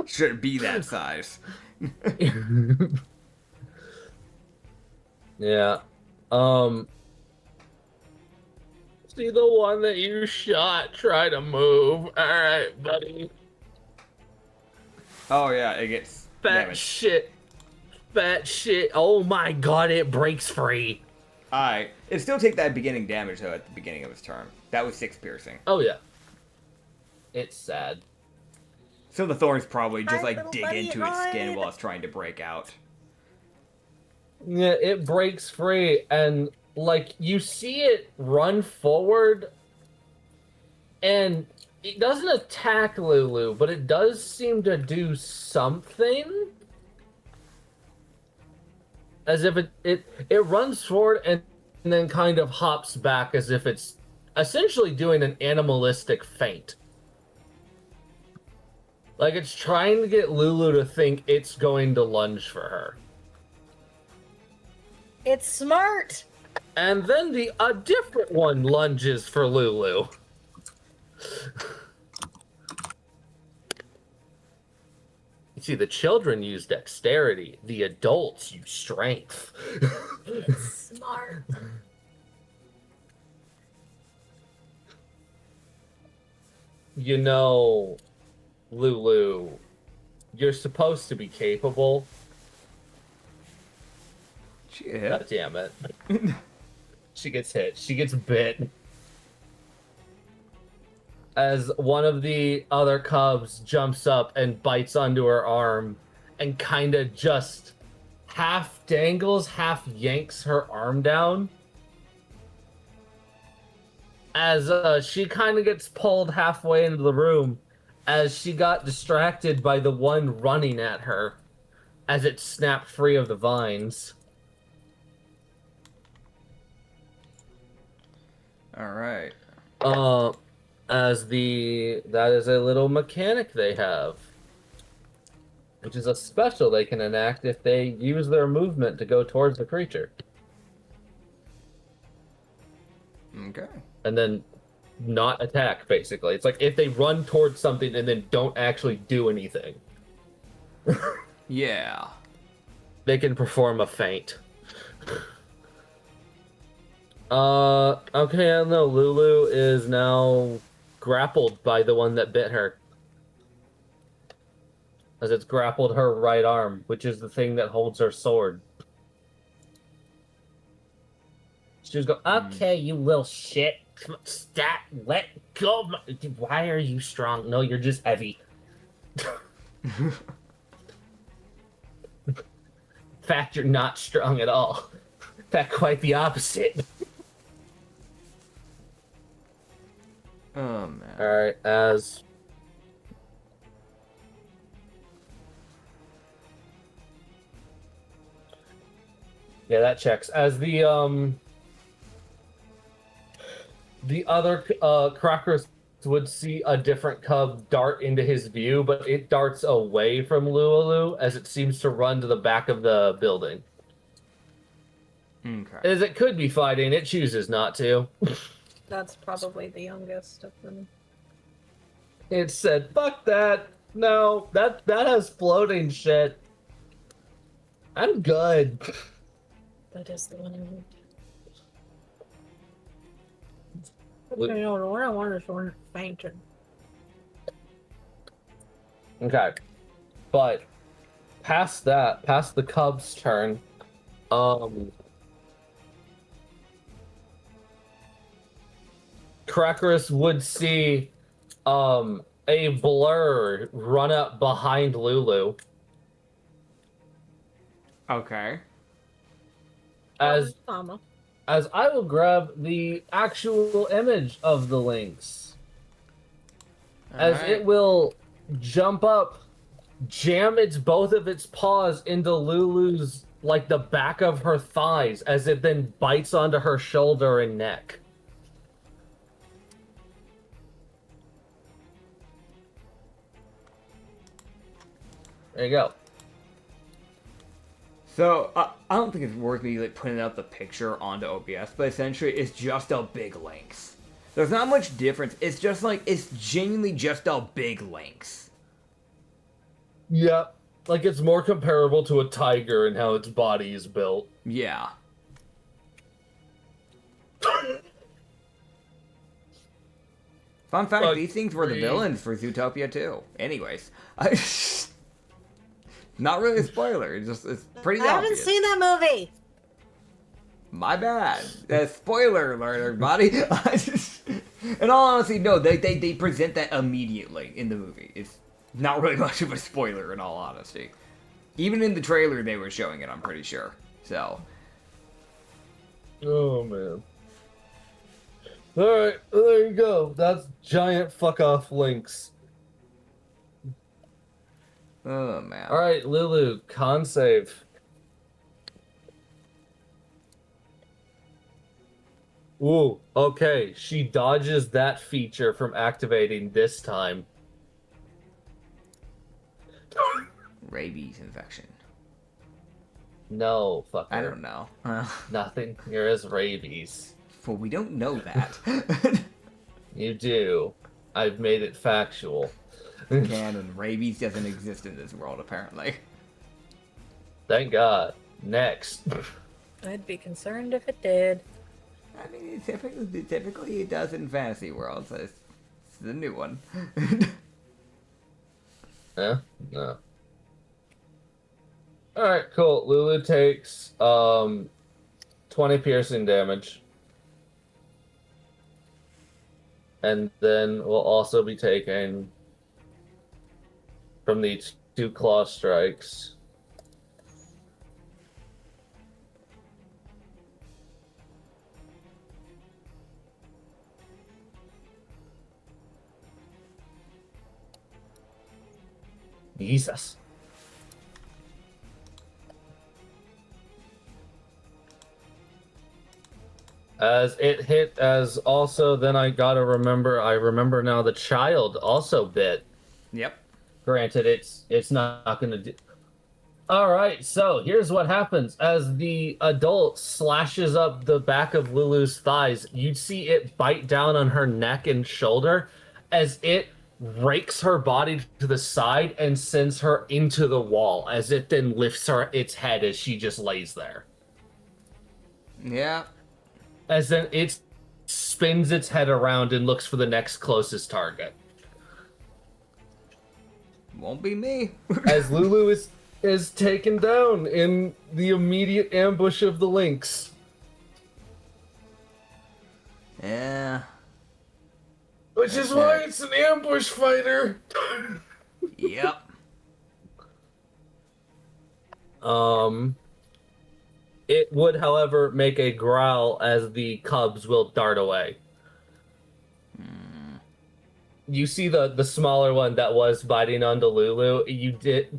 Shouldn't be that size. Yeah. See the one that you shot try to move. Alright, buddy. Oh yeah, it gets Fat damaged. shit. Fat shit. Oh my god, it breaks free. Alright. It still take that beginning damage though at the beginning of his turn. That was 6 piercing. Oh yeah. It's sad. So the thorns probably just Hi, like little dig buddy, into its skin hide. while it's trying to break out. Yeah, it breaks free, and like you see it run forward, and it doesn't attack Lulu, but it does seem to do something. As if it runs forward and then kind of hops back as if it's essentially doing an animalistic feint. Like it's trying to get Lulu to think it's going to lunge for her. It's smart. And then a different one lunges for Lulu. You see, the children use dexterity. The adults use strength. It's smart. You know, Lulu, you're supposed to be capable. Shit. God damn it. She gets hit. She gets bit. As one of the other cubs jumps up and bites onto her arm and kind of just half dangles, half yanks her arm down. As she kind of gets pulled halfway into the room as she got distracted by the one running at her as it snapped free of the vines. Alright. That is a little mechanic they have, which is a special they can enact if they use their movement to go towards the creature. Okay. And then not attack, basically. It's like if they run towards something and then don't actually do anything. Yeah. They can perform a feint. Okay, I don't know. Lulu is now grappled by the one that bit her. As it's grappled her right arm, which is the thing that holds her sword. She was going, okay, you little shit. Stop, let go of my... Why are you strong? No, you're just heavy. In fact, you're not strong at all. In fact, quite the opposite. Oh man. Alright, as... Yeah, that checks. As the other crackers would see a different cub dart into his view, but it darts away from Lulu as it seems to run to the back of the building. Okay. As it could be fighting, it chooses not to. That's probably the youngest of them. It said, "Fuck that! No, that has floating shit. I'm good." That is the one I moved. Lu- Okay, no, the one I wanted is the one that fainted. Okay, but past that, past the cub's turn, Crackerus would see a blur run up behind Lulu Okay. as Mama. as I will grab the actual image of the Lynx as Alright. it will jump up, jam both of its paws into Lulu's, like, the back of her thighs, as it then bites onto her shoulder and neck. There you go. So, I don't think it's worth me like putting up the picture onto OBS, but essentially it's just a big lynx. There's not much difference. It's just like, it's genuinely just a big lynx. Yeah, like it's more comparable to a tiger and how its body is built. Yeah. Fun fact, Like, these things were the villains for Zootopia too. Anyways, not really a spoiler. It's pretty I haven't obvious. seen that movie. My bad. Spoiler alert, everybody. In all honesty, no, they present that immediately in the movie. It's not really much of a spoiler, in all honesty. Even in the trailer, they were showing it, I'm pretty sure. So. Oh, man. Alright, there you go. That's giant fuck-off Lynx. Oh, man. Alright, Lulu, con save. Ooh, okay. She dodges that feature from activating this time. Rabies infection. No, fucker. I don't know. Nothing here is rabies. Well, we don't know that. You do. I've made it factual. Canon. Rabies doesn't exist in this world, apparently. Thank God. Next. I'd be concerned if it did. I mean, typically it does in fantasy worlds. So it's the new one. Yeah? No. Alright, cool. Lulu takes 20 piercing damage. And then we'll also be taking from these 2 claw strikes. Jesus. As it hit, as also, then I remember now the child also bit. Yep. Granted, it's not gonna do. Alright, so here's what happens. As the adult slashes up the back of Lulu's thighs, you see it bite down on her neck and shoulder as it rakes her body to the side and sends her into the wall, as it then lifts its head as she just lays there. Yeah. As then it spins its head around and looks for the next closest target. Won't be me. As Lulu is taken down in the immediate ambush of the Lynx. Yeah. Which is why it's an ambush fighter. Yep. It would, however, make a growl as the cubs will dart away. You see the smaller one that was biting onto Lulu.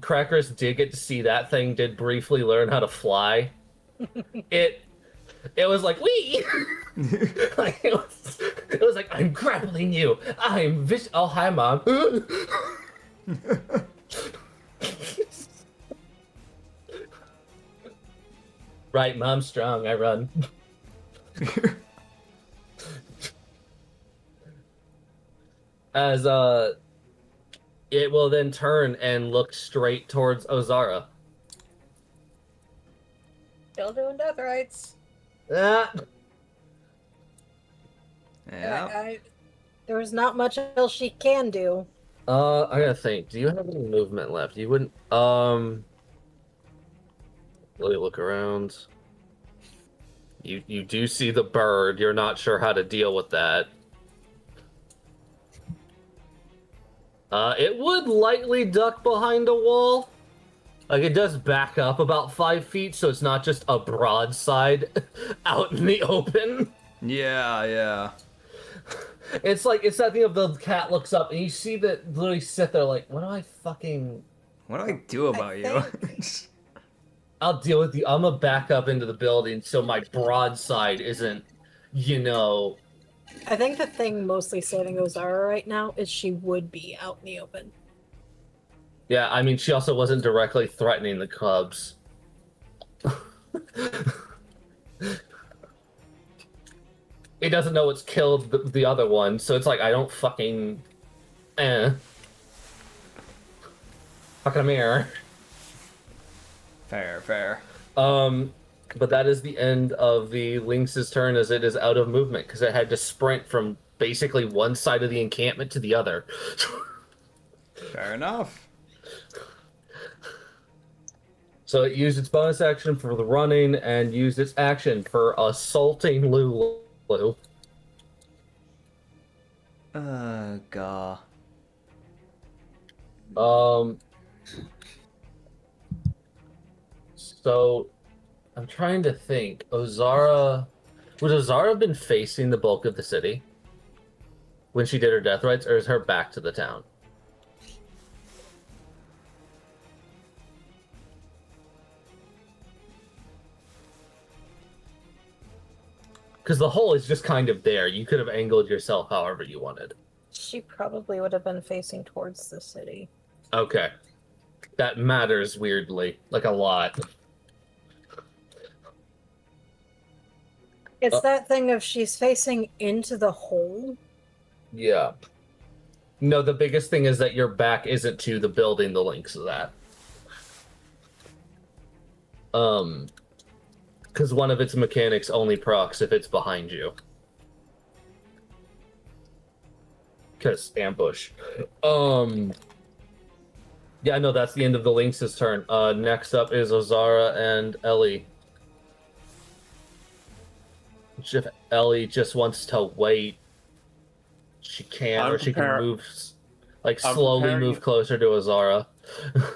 Crackers did get to see that thing did briefly learn how to fly. it was like, wee! Like, it was like, I'm grappling you. I'm Oh, hi, Mom. Right, Mom's strong. I run. As it will then turn and look straight towards Ozara. Still doing death rights. Ah. Yeah. There was not much else she can do. I gotta think. Do you have any movement left? You wouldn't. Let me look around. You do see the bird. You're not sure how to deal with that. It would lightly duck behind a wall. Like, it does back up about 5 feet, so it's not just a broadside out in the open. Yeah. It's like, it's that thing of the cat looks up, and you see that literally sit there like, what do I fucking... What do I do about you? I'll deal with you. I'm gonna back up into the building so my broadside isn't, I think the thing mostly saving Ozara right now is she would be out in the open. Yeah, I mean, she also wasn't directly threatening the cubs. He doesn't know what's killed the other one, so it's like, I don't fucking... Fucking mirror. Fair. But that is the end of the Lynx's turn, as it is out of movement, because it had to sprint from basically one side of the encampment to the other. Fair enough. So it used its bonus action for the running and used its action for assaulting Lulu. God. So I'm trying to think. Would Ozara have been facing the bulk of the city when she did her death rites, or is her back to the town? Because the hole is just kind of there. You could have angled yourself however you wanted. She probably would have been facing towards the city. Okay. That matters weirdly. Like, a lot. It's that thing of she's facing into the hole. Yeah. No, the biggest thing is that your back isn't to the building the Lynx is at. Because one of its mechanics only procs if it's behind you. Because ambush. Yeah, no, that's the end of the Lynx's turn. Next up is Ozara and Ellie. If Ellie just wants to wait, she can, or she can move, like, slowly move closer to Ozara.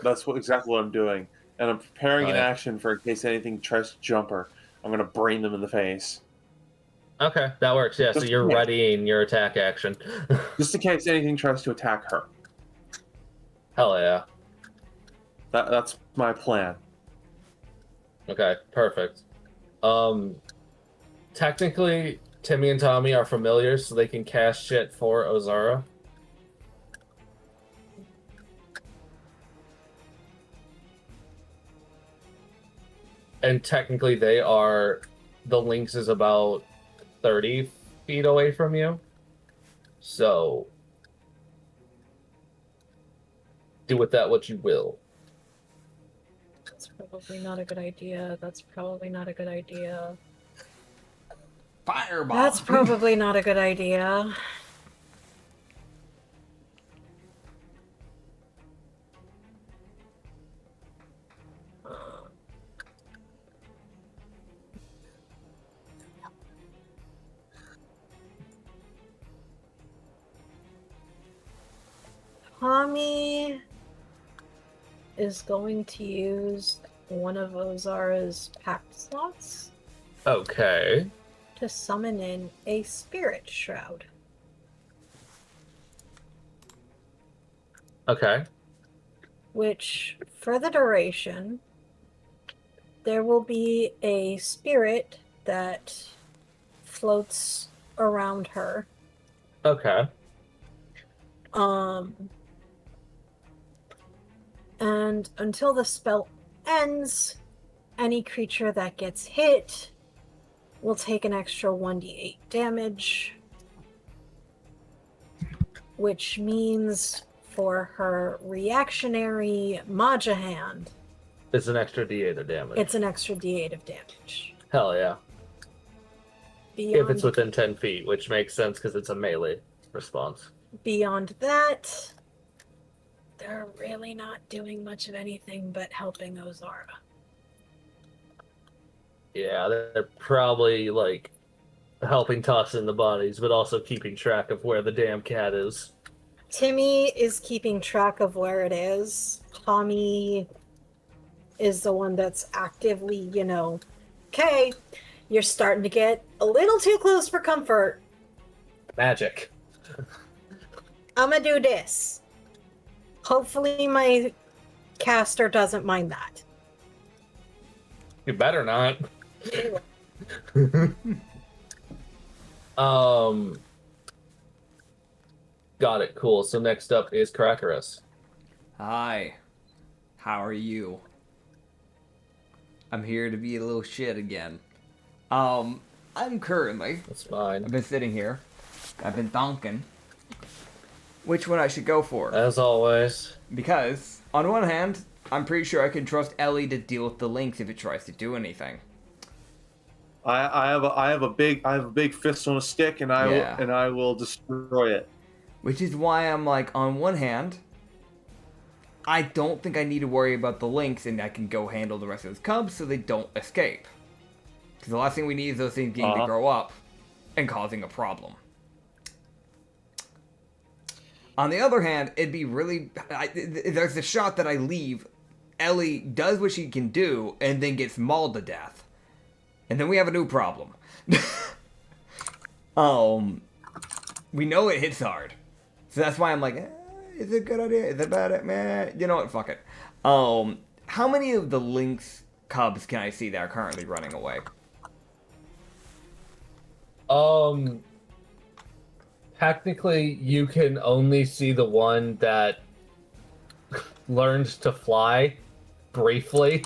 That's exactly what I'm doing. And I'm preparing an action for in case anything tries to jump her. I'm going to brain them in the face. Okay, that works, yeah. So you're readying your attack action. Just in case anything tries to attack her. Hell yeah. That's my plan. Okay, perfect. Technically, Timmy and Tommy are familiars, so they can cast shit for Ozara. And technically, the Lynx is about 30 feet away from you. So, do with that what you will. That's probably not a good idea. Fireball. That's probably not a good idea. Tommy is going to use one of Ozara's pact slots Okay. to summon in a spirit shroud. Okay. Which, for the duration, there will be a spirit that floats around her. Okay. And until the spell ends, any creature that gets hit will take an extra 1d8 damage, which means for her reactionary Maja hand, It's an extra D8 of damage. it's an extra d8 of damage. Hell yeah. Beyond, If it's within 10 feet, which makes sense because it's a melee response. beyond that, they're really not doing much of anything but helping Ozara. Yeah, they're probably, like, helping toss in the bodies, but also keeping track of where the damn cat is. Timmy is keeping track of where it is. Tommy is the one that's actively, okay, you're starting to get a little too close for comfort. Magic. I'm gonna do this. Hopefully my caster doesn't mind that. You better not. Got it. Cool. So next up is Crackerus. Hi. How are you? I'm here to be a little shit again. I'm currently... That's fine. I've been sitting here. I've been thonking. Which one I should go for? As always. Because, on one hand, I'm pretty sure I can trust Ellie to deal with the Lynx if it tries to do anything. I have a big fist on a stick, and I will destroy it. Which is why I'm like, on one hand, I don't think I need to worry about the Lynx, and I can go handle the rest of those cubs so they don't escape. Because the last thing we need is those things getting to grow up and causing a problem. On the other hand, it'd be really... there's a shot that I leave, Ellie does what she can do, and then gets mauled to death. And then we have a new problem. We know it hits hard. So that's why I'm like, is it a good idea? Is it bad? Man, you know what? Fuck it. How many of the Lynx cubs can I see that are currently running away? Technically, you can only see the one that learned to fly briefly.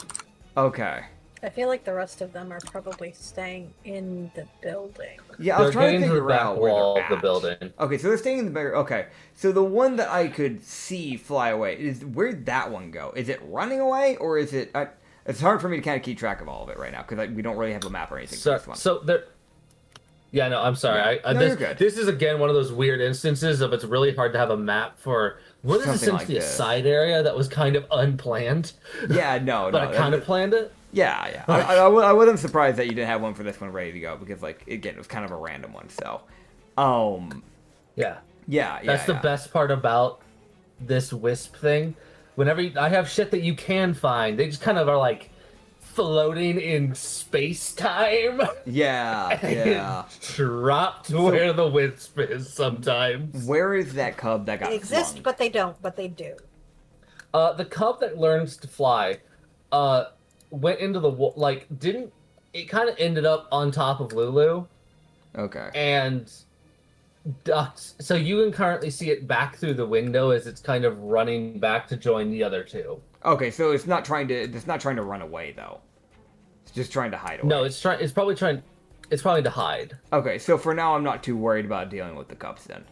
Okay. I feel like the rest of them are probably staying in the building. Yeah, I was trying to getting to the figure back out where wall they're of the at. building. Okay, so they're staying in the bigger. Okay, so the one that I could see fly away where'd that one go? Is it running away or is it? It's hard for me to kind of keep track of all of it right now because we don't really have a map or anything for this one. So there. Yeah, no, I'm sorry. Yeah. No, this, you're good. This is again one of those weird instances of it's really hard to have a map for what is Something essentially like a this. side area that was kind of unplanned. Yeah, no, But I kind of planned it. Yeah. I wasn't surprised that you didn't have one for this one ready to go because, like, again, it was kind of a random one. So, Yeah. yeah. That's the best part about this Wisp thing. Whenever I have shit that you can find, they just kind of are like floating in space time. Yeah. Drop to where the Wisp is sometimes. Where is that cub that got They exist, flung? but they don't, but they do. The cub that learns to fly, went into the didn't it kind of ended up on top of Lulu Okay. and ducked. So you can currently see it back through the window as it's kind of running back to join the other two. Okay, so it's not trying to run away though. It's just trying to hide away. No, it's probably to hide. Okay, so for now I'm not too worried about dealing with the cubs then.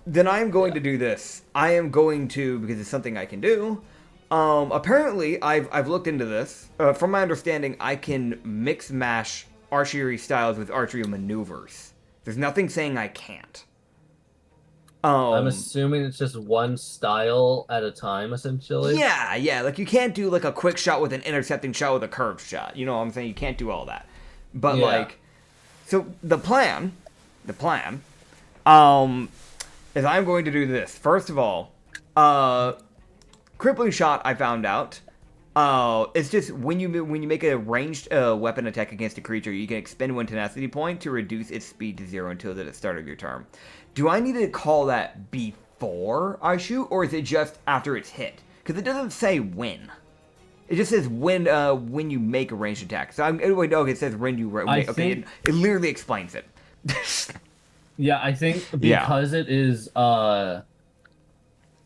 Then I am going to do this. I am going to, because it's something I can do. Apparently I've looked into this. From my understanding, I can mix mash archery styles with archery maneuvers. There's nothing saying I can't. I'm assuming it's just one style at a time, essentially. Yeah, like you can't do like a quick shot with an intercepting shot with a curved shot. You know what I'm saying? You can't do all that. But Yeah. like, so the plan, is I'm going to do this. First of all, crippling shot I found out. It's just when you make a ranged weapon attack against a creature, you can expend one tenacity point to reduce its speed to 0 until the start of your turn. Do I need to call that before I shoot, or is it just after it's hit? Because it doesn't say when. It just says when you make a ranged attack. So wait, okay, it says when you make. Okay, think- it literally explains it. Yeah, I think Yeah. because it is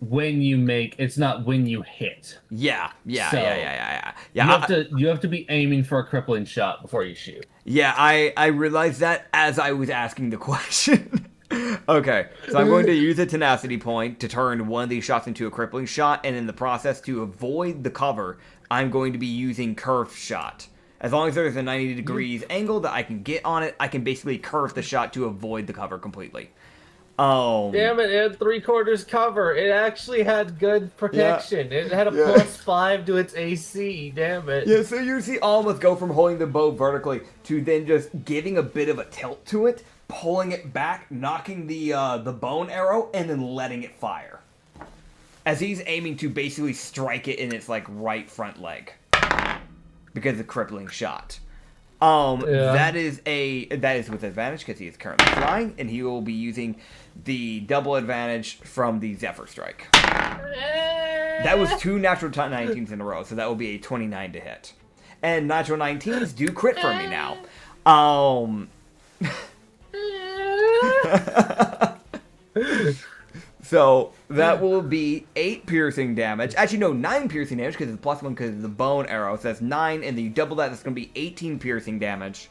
when you make, it's not when you hit. Yeah. So, Yeah. You have to be aiming for a crippling shot before you shoot. Yeah, I realized that as I was asking the question. Okay, so I'm going to use a tenacity point to turn one of these shots into a crippling shot, and in the process to avoid the cover, I'm going to be using curved shot. As long as there's a 90 degrees angle that I can get on it, I can basically curve the shot to avoid the cover completely. Damn it had 3/4 cover. It actually had good protection. It had a +5 to its AC. Damn it. Yeah, so you see almost go from holding the bow vertically to then just giving a bit of a tilt to it, pulling it back, knocking the bone arrow, and then letting it fire. As he's aiming to basically strike it in its like right front leg. Because of the crippling shot. That is with advantage because he is currently flying, and he will be using the double advantage from the Zephyr Strike. That was 2 natural 19s in a row, so that will be a 29 to hit. And natural 19s do crit for me now. So that will be 8 piercing damage. Actually, no, 9 piercing damage because it's +1 because of the bone arrow. So that's 9, and then you double that, that's going to be 18 piercing damage.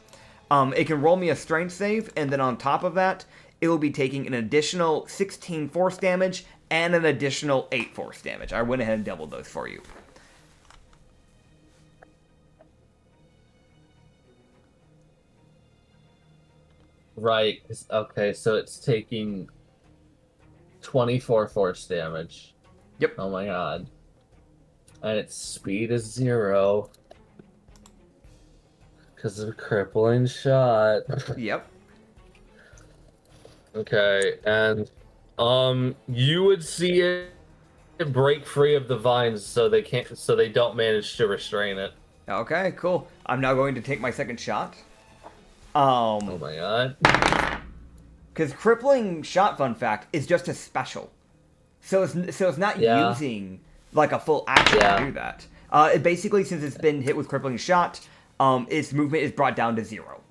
It can roll me a strength save, and then on top of that, it will be taking an additional 16 force damage and an additional 8 force damage. I went ahead and doubled those for you. Right. Okay, so it's taking 24 force damage. Yep. Oh my god. And its speed is 0. Because of a crippling shot. Yep. Okay, and you would see it break free of the vines so they don't manage to restrain it. Okay, cool. I'm now going to take my second shot. Oh my god. Because crippling shot, fun fact, is just a special. So it's not using like a full action to do that. It basically, since it's been hit with crippling shot, its movement is brought down to 0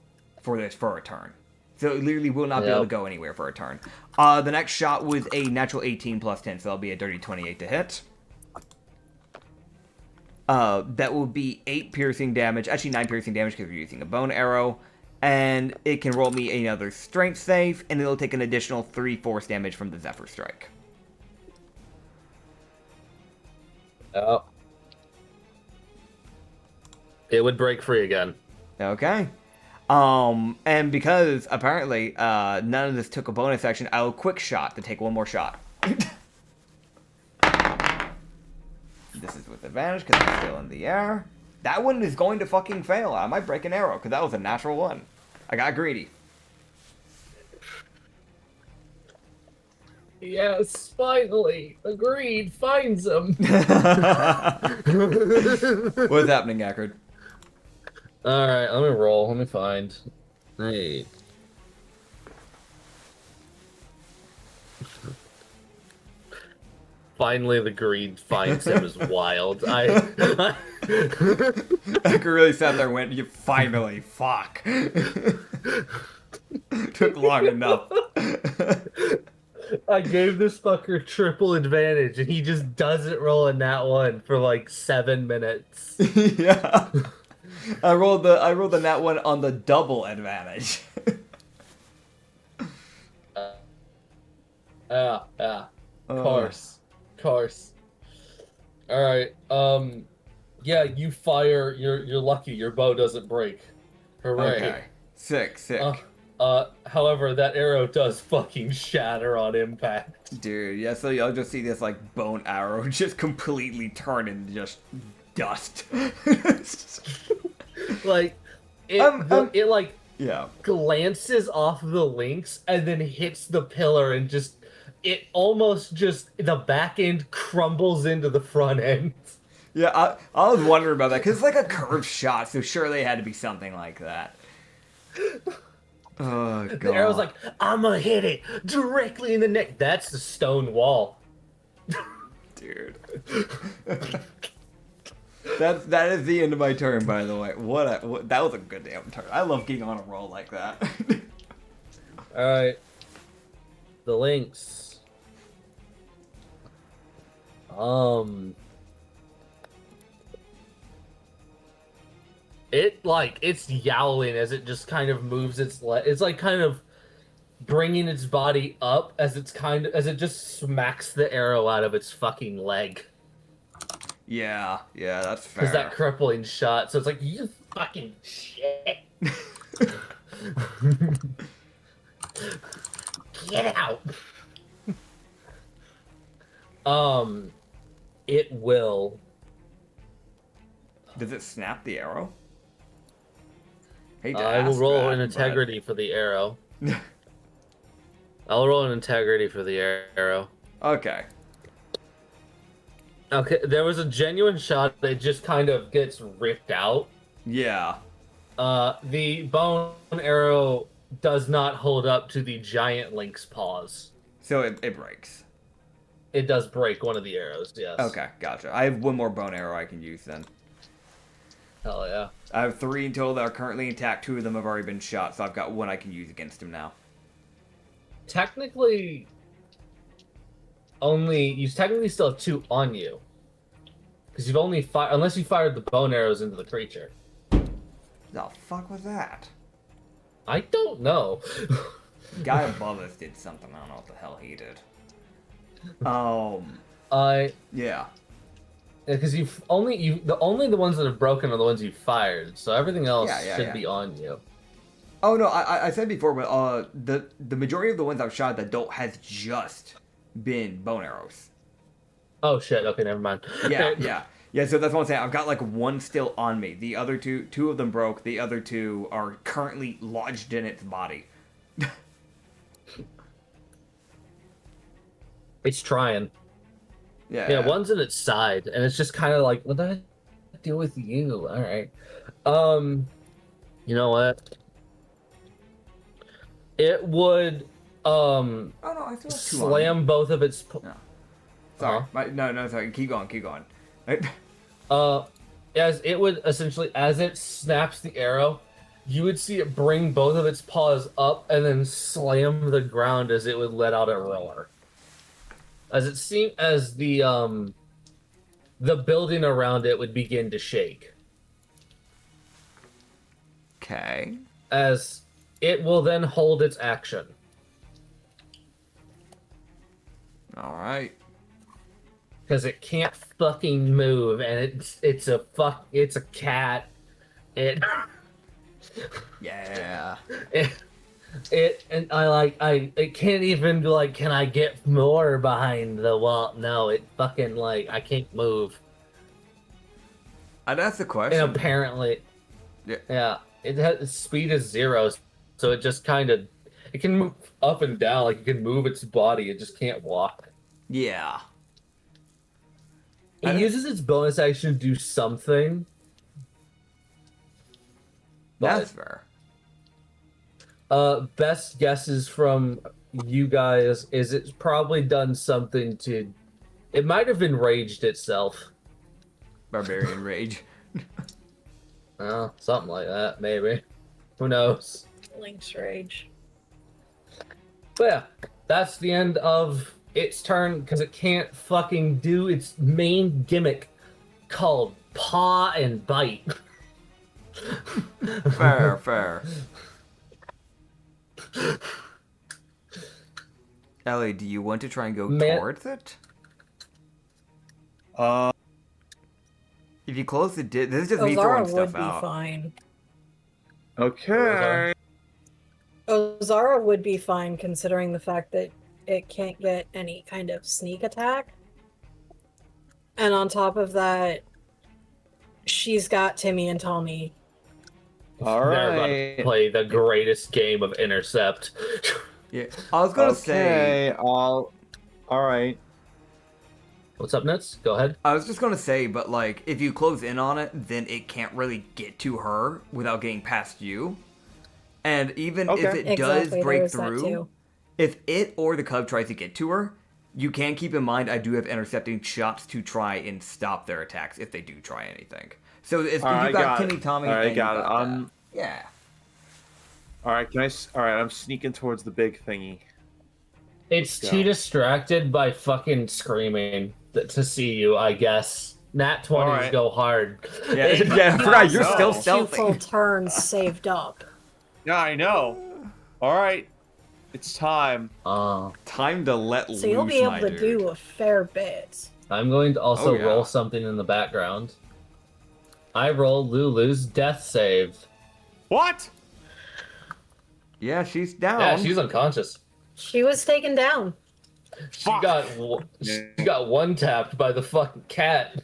for a turn. So it literally will not be able to go anywhere for a turn. The next shot was a natural 18 plus 10, so that'll be a dirty 28 to hit. That will be 8 piercing damage. Actually, 9 piercing damage because we're using a bone arrow. And it can roll me another strength save, and it'll take an additional 3 force damage from the Zephyr Strike. Oh. It would break free again. Okay. And because apparently none of this took a bonus action, I'll quick shot to take one more shot. This is with advantage because I'm still in the air. That one is going to fucking fail. I might break an arrow because that was a natural 1. I got greedy. Yes, finally. Agreed. Finds him. What's happening, Acrid? Alright, let me roll. Let me find. Hey. Finally, the greed finds him is wild. Acrid really sat there and went, "You finally, fuck." Took long enough. I gave this fucker triple advantage, and he just doesn't roll in that one for like 7 minutes. Yeah. I rolled the nat 1 on the double advantage. Yeah. Course. All right. Yeah, you fire. You're lucky. Your bow doesn't break. Hooray. Okay. Sick. However, that arrow does fucking shatter on impact. Dude, yeah, so you'll just see this, like, bone arrow just completely turn into just dust. Like, it like yeah. glances off the Lynx and then hits the pillar and just, it almost just, the back end crumbles into the front end. Yeah, I was wondering about that, because it's like a curved shot, so surely it had to be something like that. Oh, God. The arrow's like, I'm gonna hit it directly in the neck. That's the stone wall. Dude. That is the end of my turn, by the way. That was a good damn turn. I love getting on a roll like that. All right. The Lynx. It's yowling as it just kind of moves it's like kind of bringing its body up as it just smacks the arrow out of its fucking leg. Yeah, that's fair. Because that crippling shot, so it's like, you fucking shit. Get out. It will. Does it snap the arrow? Hate to I will ask roll that, an integrity for the arrow. I'll roll an integrity for the arrow. Okay. Okay, there was a genuine shot that just kind of gets ripped out. Yeah. The bone arrow does not hold up to the giant lynx paws. So it breaks. It does break one of the arrows, yes. Okay, gotcha. I have one more bone arrow I can use then. Hell yeah. I have 3 in total that are currently intact. 2 of them have already been shot, so I've got 1 I can use against him now. Technically, you technically still have 2 on you. Because you've only unless you fired the bone arrows into the creature. The fuck was that? I don't know. The guy above us did something. I don't know what the hell he did. Yeah. Because the only ones that have broken are the ones you fired, so everything else should be on you. Oh no, I said before, but the majority of the ones I've shot that don't has just been bone arrows. Oh shit! Okay, never mind. Yeah. So that's what I'm saying. I've got like 1 still on me. The other two of them broke. The other 2 are currently lodged in its body. It's trying. Yeah. One's in its side, and it's just kind of like, what do I deal with you? All right. You know what? It would Oh no, I still have 2 on me. slam both of its. No. Sorry. No, sorry. Keep going. As it would essentially, as it snaps the arrow, you would see it bring both of its paws up and then slam the ground as it would let out a roar. As it seemed, as the building around it would begin to shake. Okay. As it will then hold its action. All right. Because it can't fucking move, and it's a cat. It Yeah. it can't even be like, can I get more behind the wall? No, it fucking I can't move. I'd ask the question. And apparently, it has speed is 0, so it just kind of it can move up and down, like it can move its body. It just can't walk. Yeah. It uses its bonus action to do something. That's fair. Best guesses from you guys is it's probably done something to. It might have enraged itself. Barbarian rage. Something like that, maybe. Who knows? Lynx rage. But yeah, that's the end of its turn because it can't fucking do its main gimmick called paw and bite. Fair. Ellie, do you want to try and go towards it? If you close the this is just me throwing Ozara stuff would be out. fine. Okay. Ozara would be fine considering the fact that it can't get any kind of sneak attack. And on top of that, she's got Timmy and Tommy. All They're about to play the greatest game of intercept. Yeah, I was gonna say. All right. What's up, Nets? Go ahead. I was just gonna say, but like, if you close in on it, then it can't really get to her without getting past you. And even if it does Exactly, break there is that through, too. if it or the cub tries to get to her, You can keep in mind I do have intercepting shots to try and stop their attacks if they do try anything. So if you Alright, got got it. Timmy Tommy, Alright, then you got it. that. Yeah. All right, all right, I'm sneaking towards the big thingy. It's Let's too go. distracted by fucking screaming to see you, I guess. Nat 20s Alright. go hard. Yeah, yeah, I forgot you're No. still 2 full stealthing. turns saved up. Yeah, I know. All right, it's time. Time to let loose, So you'll be able my to dude. do a fair bit. I'm going to also Oh, yeah. roll something in the background. I roll Lulu's death save. What? Yeah, she's down. Yeah, she's unconscious. She was taken down. She Fuck. got one tapped by the fucking cat.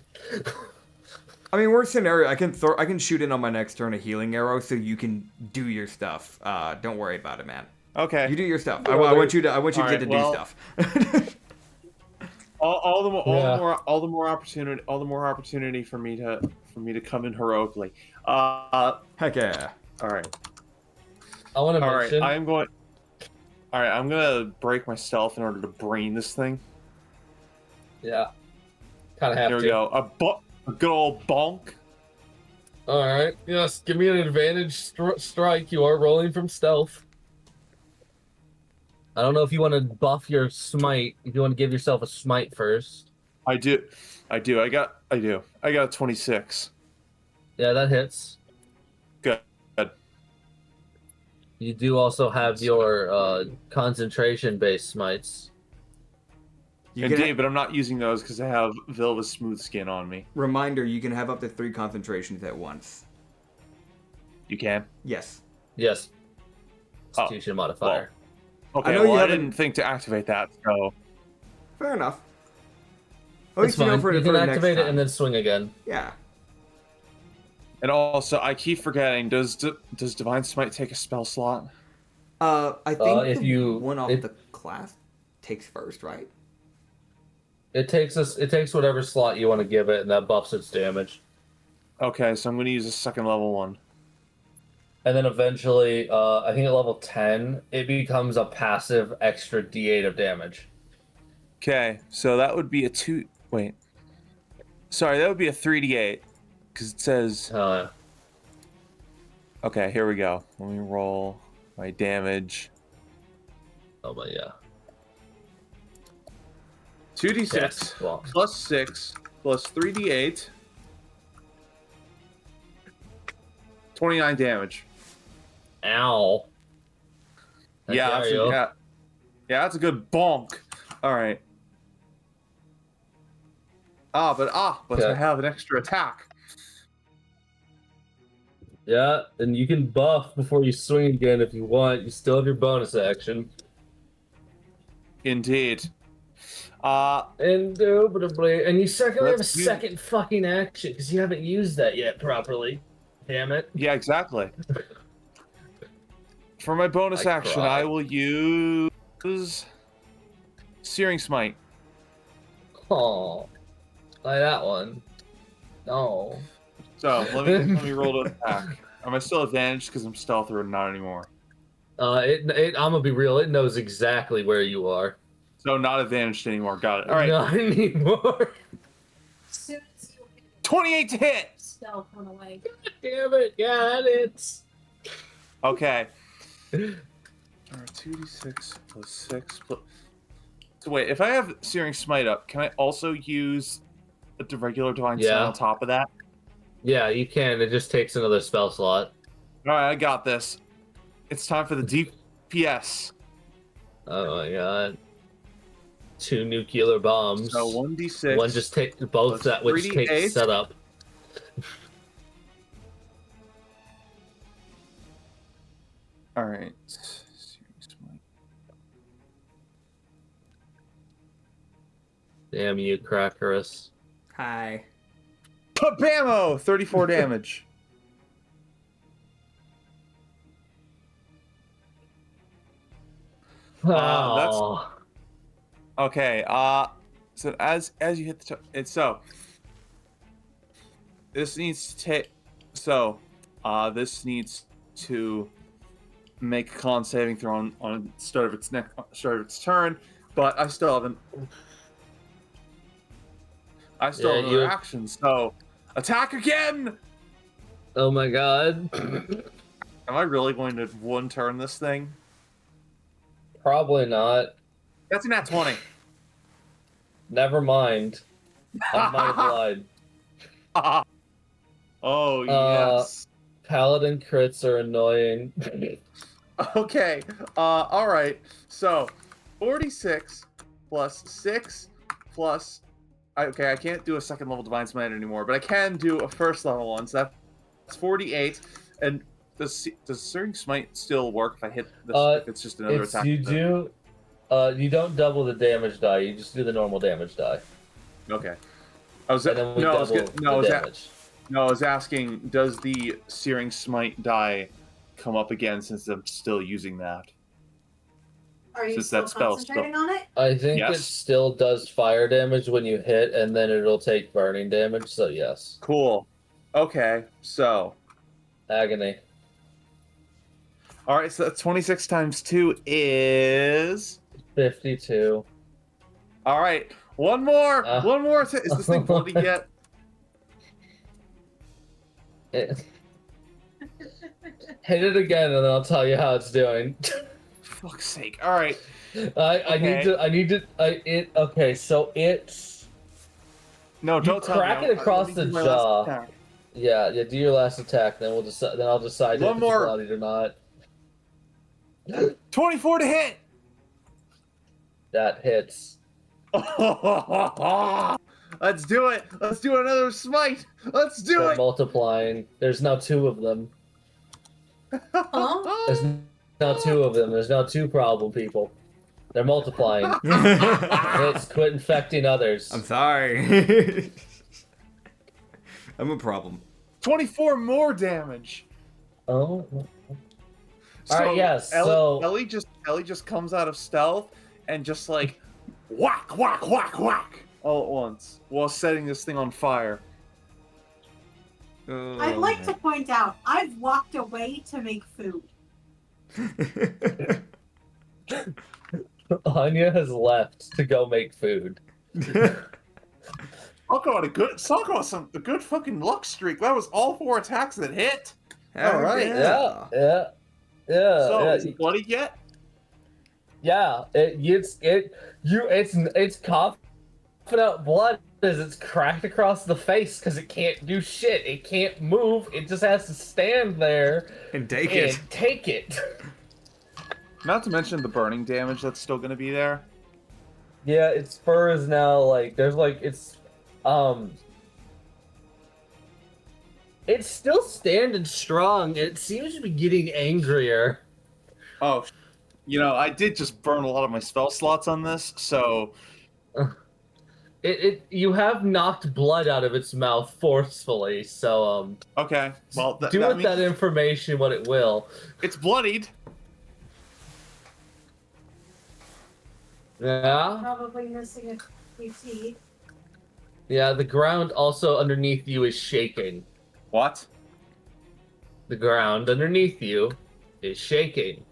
I mean, worst scenario, I can shoot in on my next turn a healing arrow, so you can do your stuff. Don't worry about it, man. Okay. You do your stuff. I Brother. want you to get Alright, to well- do stuff. all the more opportunity for me to come in heroically. Heck yeah. All right. I want to All right. mention. I'm gonna break my stealth in order to brain this thing. Yeah. Kind of have There to. we go. A good old bonk. All right. Yes. Give me an advantage strike. You are rolling from stealth. I don't know if you want to buff your smite. If you want to give yourself a smite first. I do. I got a 26. Yeah, that hits. Good. You do also have your concentration-based smites. You can Indeed, but I'm not using those because I have Vilva's smooth skin on me. reminder, you can have up to 3 concentrations at once. You can. Yes. Yes. Oh, Constitution modifier. Okay. I know Well, you I haven't- didn't think to activate that. So Fair enough. At It's least you know fine. for You for can the next activate it time. and then swing again. Yeah. and also I keep forgetting. Does Divine Smite take a spell slot? I think if the you- one off if- the class takes first, right? It takes whatever slot you want to give it, and that buffs its damage. Okay, so I'm going to use a second level one. And then eventually, I think at level 10, it becomes a passive extra D8 of damage. Okay, so that would be a 2. Wait. Sorry, that would be a 3d8 because it says. Okay, here we go. Let me roll my damage. Oh, but yeah. 2d6 Yes, well. plus 6 plus 3d8. 29 damage. Ow. Yeah, There that's you go. yeah, that's a good bonk. All right. But Okay. I have an extra attack. Yeah, and you can buff before you swing again if you want. You still have your bonus action. Indeed. Indubitably. And you secondly have a Let's do- second fucking action because you haven't used that yet properly. Damn it. Yeah, exactly. For my bonus I action, cried. I will use Searing Smite. Oh. Like that one. No. So let me roll to attack. Am I still advantaged because I'm stealth or not anymore? I'm gonna be real. It knows exactly where you are. So not advantaged anymore. Got it. All right. Not anymore. As soon as you hit 28 to hit. stealth run away. Damn it. Got it. Okay. All right, 2d6 plus 6 plus... So wait, if I have Searing Smite up, can I also use a regular Divine Smite Yeah. on top of that? Yeah, you can. It just takes another spell slot. All right, I got this. It's time for the DPS. Oh my god. 2 nuclear bombs. So 1d6. One just take both plus that which 3d8. takes setup. All right. Searing Smite. Damn you, Crackerus. Hi. Pabamo! 34 damage. that's- Oh. Okay. So as you hit the this needs to take. So, this needs to make a con saving throw on start of its turn. but I still haven't. I still have another action, so attack again! Oh my god. Am I really going to one turn this thing? Probably not. That's a nat 20. Never mind. I might have lied. Oh, yes. Paladin crits are annoying. Okay. Alright. So, 46 plus 6 plus... Okay, I can't do a second level Divine Smite anymore, but I can do a first level one, so that's 48. And does Searing Smite still work if I hit this, if it's just another attack? You don't double the damage die, you just do the normal damage die. Okay. I was asking, does the Searing Smite die come up again since I'm still using that? Are you Since still that spell's concentrating on it? I think it Yes. still does fire damage when you hit, and then it'll take burning damage, so yes. Cool. Okay, so... Agony. Alright, so that's 26 times 2 is... 52. Alright, one more! One more! Is this thing bloody yet? Hit it again, and then I'll tell you how it's doing. Fuck's sake. Alright. Okay, so it's... No, don't tell me. crack it across Let me the do my last jaw. attack. Yeah, do your last attack, then we'll decide. Then I'll decide One if more. it's bloodied or not. 24 to hit! That hits. Let's do it! Let's do another smite! Let's do They're it! multiplying. There's now 2 of them. Huh? There's now 2 of them. There's now 2 problem people. They're multiplying. Let's quit infecting others. I'm sorry. I'm a problem. 24 more damage! Oh. So Alright, yes, Ellie just comes out of stealth and just like whack, whack, whack, whack all at once while setting this thing on fire. I'd like to point out, I've walked away to make food. Anya has left to go make food. Talk about a good fucking luck streak. That was all 4 attacks that hit. All right. Yeah. So is it bloody yet? Yeah, it's coughing out blood as it's cracked across the face because it can't do shit. It can't move. It just has to stand there And take and it. take it. Not to mention the burning damage that's still going to be there. Yeah, its fur is now like it's still standing strong. It seems to be getting angrier. Oh, I did just burn a lot of my spell slots on this, so You have knocked blood out of its mouth forcefully, so okay. Well, do with that information what it will. It's bloodied. Yeah. Probably missing a few teeth. Yeah, the ground also underneath you is shaking. What? The ground underneath you is shaking.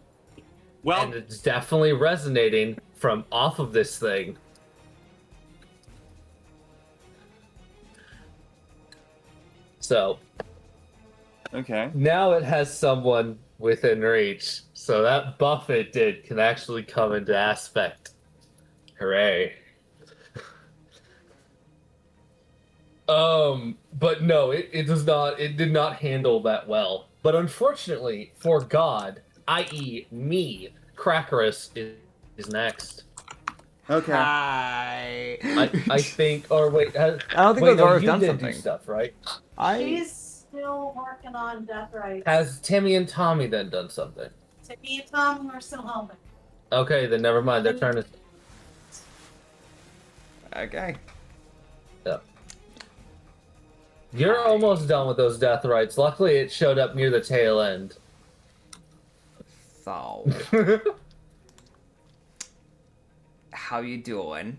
Well, And it's definitely resonating from off of this thing. So, okay. now it has someone within reach. So that buff it did can actually come into aspect. Hooray. But no, it did not handle that well. But unfortunately, for God, i.e. me, Crackerus is next. Okay. Hi. I think, or wait, I don't think Ozaro's done you did something. do stuff, right? She's still working on death rights. Has Timmy and Tommy then done something? Timmy and Tom are still helping. Okay, then never mind. Their turn is. Okay. Yeah. You're almost done with those death rights. Luckily, it showed up near the tail end. So, how you doing?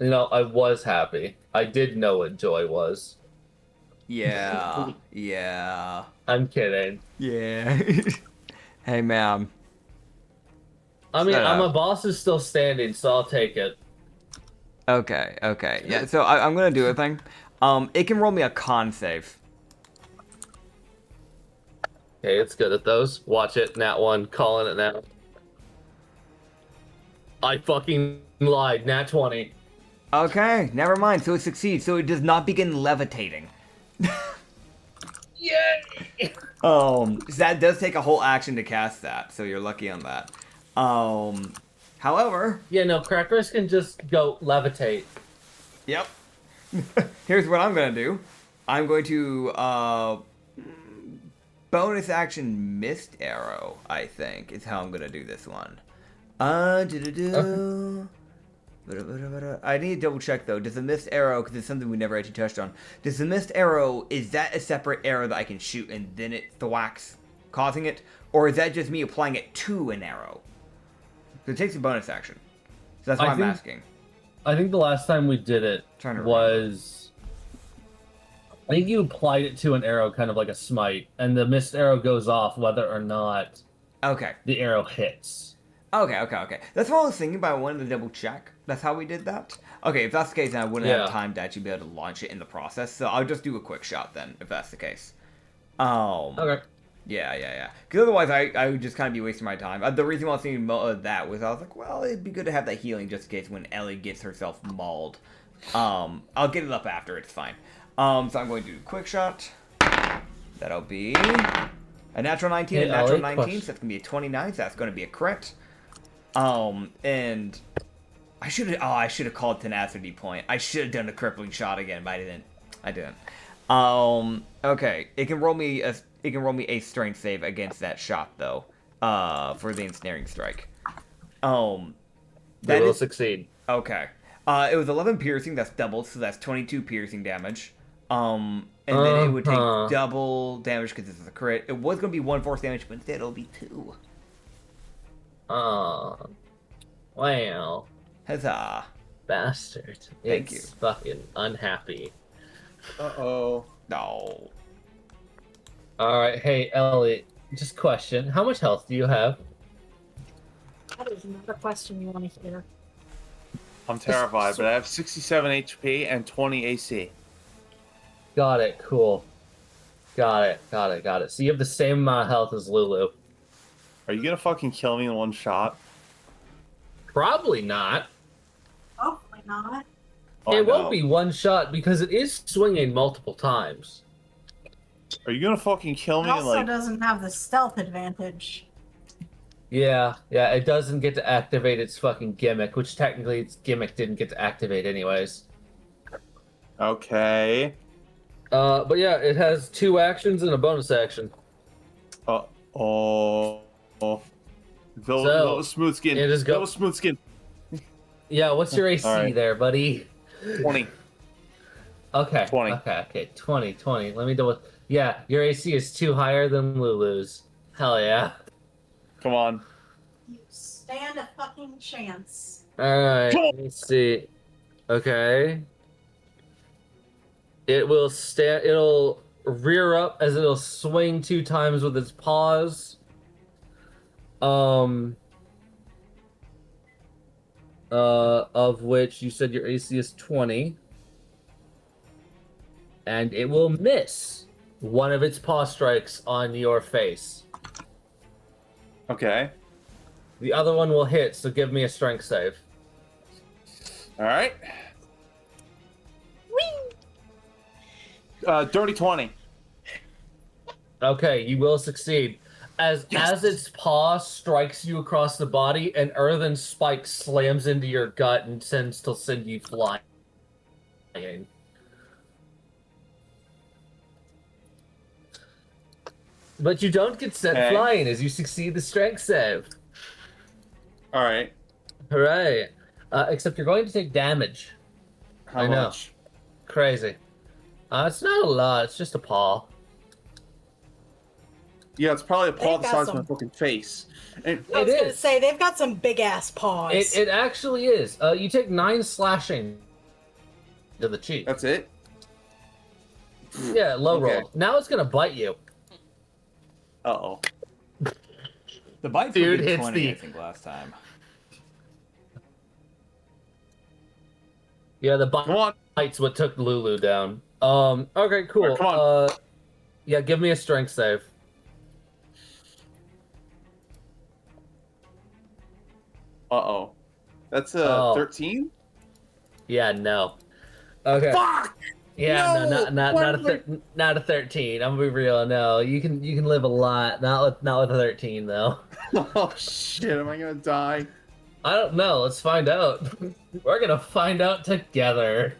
I was happy. I did know what joy was. Yeah. Yeah. I'm kidding. Yeah. Hey, ma'am. I mean, Shut my up. boss is still standing, so I'll take it. Okay, okay. Yeah, so I'm gonna do a thing. It can roll me a con save. Okay, it's good at those. Watch it, Nat 1, calling it now. I fucking lied, Nat 20. Okay, never mind. So it succeeds. So it does not begin levitating. Yay! That does take a whole action to cast that, so you're lucky on that. However, Yeah, no, Crackers can just go levitate. yep. Here's what I'm gonna do. I'm going to bonus action mist arrow. I think is how I'm gonna do this one. I need to double check though. Does the mist arrow, because it's something we never actually touched on, does the mist arrow, is that a separate arrow that I can shoot and then it thwacks, causing it? Or is that just me applying it to an arrow? So it takes a bonus action. So that's why I'm asking. I think the last time we did it Trying to was... I think you applied it to an arrow, kind of like a smite, and the mist arrow goes off whether or not Okay. the arrow hits. Okay. That's what I was thinking, but I wanted to double check. That's how we did that? Okay, if that's the case, then I wouldn't have time to actually be able to launch it in the process, so I'll just do a quick shot then, if that's the case. Okay. Yeah. Because otherwise, I would just kind of be wasting my time. The reason why I was thinking that was I was like, well, it'd be good to have that healing just in case when Ellie gets herself mauled. I'll get it up after, it's fine. So I'm going to do a quick shot. That'll be a natural 19 and a natural 19, so that's going to be a 29, so that's going to be a crit. And I should have called tenacity point. I should have done a crippling shot again, but I didn't. Okay. It can roll me a strength save against that shot though. For the ensnaring strike. That will succeed. Okay. It was 11 piercing, that's doubled, so that's 22 piercing damage. And then it would take double damage because this is a crit. It was gonna be 1 force damage, but instead it'll be 2. Oh, wow. Huzzah. Bastard. Thank It's you. fucking unhappy. Uh-oh. No. Alright, hey, Ellie, just question. How much health do you have? That is another question you want to hear. I'm terrified, but I have 67 HP and 20 AC. Got it, cool. Got it. So you have the same amount of health as Lulu. Are you gonna fucking kill me in one shot? Probably not. Hopefully not. Oh, It no. won't be one shot because it is swinging multiple times. Are you gonna fucking kill It me in also like... doesn't have the stealth advantage. Yeah, it doesn't get to activate its fucking gimmick, which technically its gimmick didn't get to activate anyways. Okay. But yeah, it has 2 actions and a bonus action. Go smooth skin. it is Go smooth skin. Yeah, what's your AC Alright. there, buddy? 20. Okay. 20. Okay. 20. Let me double. Yeah, your AC is 2 higher than Lulu's. Hell yeah. Come on. You stand a fucking chance. Alright, Come on. let's see. Okay. It'll rear up as it'll swing 2 times with its paws. Of which you said your AC is 20. And it will miss one of its paw strikes on your face. Okay. The other one will hit, so give me a strength save. Alright. Dirty 20. Okay, you will succeed. As its paw strikes you across the body, an earthen spike slams into your gut and send you flying. But you don't get sent Okay. flying as you succeed the strength save. Alright. Hooray. Except you're going to take damage. How I know. much? Crazy. It's not a lot, it's just a paw. Yeah, it's probably a paw the They've got size of my some- fucking face. And I was It gonna is. say they've got some big ass paws. It actually is. You take 9 slashing to the cheek. that's it? Yeah, low Okay. roll. Now it's gonna bite you. Uh-oh. The bites Dude were good hits 20, the- I think, last time. Yeah, the Come on. bite's what took Lulu down. Okay, cool. Alright, come on. Yeah, give me a strength save. Uh-oh. That's a Oh. 13? Yeah, no. Okay. Fuck! Yeah, No! not a 13. I'm gonna be real. No, you can live a lot. Not with a 13 though. Oh shit, am I gonna die? I don't know. Let's find out. We're gonna find out together.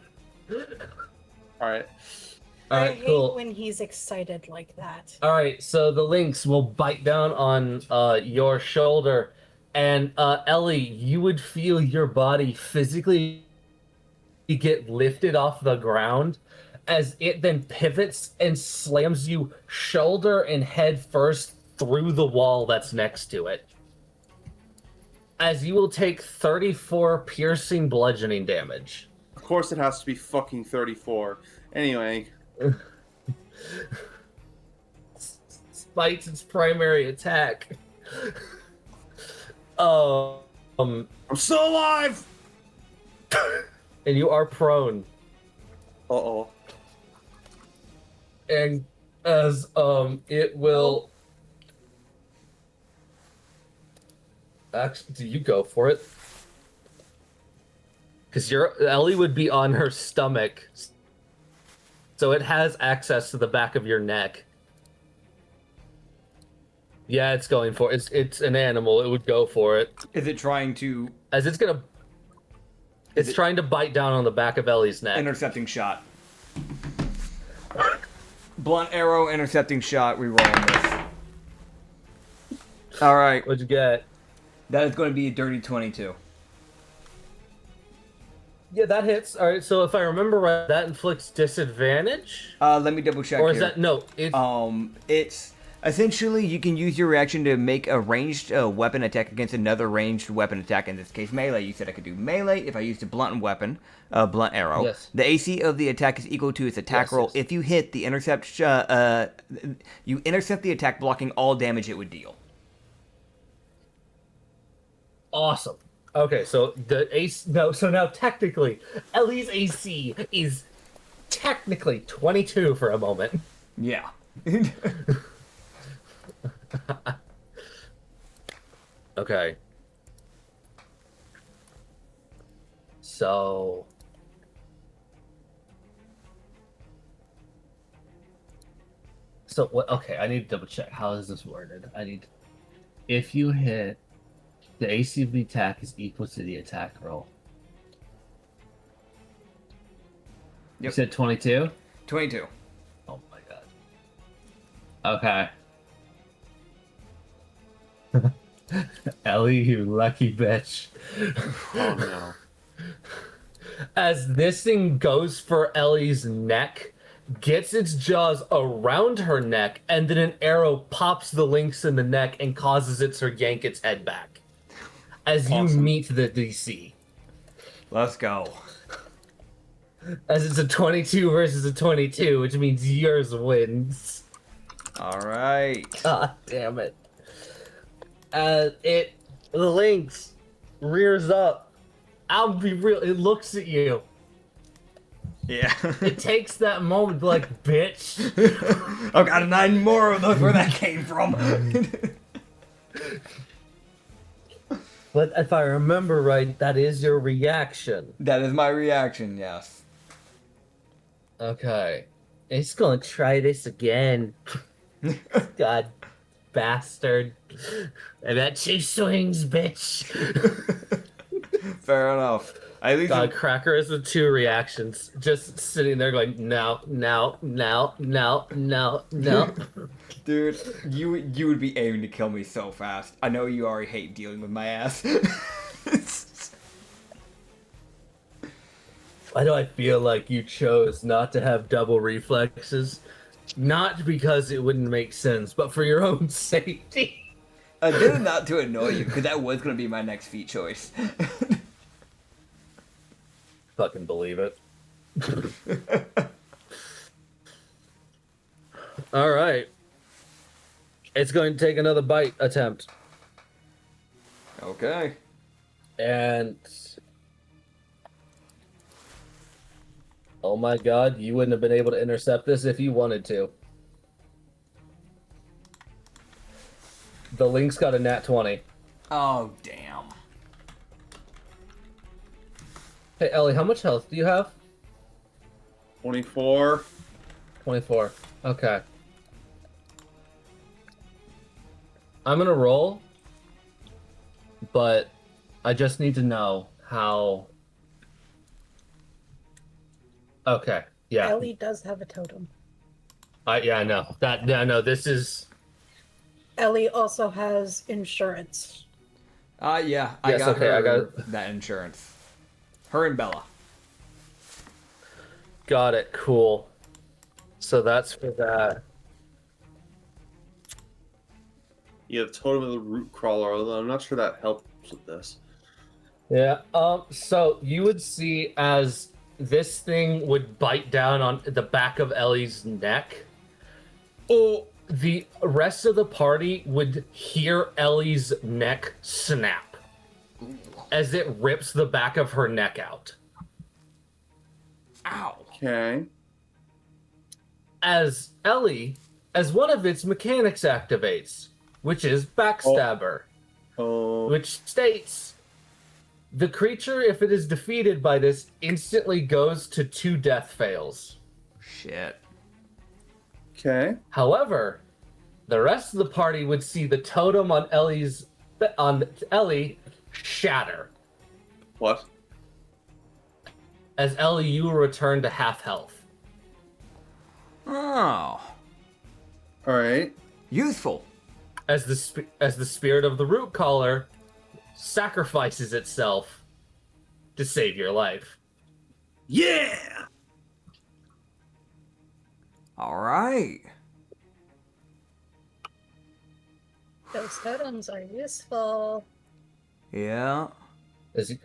Alright. All I right, hate cool. when he's excited like that. All right, so the lynx will bite down on your shoulder, and Ellie, you would feel your body physically get lifted off the ground as it then pivots and slams you shoulder and head first through the wall that's next to it. As you will take 34 piercing bludgeoning damage. Of course it has to be fucking 34. Anyway. Spites its primary attack. I'm still alive! And you are prone. Uh-oh. And as it will actually, do you go for it? Because your Ellie would be on her stomach, so it has access to the back of your neck. Yeah, it's going for it. It's an animal. It would go for it. Is it trying to As it's gonna. It's trying to bite down on the back of Ellie's neck. intercepting shot? Blunt arrow, intercepting shot. We roll on this. All right, What'd you get? that is going to be a dirty 22. Yeah, that hits. All right, so if I remember right, that inflicts disadvantage, Let me double check or is here. that no? It's It's essentially you can use your reaction to make a ranged weapon attack against another ranged weapon attack. In this case, melee. You said I could do melee if I used a blunt weapon, blunt arrow. Yes. The AC of the attack is equal to its attack Yes, roll. yes. If you hit the intercept, you intercept the attack, blocking all damage it would deal. awesome. Okay, so the AC. No, so now technically, Ellie's AC is technically 22 for a moment. Yeah. Okay. So. So what? Okay, I need to double check. How is this worded? If you hit, the AC of the attack is equal to the attack roll. You Yep. said 22? 22. Oh my god. Okay. Ellie, you lucky bitch. Oh no. As this thing goes for Ellie's neck, gets its jaws around her neck, and then an arrow pops the lynx in the neck and causes it to yank its head back. As you Awesome. meet the DC. Let's go. As it's a 22 versus a 22, which means yours wins. All right. God damn it. The lynx rears up. I'll be real, it looks at you. Yeah. It takes that moment to be like, bitch. I've got 9 more of those where that came from. But if I remember right, that is your reaction. That is my reaction, yes. Okay. It's gonna try this again. God bastard. I got 2 swings, bitch. Fair enough. At least God, Cracker is the 2 reactions. Just sitting there going, no. dude, you would be aiming to kill me so fast. I know you already hate dealing with my ass. Why do I feel like you chose not to have double reflexes? Not because it wouldn't make sense, but for your own safety. I did it not to annoy you, because that was going to be my next feat choice. Fucking believe it. All right. It's going to take another bite attempt. Okay. And oh my god, you wouldn't have been able to intercept this if you wanted to. The Lynx got a nat 20. Oh, damn. Hey, Ellie, how much health do you have? 24. 24. Okay. I'm gonna roll, but I just need to know how... Okay, yeah. Ellie does have a totem. Yeah, I know. This is... Ellie also has insurance. Yeah, Yes, okay, I got that insurance. Her and Bella. Got it, cool. So that's for that. You have Totem of the Root Crawler, although I'm not sure that helps with this. Yeah, so you would see as this thing would bite down on the back of Ellie's neck. Oh, the rest of the party would hear Ellie's neck snap as it rips the back of her neck out. Ow. Okay. As Ellie, as one of its mechanics activates, which is Backstabber, Oh. which states the creature, if it is defeated by this, instantly goes to 2 death fails. Shit. Okay. However, the rest of the party would see the totem on Ellie shatter. What? As Ellie, you will return to half health. Oh. Alright. Useful. As the spirit of the root caller sacrifices itself to save your life. Yeah! Alright. Those totems are useful. Yeah. As you,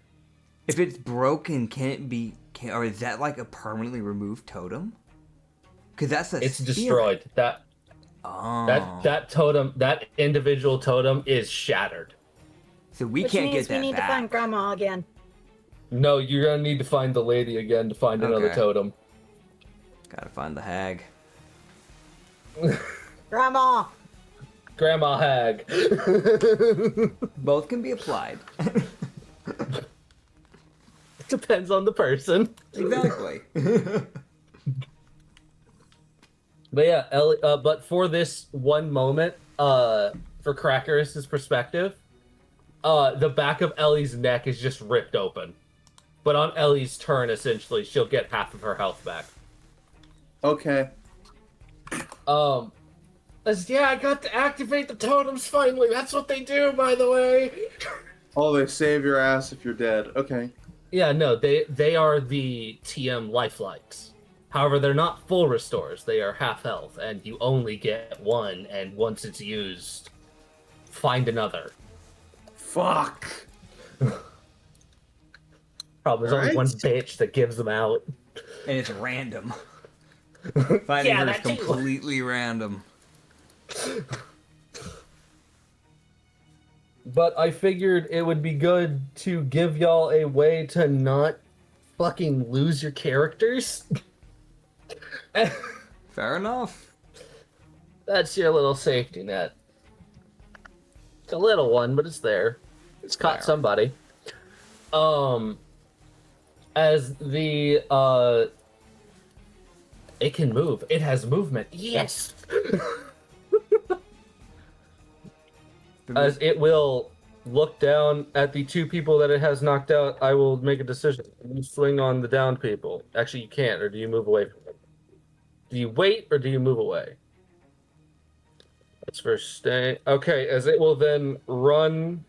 If it's broken, can it be... or is that like a permanently removed totem? Because that's a it's spirit. destroyed. Oh. That totem, that individual totem is shattered. So we Which can't means get that we need back. to find Grandma again. No, you're gonna need to find the lady again to find another Okay. totem. Gotta find the hag. Grandma! Grandma Hag. Both can be applied. Depends on the person. Exactly. But yeah, Ellie, but for this one moment, for Cracker's perspective, the back of Ellie's neck is just ripped open. But on Ellie's turn, essentially, she'll get half of her health back. Okay. I got to activate the totems finally. That's what they do, by the way. Oh, they save your ass if you're dead. Okay. Yeah, no, they are the TM lifelikes. However, they're not full restores. They are half health, and you only get one, and once it's used, find another. Fuck. Problem, there's only Alright. one bitch that gives them out. And it's random. Finding Yeah, her is that too. completely random. But I figured it would be good to give y'all a way to not fucking lose your characters. Fair enough. That's your little safety net. It's a little one, but it's there. It's caught Fair. somebody. As the it can move. It has movement. Yes. As it will look down at the 2 people that it has knocked out, I will make a decision. You swing on the downed people. Actually, you can't, or do you move away from them? Do you wait, or do you move away? That's for stay. Okay, as it will then run,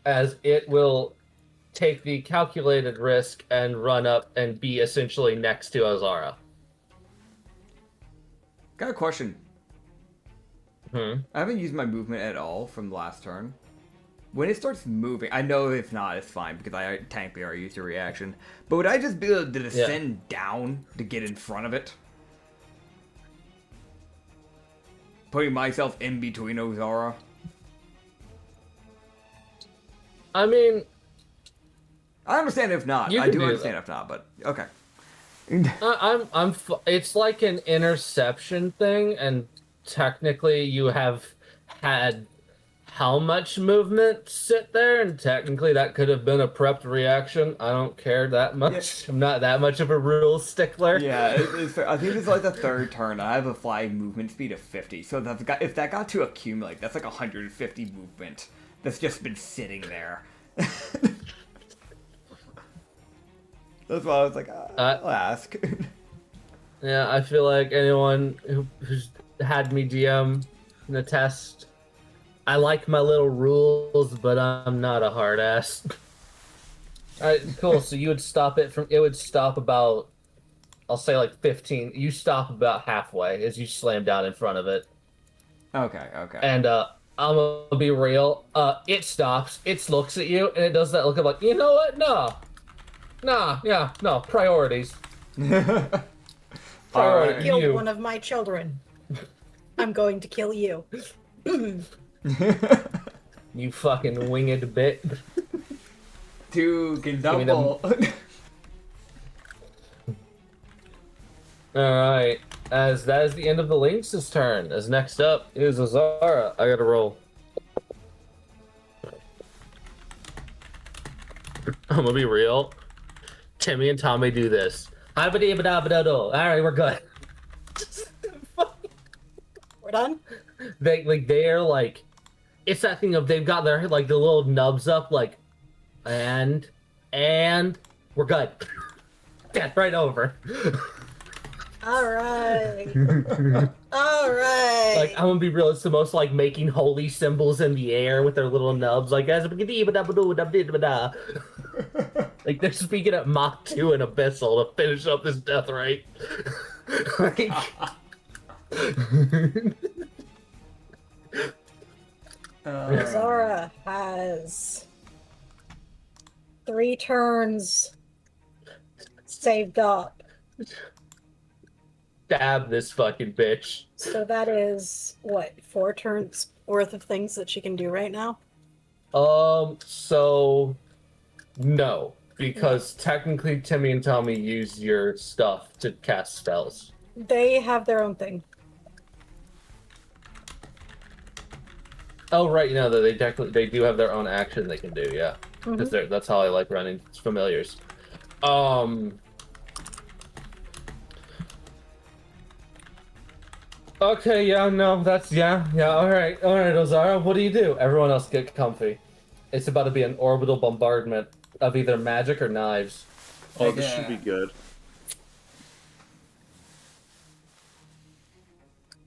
as it will take the calculated risk and run up and be essentially next to Azara. Got a question. Hmm. I haven't used my movement at all from last turn. When it starts moving, I know if not, it's fine because I technically already used a reaction. But would I just be able to descend down to get in front of it? Putting myself in between Ozara? I mean, I understand if not. You I can do do understand that. if not, but okay. it's like an interception thing, and technically you have had how much movement sit there, and technically that could have been a prepped reaction. I don't care that much. Yeah. I'm not that much of a rule stickler. Yeah, it's fair. I think it's like the third turn. I have a flying movement speed of 50, so if that got to accumulate, that's like 150 movement that's just been sitting there. That's why I was like, I'll ask. Yeah, I feel like anyone who's had me DM can attest. I like my little rules, but I'm not a hard ass. Alright, cool. So you would stop it from. It would stop about. I'll say like 15. You stop about halfway as you slam down in front of it. Okay, okay. And I'm gonna be real. It stops. It looks at you, and it does that look of like, you know what? No. Priorities. Alright. Killed You. one of my children. I'm going to kill you. You fucking winged bit. Two can me them. double. Alright. As that is the end of the Lynx's turn. As next up is Azara. I gotta roll. I'm gonna be real. Timmy and Tommy do this. Alright, we're good. We're done? They're like, it's that thing of they've got their like the little nubs up like, and we're good. Yeah, right over. Alright. Alright. Like, I'm gonna be real, it's the most like making holy symbols in the air with their little nubs, like like they're speaking at Mach 2 and Abyssal to finish up this death rate. Like, Zara has 3 turns saved up. stab this fucking bitch. So that is, what, 4 turns worth of things that she can do right now? So no, because technically Timmy and Tommy use your stuff to cast spells. They have their own thing. Oh, right, no, they do have their own action they can do, yeah. Because that's how I like running familiars. Okay, yeah, no, that's, yeah, alright, Ozara, what do you do? Everyone else get comfy. It's about to be an orbital bombardment of either magic or knives. Oh, this should be good.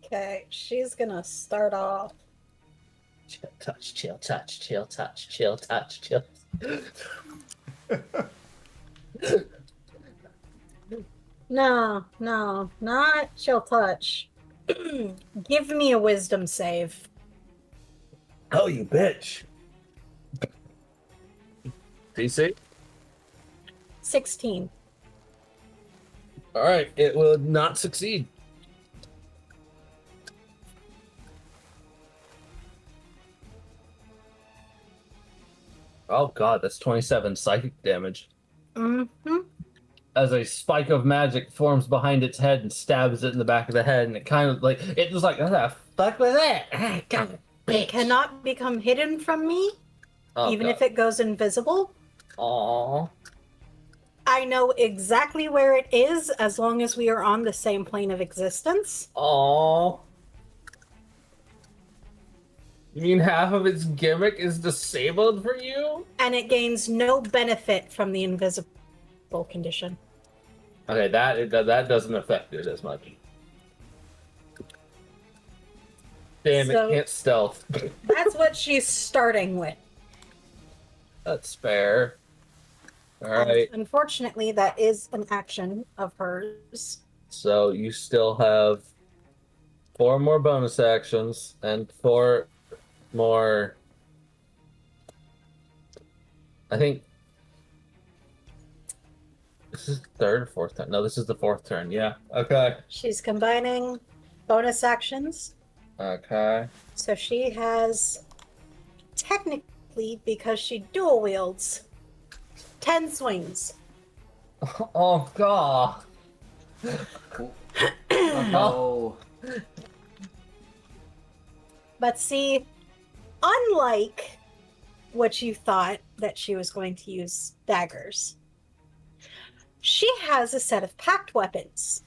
Okay, she's gonna start off. Chill touch, chill touch, chill touch, chill touch, chill. No, not she'll touch. Give me a wisdom save. Oh, you bitch. DC? 16. Alright, it will not succeed. Oh god, that's 27 psychic damage. As a spike of magic forms behind its head and stabs it in the back of the head, and it kind of like, it was like, what the fuck was that? Ah, god, bitch. It cannot become hidden from me, Oh, even god. if it goes invisible. Aww. I know exactly where it is as long as we are on the same plane of existence. Aww. You mean half of its gimmick is disabled for you? And it gains no benefit from the invisible condition. Okay, that doesn't affect it as much. Damn, So- it can't stealth. That's what she's starting with. That's fair. Alright, Unfortunately, that is an action of hers. so you still have 4 more bonus actions and 4 more... I think... This is the 3rd or 4th turn? No, this is the 4th turn, yeah. Okay. She's combining bonus actions. Okay. So she has technically complete because she dual wields 10 swings. Oh god. No. But see, unlike what you thought that she was going to use daggers, she has a set of packed weapons.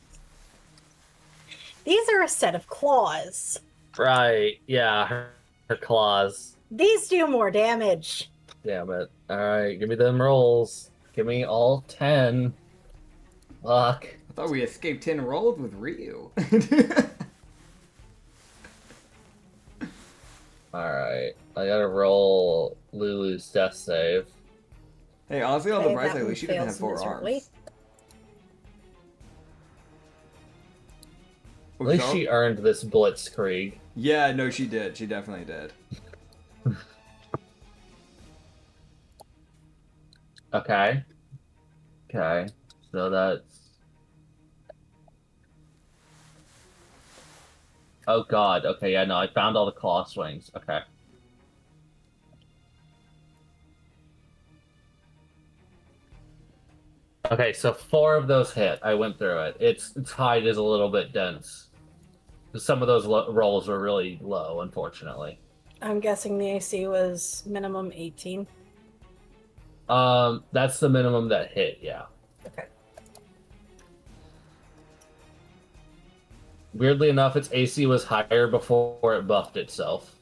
These are a set of claws. Right, yeah, her claws. These do more damage. Damn it. Alright, give me them rolls. Give me all 10. Fuck. I thought we escaped 10 rolls with Ryu. Alright, I gotta roll Lulu's death save. Hey, honestly, on the Okay, bright that side, at one least she doesn't have fails 4 miserably. arms. At least she earned this blitzkrieg. Yeah, no, she did. She definitely did. Okay. Okay, so that's... Oh god, okay, yeah, no, I found all the claw swings. Okay. Okay, so 4 of those hit. I went through it. Its hide is a little bit dense. Some of those rolls were really low, unfortunately. I'm guessing the AC was minimum 18. That's the minimum that hit, yeah. Okay. Weirdly enough, its AC was higher before it buffed itself.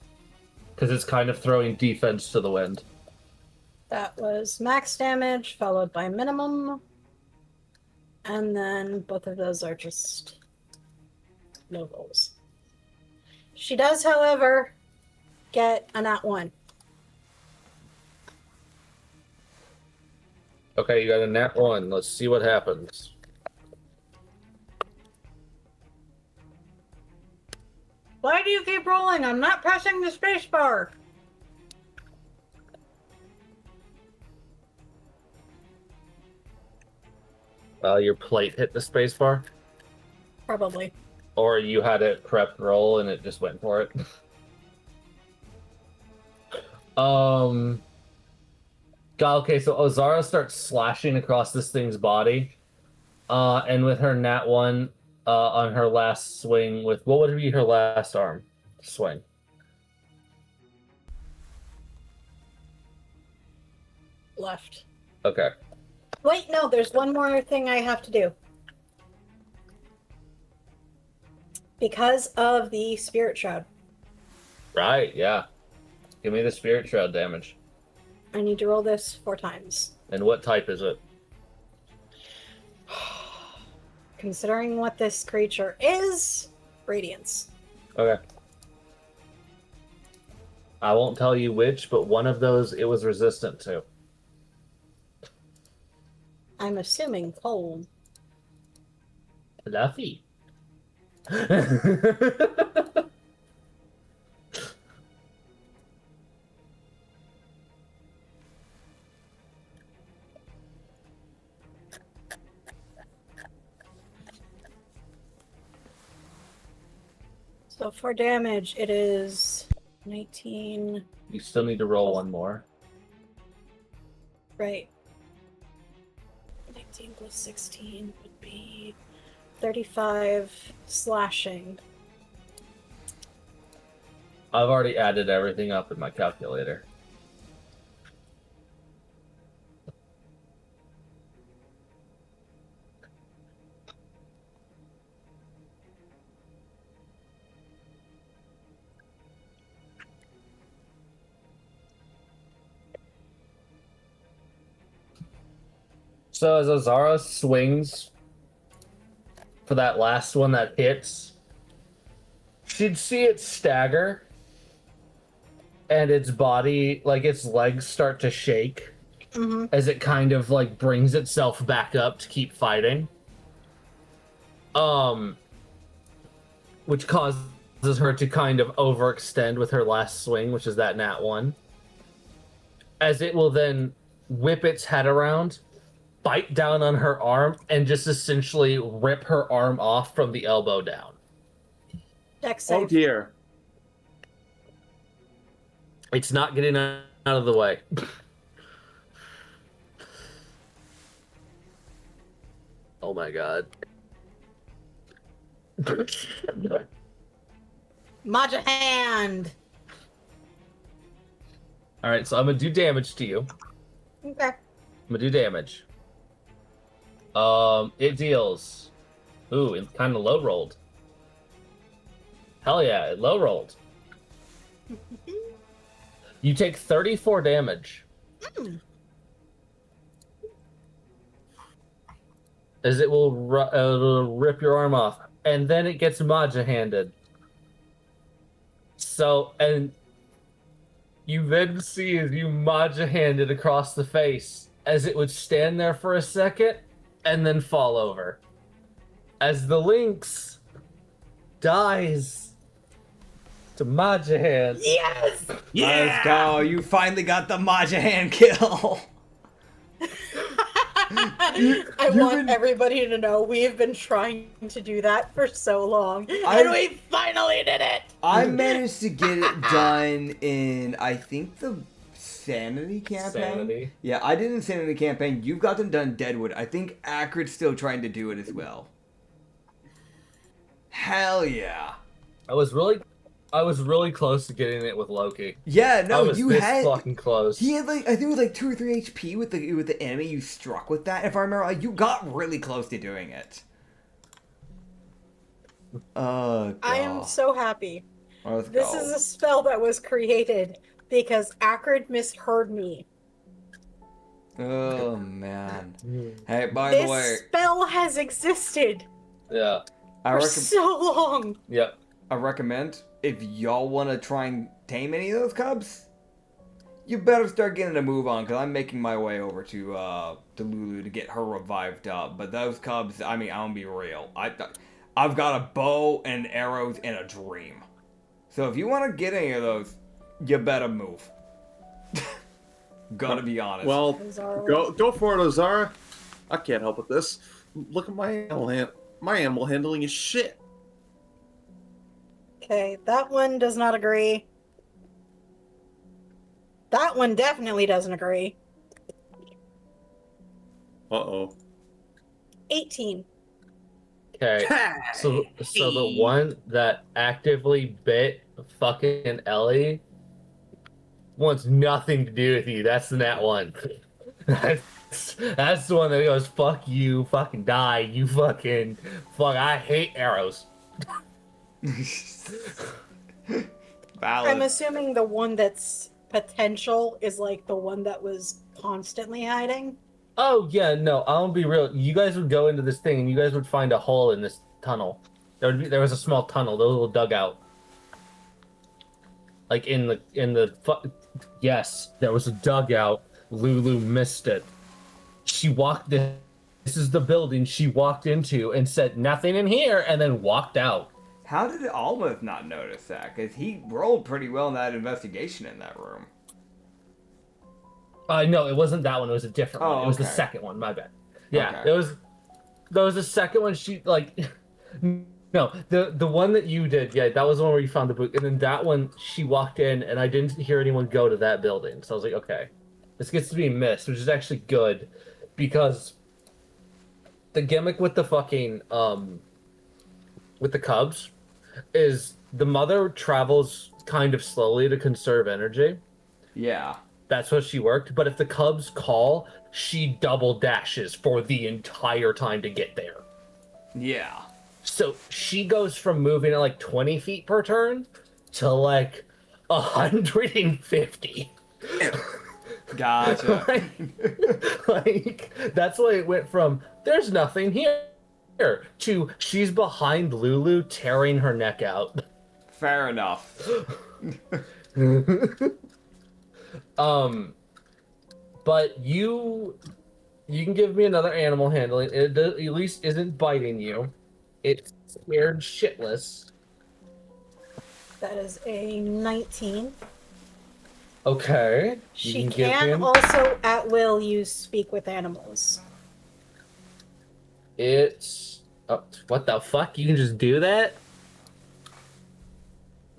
Because it's kind of throwing defense to the wind. That was max damage, followed by minimum. And then both of those are just no rolls. She does, however, get a nat 1. Okay, you got a nat 1. Let's see what happens. Why do you keep rolling? I'm not pressing the space bar. Your plate hit the spacebar? Probably. Or you had it prepped roll and it just went for it? God, okay, so Ozara starts slashing across this thing's body. And with her nat 1 on her last swing with... What would be her last arm swing? Left. Okay. Wait, no, there's one more thing I have to do. Because of the Spirit Shroud. Right, yeah. Give me the Spirit Shroud damage. I need to roll this 4 times. And what type is it? Considering what this creature is, Radiance. Okay. I won't tell you which, but one of those it was resistant to. I'm assuming cold. Fluffy. So for damage, it is 19. You still need to roll one more. Right. 19 plus 16 would be 35 slashing. I've already added everything up in my calculator. So as Azara swings for that last one that hits, she'd see it stagger and its body, like its legs start to shake as it kind of like brings itself back up to keep fighting. Which causes her to kind of overextend with her last swing, which is that nat 1. As it will then whip its head around, bite down on her arm, and just essentially rip her arm off from the elbow down. Dex save. Oh dear. It's not getting enough of the way. Oh my god. Maja hand. Alright, so I'm gonna do damage to you. Okay. I'm gonna do damage. It deals. Ooh, it's kind of low rolled. Hell yeah, it low rolled. You take 34 damage. As it will it'll rip your arm off. And then it gets Maja handed. So, and you then see as you Maja handed across the face as it would stand there for a second and then fall over. As the Lynx dies to Maja hand. Yes! Let's go. You finally got the Maja hand kill. I want everybody to know we have been trying to do that for so long, and we finally did it! I managed to get it done in, I think, the Sanity campaign? Sanity. Yeah, I did Insanity campaign. You've got them done Deadwood. I think Acrid's still trying to do it as well. Hell yeah. I was really close to getting it with Loki. Yeah, I no, was you this had... fucking close. He had like, I think it was like 2 or 3 HP with the enemy you struck with that. If I remember, like, you got really close to doing it. Oh, God. I am so happy. Let's This go. is a spell that was created because Acrid misheard me. Oh, man. Hey, by This the way, spell has existed Yeah. for so long. Yep. I recommend, if y'all want to try and tame any of those cubs, you better start getting a move on, because I'm making my way over to Lulu to get her revived up. But those cubs, I mean, I'm going to be real. I've got a bow and arrows and a dream. So if you want to get any of those, you better move. Gotta be honest. Well, Ozara. go for it, Ozara. I can't help with this. Look at my animal handling is shit. Okay, that one does not agree. That one definitely doesn't agree. Uh-oh. 18. Okay. So the one that actively bit fucking Ellie wants nothing to do with you. That's the nat one. That's the one that goes, fuck you, fucking die, you fucking fuck. I hate arrows. Valid. I'm assuming the one that's potential is like the one that was constantly hiding. Oh yeah, no, I'll be real. You guys would go into this thing and you guys would find a hole in this tunnel. There was a small tunnel, the little dugout. Like yes, there was a dugout. Lulu missed it. She walked in. This is the building she walked into and said nothing in here, and then walked out. How did Almost not notice that? Because he rolled pretty well in that investigation in that room. No, it wasn't that one. It was a different one. It was the okay. second one. My bad. Yeah, Okay. There was a second one. She like, no, the one that you did. Yeah, that was the one where you found the book, and then that one she walked in, and I didn't hear anyone go to that building. So I was like, okay, this gets to be missed, which is actually good, because the gimmick with the fucking with the cubs is the mother travels kind of slowly to conserve energy. Yeah. That's what she worked. But if the cubs call, she double dashes for the entire time to get there. Yeah. So she goes from moving at like 20 feet per turn to like 150. Gotcha. like that's why it went from there's nothing here to she's behind Lulu tearing her neck out. Fair enough. But you can give me another animal handling. It at least isn't biting you. It's scared shitless. That is a 19. Okay. She You give can him- also at will use speak with animals. It's what the fuck? You can just do that?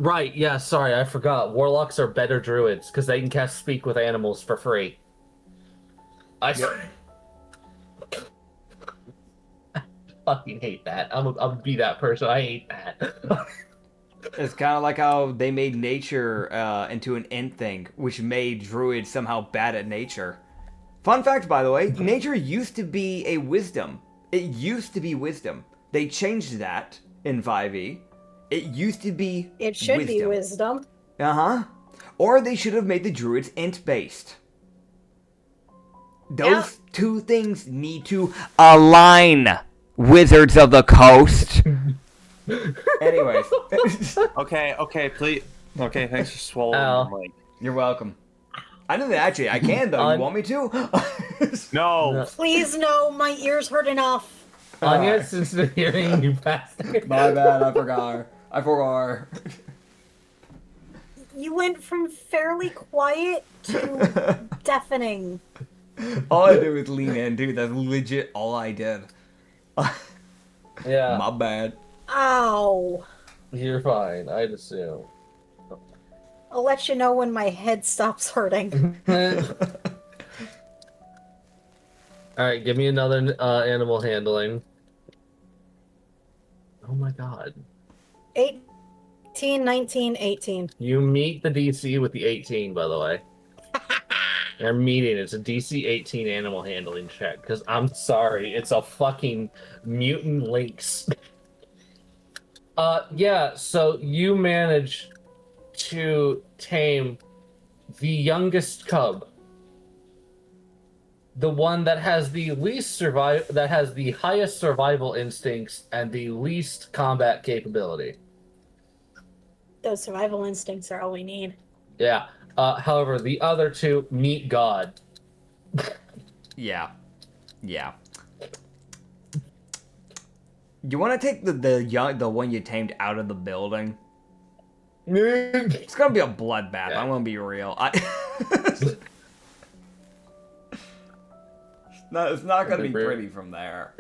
Right, yeah, sorry, I forgot. Warlocks are better druids, because they can cast Speak with Animals for free. I fucking hate that. I'm gonna be that person. I hate that. It's kind of like how they made nature into an int thing, which made druids somehow bad at nature. Fun fact, by the way, nature used to be a wisdom. It used to be wisdom. They changed that in 5e. It used to be It should be wisdom. Uh-huh. Or they should have made the druids int-based. Those two things need to align, Wizards of the Coast. Anyways. Okay, please. Okay, thanks for swallowing the mic. You're welcome. I know that actually I can though. You want me to? No. Please no, my ears hurt enough. Anya, since the hearing you bastard. My bad, I forgot. You went from fairly quiet to deafening. All I did was lean in, dude. That's legit all I did. Yeah. My bad. Ow. You're fine, I'd assume. I'll let you know when my head stops hurting. Alright, give me another animal handling. Oh my god. 18, 19, 18. You meet the DC with the 18, by the way. They're meeting. It's a DC 18 animal handling check. Because I'm sorry, it's a fucking mutant lynx. Yeah, so you manage to tame the youngest cub. The one that has the highest survival instincts and the least combat capability. Those survival instincts are all we need. Yeah. However, the other two meet God. Yeah. You want to take the one you tamed out of the building? It's gonna be a bloodbath. Yeah. I'm gonna be real. No, it's not gonna be pretty from there.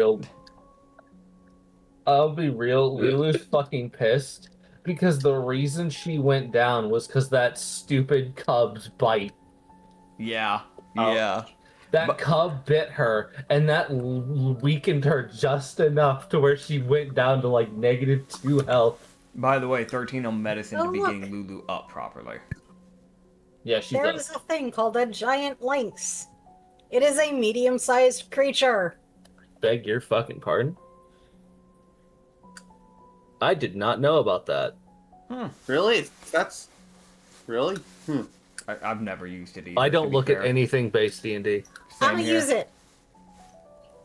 I'll be real. Lulu's fucking pissed because the reason she went down was because that stupid cub's bite. Yeah. That cub bit her, and that weakened her just enough to where she went down to like -2 health. By the way, 13 on medicine to be look. getting Lulu up properly. Yeah, she There does. is a thing called a giant lynx. It is a medium-sized creature. Beg your fucking pardon? I did not know about that. Really? That's really? I've never used it either. I to don't be look fair. at anything based D&D. I'm gonna use it.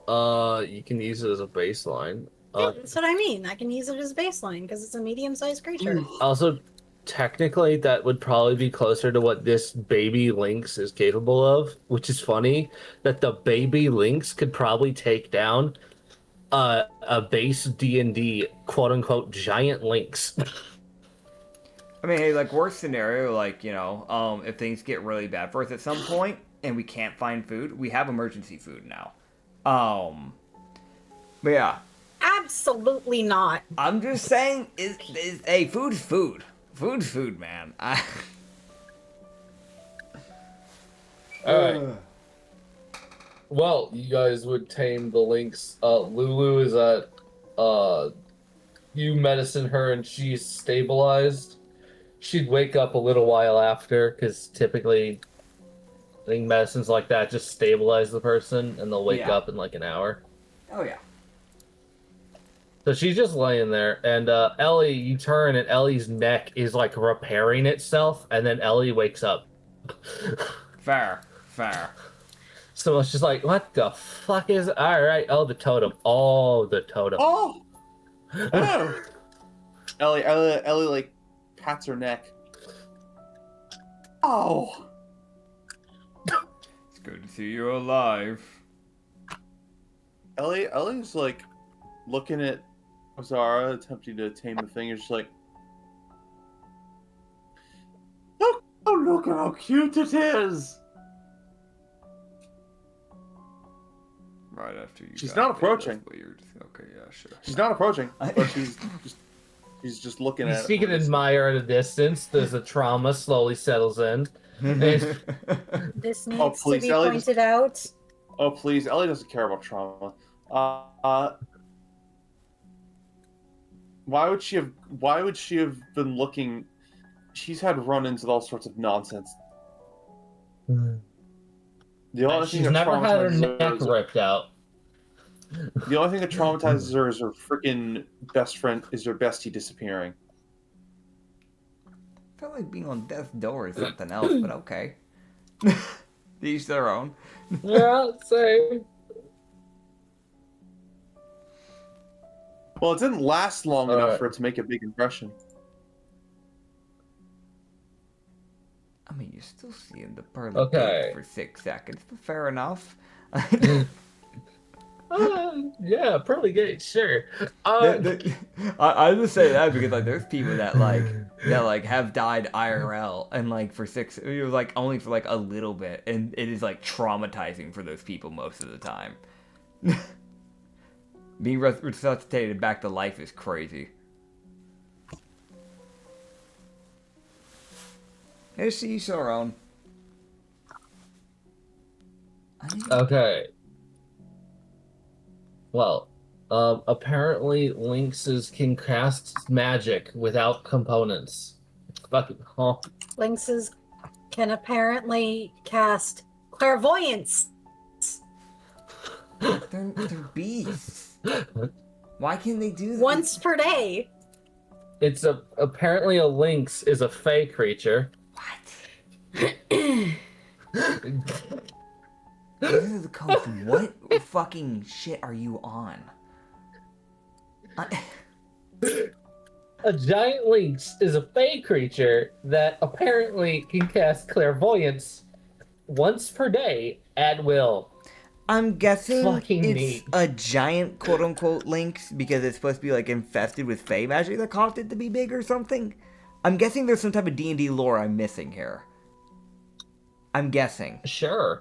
You can use it as a baseline. Yeah, that's what I mean. I can use it as baseline because it's a medium-sized creature. Also, technically, that would probably be closer to what this baby lynx is capable of, which is funny that the baby lynx could probably take down a base D&D quote-unquote giant lynx. I mean, hey, like, worst scenario, like, if things get really bad for us at some point and we can't find food, we have emergency food now. But yeah. Absolutely not. I'm just saying, hey, food's food. Food's food, man. Alright. Well, you guys would tame the lynx. Lulu is at, you medicine her and she's stabilized. She'd wake up a little while after, because typically, I think medicines like that just stabilize the person, and they'll wake up in like an hour. Oh, yeah. So she's just laying there, and Ellie, you turn, and Ellie's neck is like repairing itself, and then Ellie wakes up. Fair. So it's just like, what the fuck is... Alright, the totem. Oh, the totem. Oh! Oh! Ellie, like, pats her neck. Oh! It's good to see you alive. Ellie's, like, looking at Zara, attempting to tame the thing, and she's like, oh, look at how cute it is! Right after you. She's got not there, approaching. that's weird. Okay, yeah, sure. She's not approaching, but she's just She's just looking You at see it. can admire at a distance. There's a trauma slowly settles in. This Oh, needs to please, be Ellie, pointed out. Oh, please. Ellie doesn't care about trauma. Why would she have been looking? She's had run-ins with all sorts of nonsense. The only thing She's that never had her traumatizes neck ripped out. The only thing that traumatizes her is her freaking best friend, is her bestie disappearing. I felt like being on death's door is something else, but okay. Each their own. Yeah, same. Well, it didn't last long enough Alright. for it to make a big impression. I mean, you're still seeing the pearly Okay. gates for 6 seconds, but fair enough. Yeah, probably gay, sure. I just say that because like there's people that like have died IRL and like for 6 it was like only for like a little bit, and it is like traumatizing for those people most of the time. Being resuscitated back to life is crazy. Hey, see your own. Okay. Well, apparently Lynxes can cast magic without components. Fucking huh. Lynxes can apparently cast clairvoyance. They're beasts. Why can't they do that? Once per day. It's apparently a lynx is a fey creature. This is the coast. What fucking shit are you on? A giant lynx is a fey creature that apparently can cast clairvoyance once per day at will. I'm guessing Fucking it's neat. a giant quote-unquote lynx because it's supposed to be like infested with fey magic that caused it to be big or something. I'm guessing there's some type of D&D lore I'm missing here. I'm guessing. Sure.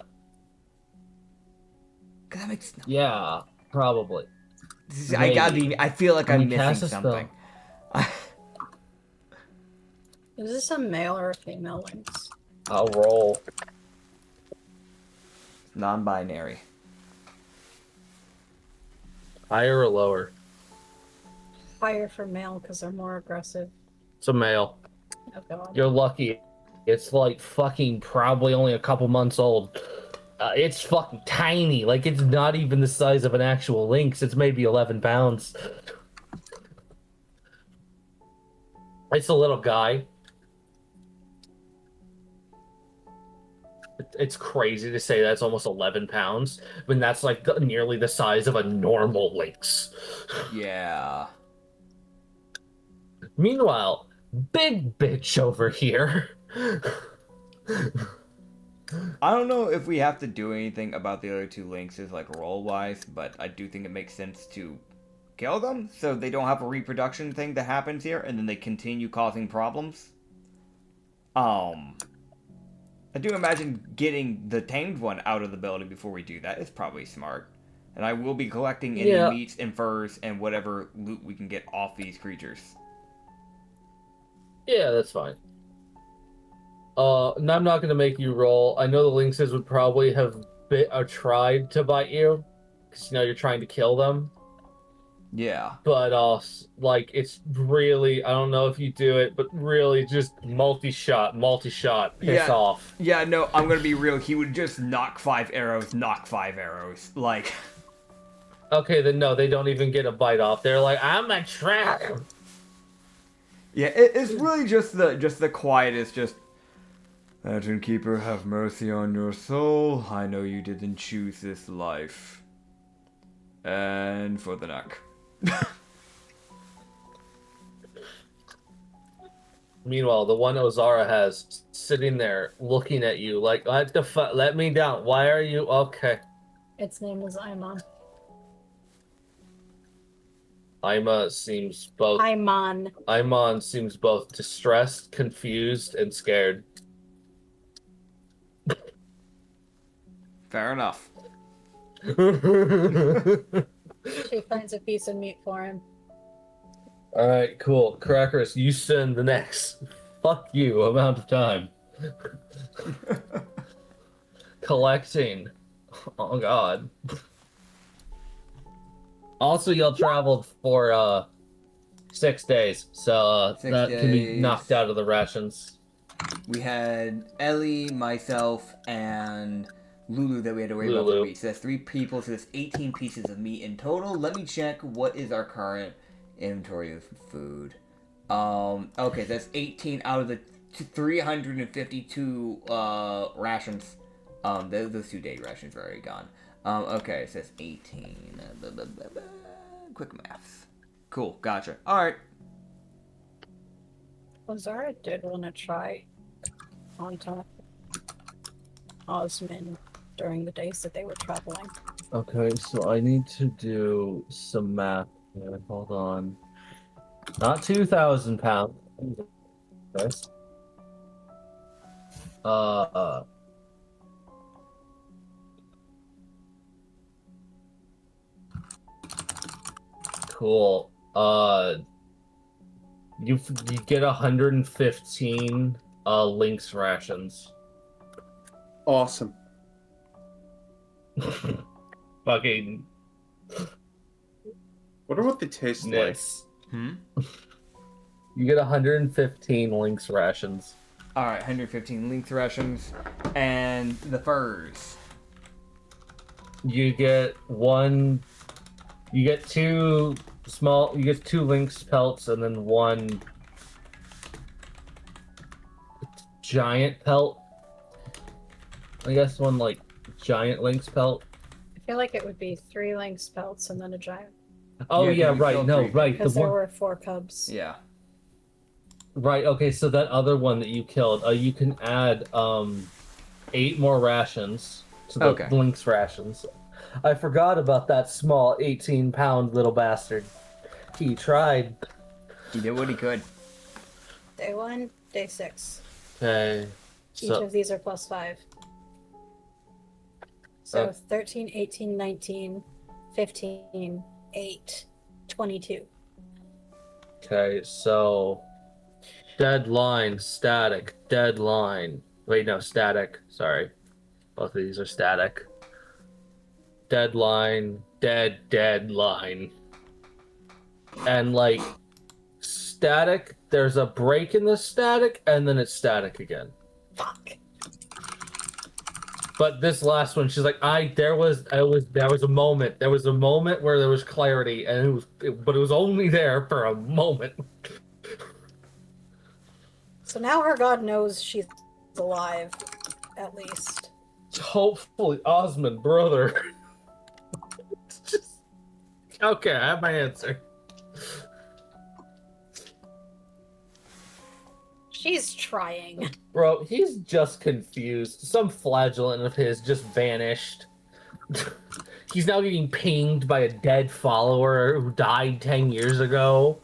'Cause that makes Yeah, probably. I feel like Can I'm you missing cast a spell? something. Is this a male or a female lynx? I'll roll. Non-binary. Higher or lower? Higher for male because they're more aggressive. It's a male. Oh god. You're lucky. It's like fucking probably only a couple months old. It's fucking tiny. Like, it's not even the size of an actual lynx. It's maybe 11 pounds. It's a little guy. It's crazy to say that's almost 11 pounds, when that's like nearly the size of a normal lynx. Yeah. Meanwhile, big bitch over here. I don't know if we have to do anything about the other 2 lynxes, like roll-wise, but I do think it makes sense to kill them so they don't have a reproduction thing that happens here, and then they continue causing problems. I do imagine getting the tamed one out of the building before we do that is probably smart. And I will be collecting any meats and furs and whatever loot we can get off these creatures. Yeah, that's fine. And I'm not going to make you roll. I know the lynxes would probably have tried to bite you, because, you know, you're trying to kill them. Yeah. But, like, it's really, I don't know if you do it, but really just multi-shot, piss off. Yeah, no, I'm gonna be real. He would just knock 5 arrows. Like... Okay, then no, they don't even get a bite off. They're like, I'm a trap. Yeah, it's really just the quietest, just... Legend Keeper, have mercy on your soul. I know you didn't choose this life. And for the neck. Meanwhile, the one Ozara has sitting there looking at you like, what the fuck? Let me down. Why are you okay? Its name is Imon. Imon seems both distressed, confused, and scared. Fair enough. She finds a piece of meat for him. All right, cool. Crackers, you spend the next fuck you amount of time collecting. Oh god. Also, y'all traveled for 6 days, so that can be days. knocked out of the rations. We had Ellie, myself, and Lulu that we had to worry about for Lulu. meat. So that's 3 people, so that's 18 pieces of meat in total. Let me check what is our current inventory of food. Okay, that's 18 out of the 352 rations. Those 2-day rations are already gone. Okay, so that's 18. Quick maths. Cool, gotcha. Alright. Zara did want to try on top Osman during the days that they were traveling. Okay, so I need to do some math here. Hold on. Not 2,000 pounds. Yes. Cool. You get 115 Lynx rations. Awesome. Fucking Wonder what they taste like. nits. Hmm? You get 115 Lynx rations. Alright, 115 Lynx rations. And the furs. You get two Lynx pelts and then one giant pelt. I guess one like giant Lynx pelt. I feel like it would be 3 Lynx pelts and then a giant. Oh Yeah, yeah, 'cause you right. killed No, 3 right. The Because there one, were 4 cubs. Yeah. right. Okay, so that other one that you killed, you can add 8 more rations to the Okay. Lynx rations. I forgot about that small 18-pound little bastard. He tried. He did what he could. Day 1, day 6. Okay. Each So of these are plus 5. So Uh. 13, 18, 19, 15, 8, 22. okay, so deadline, static, deadline. Wait, no, static. Sorry. Both of these are static. Deadline, deadline. And like static, there's a break in the static and then it's static again. Fuck. But this last one, she's like, there was a moment where there was clarity, and but it was only there for a moment. So now her god knows she's alive, at least. Hopefully, Osmond, brother. It's just okay. I have my answer. She's trying. Bro, he's just confused. Some flagellant of his just vanished. He's now getting pinged by a dead follower who died 10 years ago.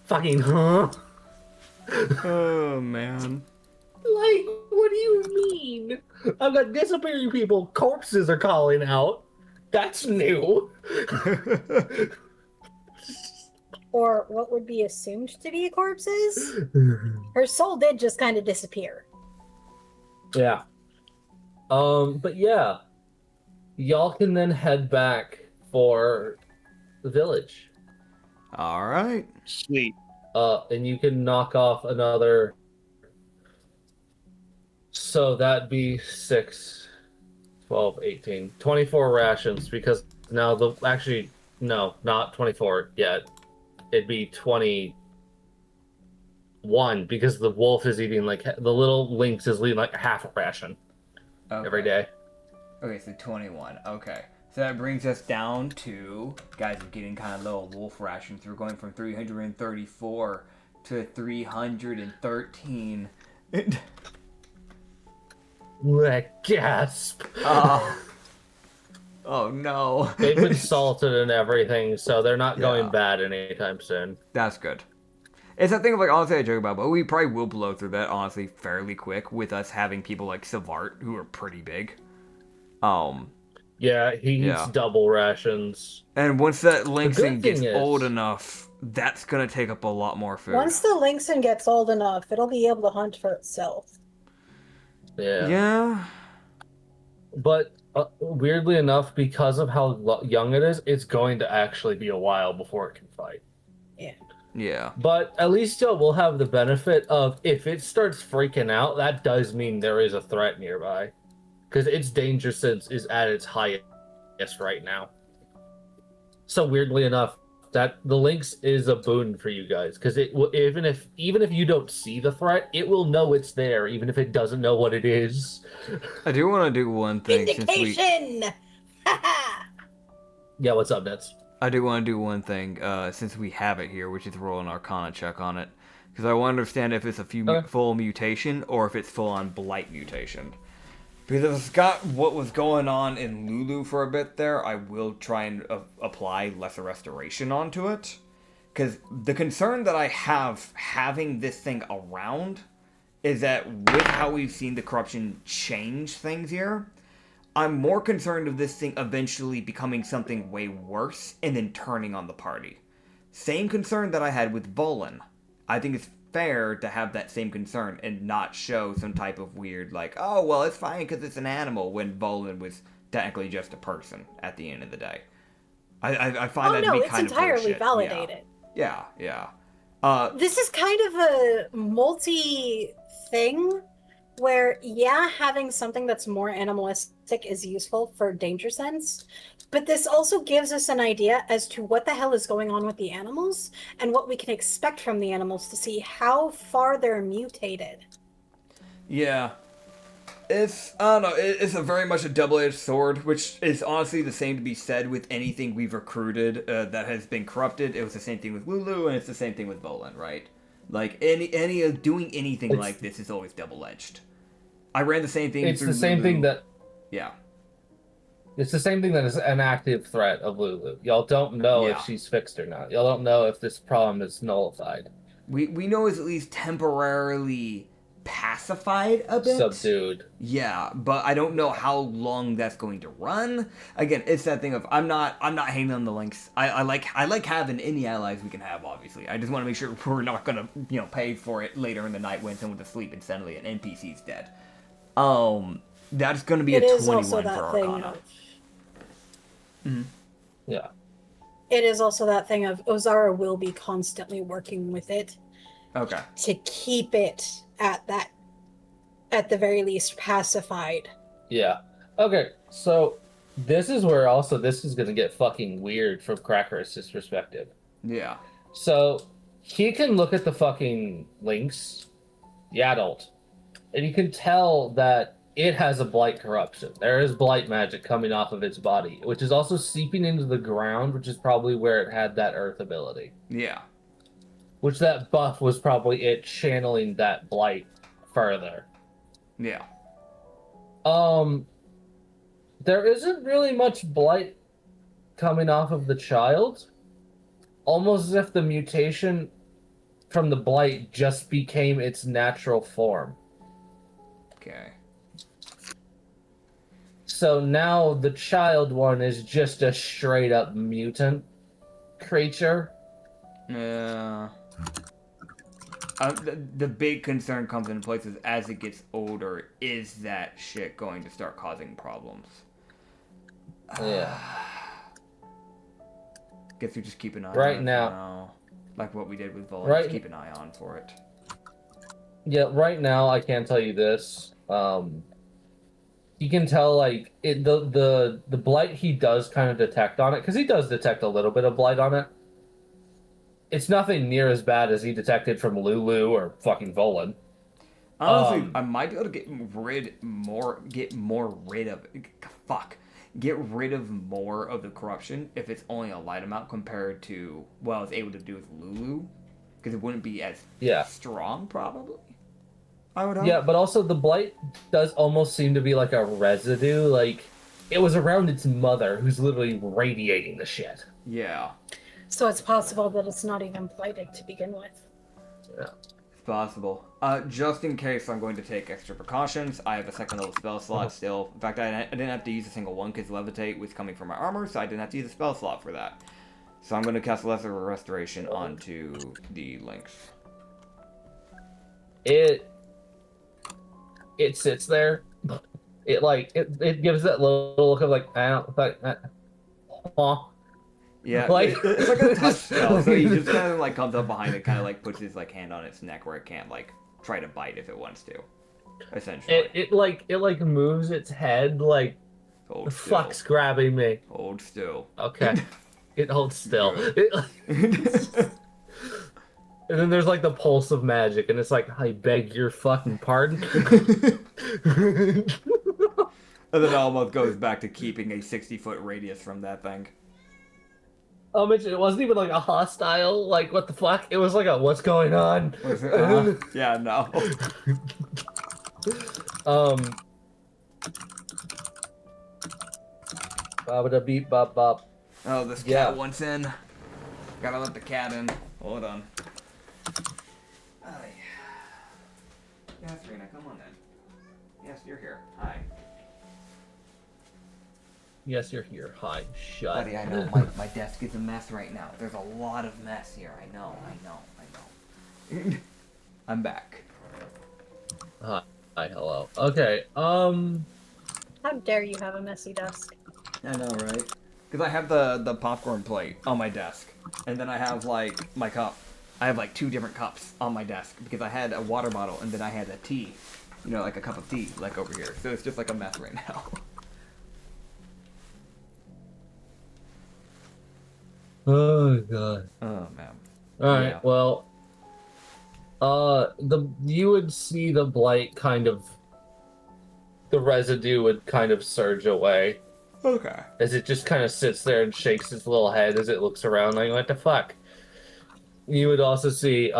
Fucking huh? Oh, man. Like, what do you mean? I've got disappearing people. Corpses are calling out. That's new. Or what would be assumed to be corpses? Her soul did just kind of disappear. Yeah. But yeah. Y'all can then head back for the village. All right. Sweet. And you can knock off another. So that'd be 6, 12, 18, 24 rations because now actually, no, not 24 yet. It'd be 21 because the wolf is eating the little lynx is eating like half a ration every day. Okay, so 21. Okay. So that brings us down to, guys, we're getting kind of little wolf rations. We're going from 334 to 313. Gasp. Oh no. They've been salted and everything, so they're not going Yeah. bad anytime soon. That's good. It's that thing of honestly I joke about, but we probably will blow through that honestly fairly quick with us having people like Savart who are pretty big. Yeah, he eats Yeah. double rations. And once that good Lynxing gets thing is- old enough, that's gonna take up a lot more food. Once the Lynxen gets old enough, it'll be able to hunt for itself. Yeah. Yeah. But weirdly enough, because of how young it is, it's going to actually be a while before it can fight. Yeah. But at least we'll have the benefit of if it starts freaking out, that does mean there is a threat nearby. Because its danger sense is at its highest right now. So weirdly enough, that the Lynx is a boon for you guys. Because it will, even if you don't see the threat, it will know it's there, even if it doesn't know what it is. I do want to do one thing Vindication! Yeah, what's up, Nets? I do want to do one thing since we have it here, which is roll an Arcana check on it, because I want to understand if it's a full mutation or if it's full on blight mutation. Because if it's got what was going on in Lulu for a bit there, I will try and apply lesser restoration onto it. Because the concern that I have having this thing around is that with how we've seen the corruption change things here, I'm more concerned of this thing eventually becoming something way worse and then turning on the party. Same concern that I had with Volan. I think it's fair to have that same concern and not show some type of weird, like, oh, well, it's fine because it's an animal, when Volan was technically just a person at the end of the day. I find that to be kind of it's entirely bullshit. validated. Yeah. This is kind of a multi-thing where, yeah, having something that's more animalistic is useful for danger sense, but this also gives us an idea as to what the hell is going on with the animals and what we can expect from the animals to see how far they're mutated. Yeah. It's, I don't know, it's a very much a double-edged sword, which is honestly the same to be said with anything we've recruited that has been corrupted. It was the same thing with Lulu, and it's the same thing with Volan, right? Like, any of doing anything like this is always double-edged. I ran the same thing It's through the same Lulu. thing that... Yeah. It's the same thing that is an active threat of Lulu. Y'all don't know if she's fixed or not. Y'all don't know if this problem is nullified. We know it's at least temporarily pacified a bit. Subdued. Yeah, but I don't know how long that's going to run. Again, it's that thing of I'm not hating on the Lynx. I like having any allies we can have, obviously. I just want to make sure we're not gonna, pay for it later in the night when someone's asleep and suddenly an NPC's dead. That's gonna be It a is 21 also for that thing Arcana. of... Yeah. It is also that thing of Ozara will be constantly working with it Okay. to keep it at the very least, pacified. Yeah. Okay, so this is where also this is going to get fucking weird from Cracker's perspective. Yeah. So he can look at the fucking Lynx, the adult, and you can tell that it has a blight corruption. There is blight magic coming off of its body, which is also seeping into the ground, which is probably where it had that earth ability. Yeah. Which that buff was probably it channeling that blight further. Yeah. There isn't really much blight coming off of the child. Almost as if the mutation from the blight just became its natural form. Okay. So now the child one is just a straight up mutant creature. Yeah. The big concern comes into place is as it gets older, is that shit going to start causing problems? Yeah. Guess we just keep an eye on Right it now. for now. Like what we did with Volan, Right- just keep an eye on for it. Yeah, right now I can tell you this. You can tell like the blight he does kind of detect on it, because he does detect a little bit of blight on it. It's nothing near as bad as he detected from Lulu or fucking Volan. Honestly, I might be able to get rid of more of the corruption if it's only a light amount compared to what I was able to do with Lulu, because it wouldn't be as strong, probably. I would hope. Yeah, but also the blight does almost seem to be like a residue. Like, it was around its mother, who's literally radiating the shit. Yeah. So it's possible that it's not even blighted to begin with. Yeah. possible. Just in case, I'm going to take extra precautions. I have a second level spell slot still. In fact, I didn't have to use a single one because Levitate was coming from my armor, so I didn't have to use a spell slot for that. So I'm going to cast Lesser Restoration onto the Lynx. It sits there. It gives that little look of like, I don't like, huh? Yeah, Like- it's like a touch spell, so he just kind of like comes up behind it, kind of like puts his like hand on its neck where it can't like try to bite if it wants to. Essentially, It moves its head like, hold the still. fuck's grabbing me. Hold still. Okay. It holds still. Good. And then there's like the pulse of magic, and it's like, I beg your fucking pardon. And then it almost goes back to keeping a 60-foot radius from that thing. It wasn't even like a hostile, like, what the fuck? It was like a, what's going on? Was it, yeah, no. Babada beep bop bop. Oh, this cat Yeah. wants in. Gotta let the cat in. Hold on. Hi. Yeah, Serena, come on in. Yes, you're here. Hi. Yes, you're here. Hi. Shut. Buddy, I know my desk is a mess right now. There's a lot of mess here. I know. I'm back. Hi. Hi. Hello. Okay. How dare you have a messy desk? I know, right? Because I have the popcorn plate on my desk, and then I have like my cup. I have like 2 different cups on my desk because I had a water bottle and then I had a tea, like a cup of tea, like over here. So it's just like a mess right now. Oh god. Oh man. All right. Yeah. Well, you would see the blight kind of, the residue would kind of surge away Okay. as it just kind of sits there and shakes its little head as it looks around like, what the fuck? You would also see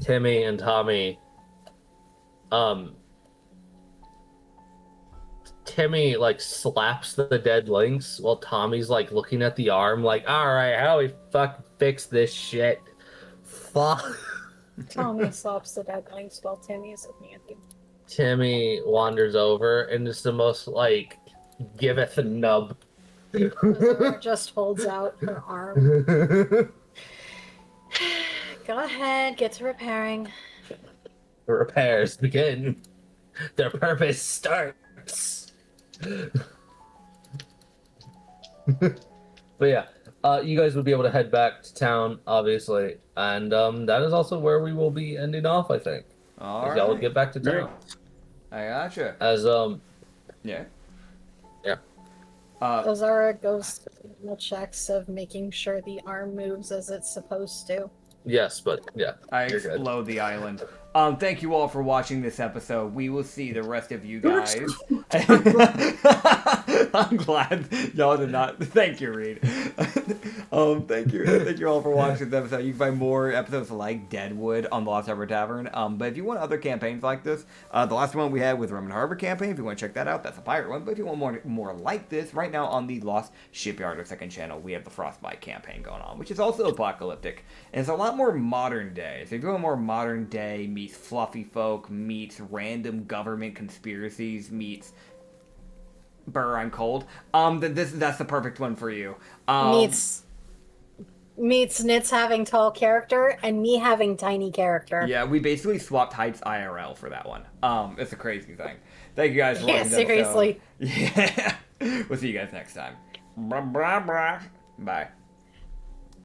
Timmy and Tommy. Timmy like slaps the dead Lynx while Tommy's like looking at the arm like, all right, how do we fucking fix this shit? Fuck. Tommy slaps the dead Lynx while Timmy is looking at you. Timmy wanders over and is the most like giveth a nub. Azura just holds out her arm. Go ahead, get to repairing. The repairs begin. Their purpose starts. But yeah, you guys would be able to head back to town, obviously, and that is also where we will be ending off, I think. All As right. y'all would get back to town. I gotcha. As Yeah. yeah. Azura goes through the checks of making sure the arm moves as it's supposed to. Yes, but yeah, I you're good. explode the island. Thank you all for watching this episode. We will see the rest of you guys. I'm glad y'all did not. Thank you, Reed. Thank you all for watching this episode. You can find more episodes like Deadwood on the Lost Harbor Tavern. But if you want other campaigns like this, the last one we had was Roman Harbor campaign. If you want to check that out, that's a pirate one. But if you want more like this, right now on the Lost Shipyard or second channel, we have the Frostbite campaign going on, which is also apocalyptic, and it's a lot more modern day. So if you want more modern day meets fluffy folk meets random government conspiracies meets Burr, I'm cold. That's the perfect one for you. Meets Nits having tall character and me having tiny character. Yeah, we basically swapped heights IRL for that one. It's a crazy thing. Thank you guys for Yeah, watching this episode. seriously. Yeah. We'll see you guys next time. Bye.